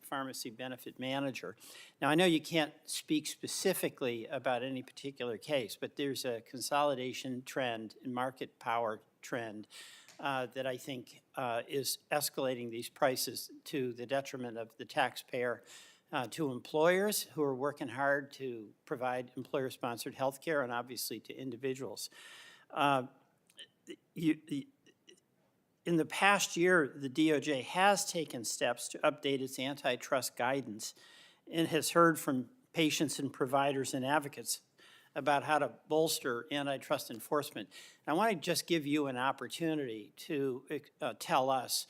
pharmacy benefit manager. Now, I know you can't speak specifically about any particular case, but there's a consolidation trend and market power trend that I think is escalating these prices to the detriment of the taxpayer, to employers who are working hard to provide employer-sponsored health care, and obviously to individuals. In the past year, the DOJ has taken steps to update its antitrust guidance and has heard from patients and providers and advocates about how to bolster antitrust enforcement. I want to just give you an opportunity to tell us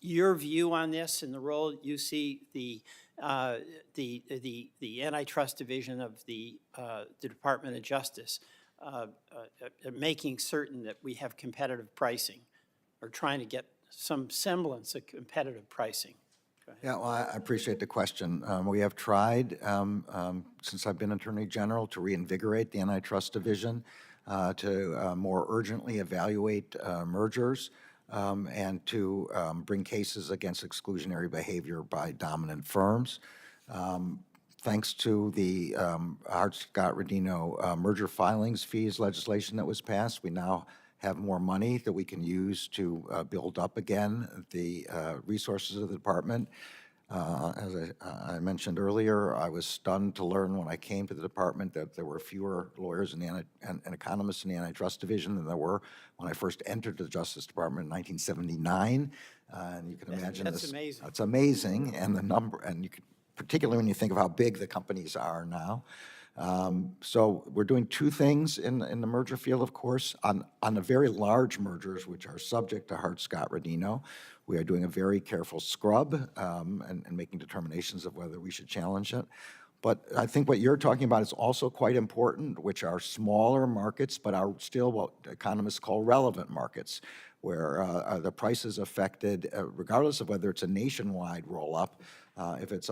your view on this and the role you see the antitrust division of the Department of Justice making certain that we have competitive pricing, or trying to get some semblance of competitive pricing. Yeah, well, I appreciate the question. We have tried, since I've been Attorney General, to reinvigorate the antitrust division, to more urgently evaluate mergers, and to bring cases against exclusionary behavior by dominant firms. thanks to the Hart-Scott-Rodino merger filings fees legislation that was passed, we now have more money that we can use to build up again the resources of the department. As I mentioned earlier, I was stunned to learn when I came to the department that there were fewer lawyers and economists in the antitrust division than there were when I first entered the Justice Department in 1979. And you can imagine That's this. amazing. It's amazing, and the number, and you could, particularly when you think of how big the companies are now. So we're doing two things in the merger field, of course. On the very large mergers, which are subject to Hart-Scott-Rodino, we are doing a very careful scrub and making determinations of whether we should challenge it. But I think what you're talking about is also quite important, which are smaller markets, but are still what economists call relevant markets, where the price is affected regardless of whether it's a nationwide roll-up, if it's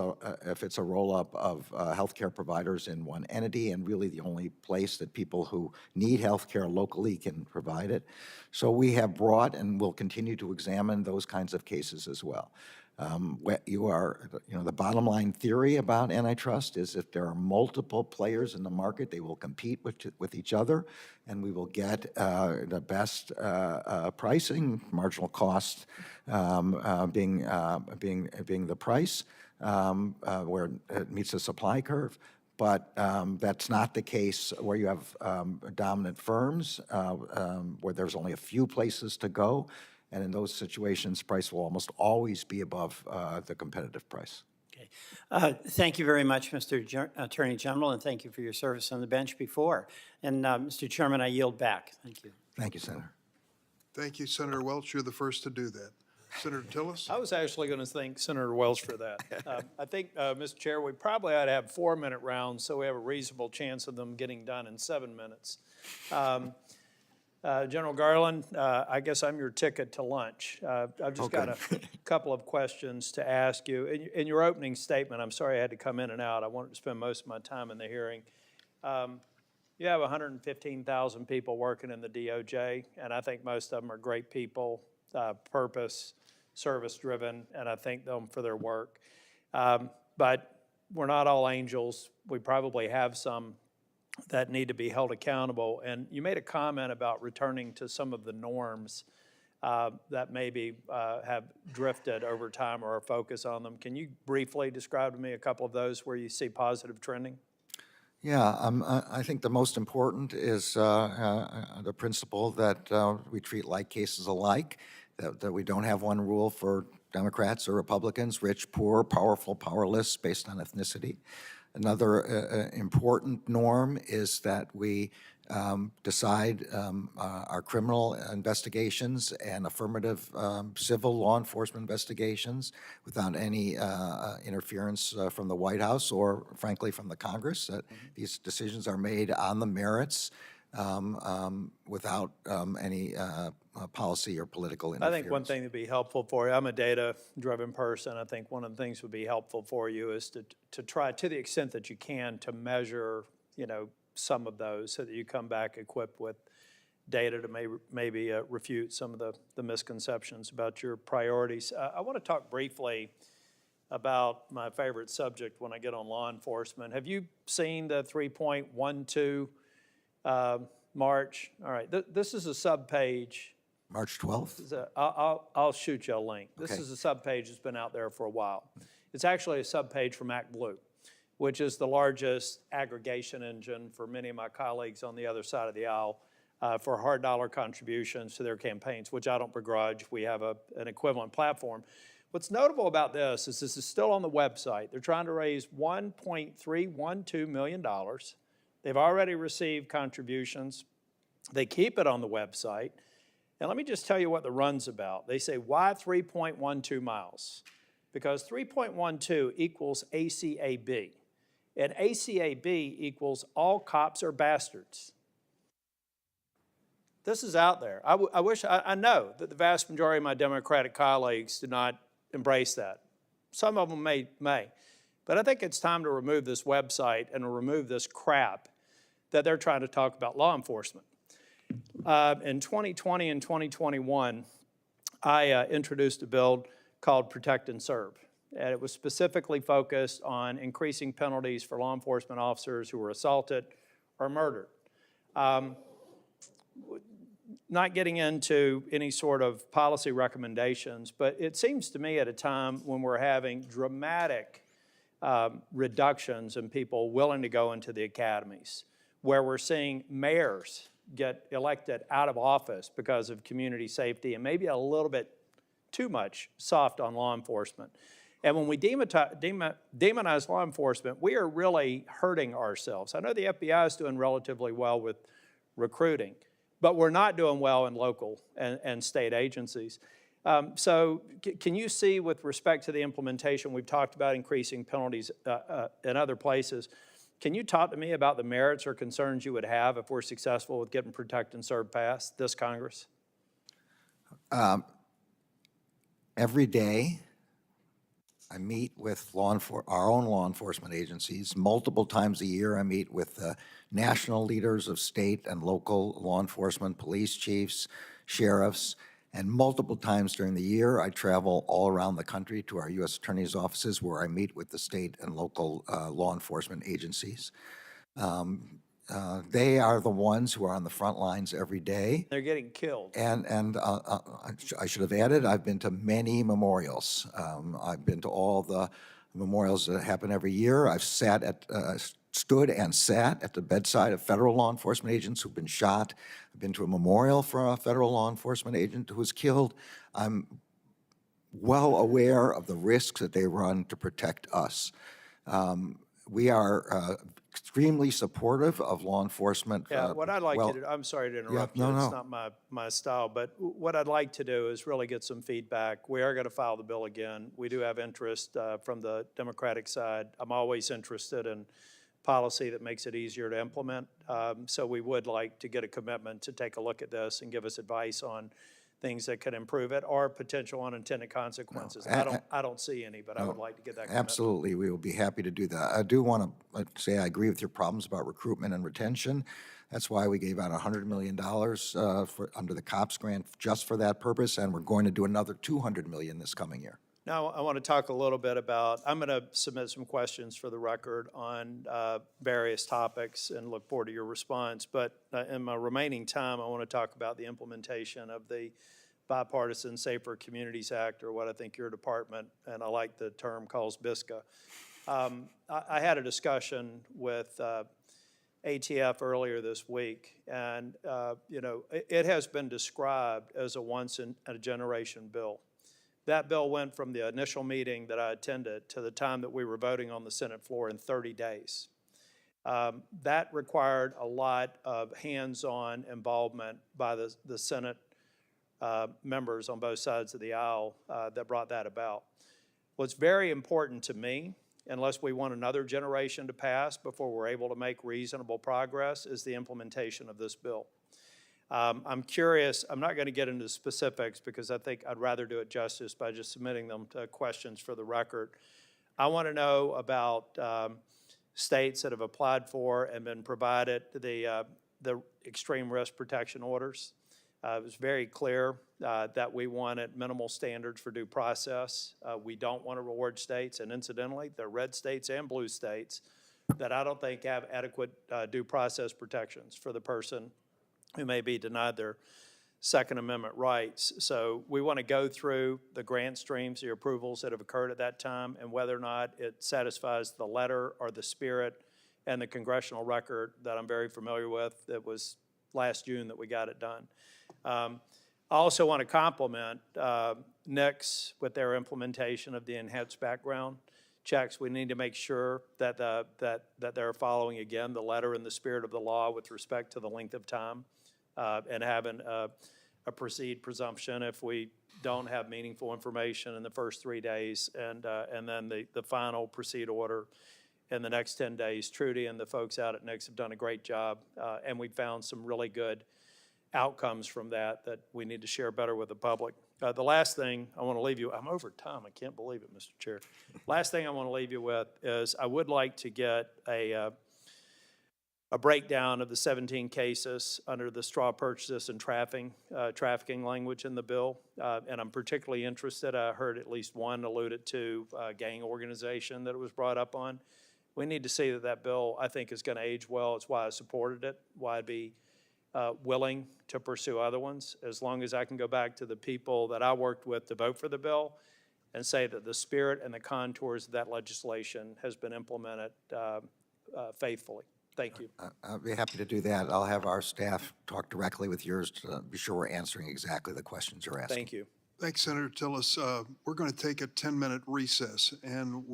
a roll-up of healthcare providers in one entity, and really the only place that people who need healthcare locally can provide it. So we have brought and will continue to examine those kinds of cases as well. The bottom line theory about antitrust is if there are multiple players in the market, they will compete with each other, and we will get the best pricing, marginal cost being the price where it meets the supply curve. But that's not the case where you have dominant firms, where there's only a few places to go. And in those situations, price will almost always be above the competitive price. Okay. Thank you very much, Mr. Attorney General, and thank you for your service on the bench before. And Mr. Chairman, I yield back. Thank you. Thank you, Senator. Thank you, Senator Welch. You're the first to do that. Senator Tillis? I was actually going to thank Senator Welch for that. I think, Mr. Chair, we probably ought to have 4-minute rounds so we have a reasonable chance of them getting done in 7 minutes. General Garland, I guess I'm your ticket to lunch. I've just got a couple of questions to ask you. In your opening statement, I'm sorry I had to come in and out. I wanted to spend most of my time in the hearing. You have 115,000 people working in the DOJ, and I think most of them are great people, purpose, service-driven, and I thank them for their work. But we're not all angels. We probably have some that need to be held accountable. And you made a comment about returning to some of the norms that maybe have drifted over time or a focus on them. Can you briefly describe to me a couple of those where you see positive trending? Yeah, I think the most important is the principle that we treat like cases alike, that we don't have one rule for Democrats or Republicans, rich, poor, powerful, powerless, based on ethnicity. Another important norm is that we decide our criminal investigations and affirmative civil law enforcement investigations without any interference from the White House or, frankly, from the Congress. These decisions are made on the merits without any policy or political interference. I think one thing that'd be helpful for you, I'm a data-driven person. I think one of the things would be helpful for you is to try, to the extent that you can, to measure, some of those so that you come back equipped with data to maybe refute some of the misconceptions about your priorities. I want to talk briefly about my favorite subject when I get on law enforcement. Have you seen the 3.12 March? All right, this is a subpage. March 12th? I'll shoot you a link. This Okay. is a subpage that's been out there for a while. It's actually a subpage from ActBlue, which is the largest aggregation engine for many of my colleagues on the other side of the aisle for hard dollar contributions to their campaigns, which I don't begrudge. We have an equivalent platform. What's notable about this is still on the website. They're trying to raise $1.312 million. They've already received contributions. They keep it on the website. And let me just tell you what the run's about. They say, why 3.12 miles? Because 3.12 equals ACAB. And ACAB equals all cops are bastards. This is out there. I know that the vast majority of my Democratic colleagues do not embrace that. Some of them may. But I think it's time to remove this website and to remove this crap that they're trying to talk about law enforcement. In 2020 and 2021, I introduced a bill called Protect and Serve. and it was specifically focused on increasing penalties for law enforcement officers who were assaulted or murdered. Not getting into any sort of policy recommendations, but it seems to me at a time when we're having dramatic reductions in people willing to go into the academies, where we're seeing mayors get elected out of office because of community safety and maybe a little bit too much soft on law enforcement. And when we demonize law enforcement, we are really hurting ourselves. I know the FBI is doing relatively well with recruiting, but we're not doing well in local and state agencies. So can you see, with respect to the implementation, we've talked about increasing penalties in other places. Can you talk to me about the merits or concerns you would have if we're successful with getting Protect and Serve passed this Congress? Every day, I meet with our own law enforcement agencies. Multiple times a year, I meet with national leaders of state and local law enforcement, police chiefs, sheriffs, and multiple times during the year, I travel all around the country to our U.S. Attorney's offices where I meet with the state and local law enforcement agencies. They are the ones who are on the front lines every day. They're getting killed. And I should have added, I've been to many memorials. I've been to all the memorials that happen every year. I've stood and sat at the bedside of federal law enforcement agents who've been shot. I've been to a memorial for a federal law enforcement agent who was killed. I'm well aware of the risks that they run to protect us. We are extremely supportive of law enforcement. Yeah, what I'd like to do, I'm sorry to interrupt you, it's not my style, but what I'd like to do is really get some feedback. We are going to file the bill again. We do have interest from the Democratic side. I'm always interested in policy that makes it easier to implement. So we would like to get a commitment to take a look at this and give us advice on things that could improve it or potential unintended consequences. I don't see any, but I would like to get that commitment. Absolutely, we will be happy to do that. I do want to say I agree with your problems about recruitment and retention. That's why we gave out $100 million under the COPS grant just for that purpose, and we're going to do another $200 million this coming year. Now, I want to talk a little bit about, I'm going to submit some questions for the record on various topics and look forward to your response. But in my remaining time, I want to talk about the implementation of the Bipartisan Safer Communities Act, or what I think your department, and I like the term, calls BISCA. I had a discussion with ATF earlier this week, and it has been described as a once-in-a-generation bill. That bill went from the initial meeting that I attended to the time that we were voting on the Senate floor in 30 days. That required a lot of hands-on involvement by the Senate members on both sides of the aisle that brought that about. What's very important to me, unless we want another generation to pass before we're able to make reasonable progress, is the implementation of this bill. I'm curious, I'm not going to get into specifics because I think I'd rather do it justice by just submitting them to questions for the record. I want to know about states that have applied for and been provided the extreme risk protection orders. It was very clear that we wanted minimal standards for due process. We don't want to reward states, and incidentally, they're red states and blue states that I don't think have adequate due process protections for the person who may be denied their Second Amendment rights. So we want to go through the grant streams, the approvals that have occurred at that time, and whether or not it satisfies the letter or the spirit and the congressional record that I'm very familiar with. It was last June that we got it done. I also want to compliment NICS with their implementation of the enhanced background checks. We need to make sure that they're following, again, the letter and the spirit of the law with respect to the length of time and having a proceed presumption if we don't have meaningful information in the first 3 days, and then the final proceed order in the next 10 days. Trudy and the folks out at NICS have done a great job, and we found some really good outcomes from that we need to share better with the public. The last thing I want to leave you, I'm over time, I can't believe it, Mr. Chair. Last thing I want to leave you with is I would like to get a a breakdown of the 17 cases under the straw purchases and trafficking language in the bill. And I'm particularly interested, I heard at least one alluded to gang organization that it was brought up on. We need to see that that bill, I think, is going to age well. It's why I supported it, why I'd be willing to pursue other ones, as long as I can go back to the people that I worked with to vote for the bill and say that the spirit and the contours of that legislation has been implemented faithfully. Thank you. I'll be happy to do that. I'll have our staff talk directly with yours to be sure we're answering exactly the questions you're asking. Thank you. Thanks, Senator Tillis. We're going to take a 10-minute recess, and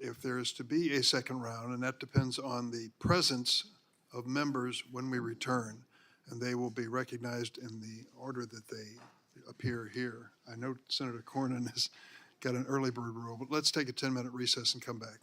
if there is to be a second round, and that depends on the presence of members when we return, and they will be recognized in the order that they appear here. I know Senator Cornyn has got an early bird rule, but let's take a 10-minute recess and come back.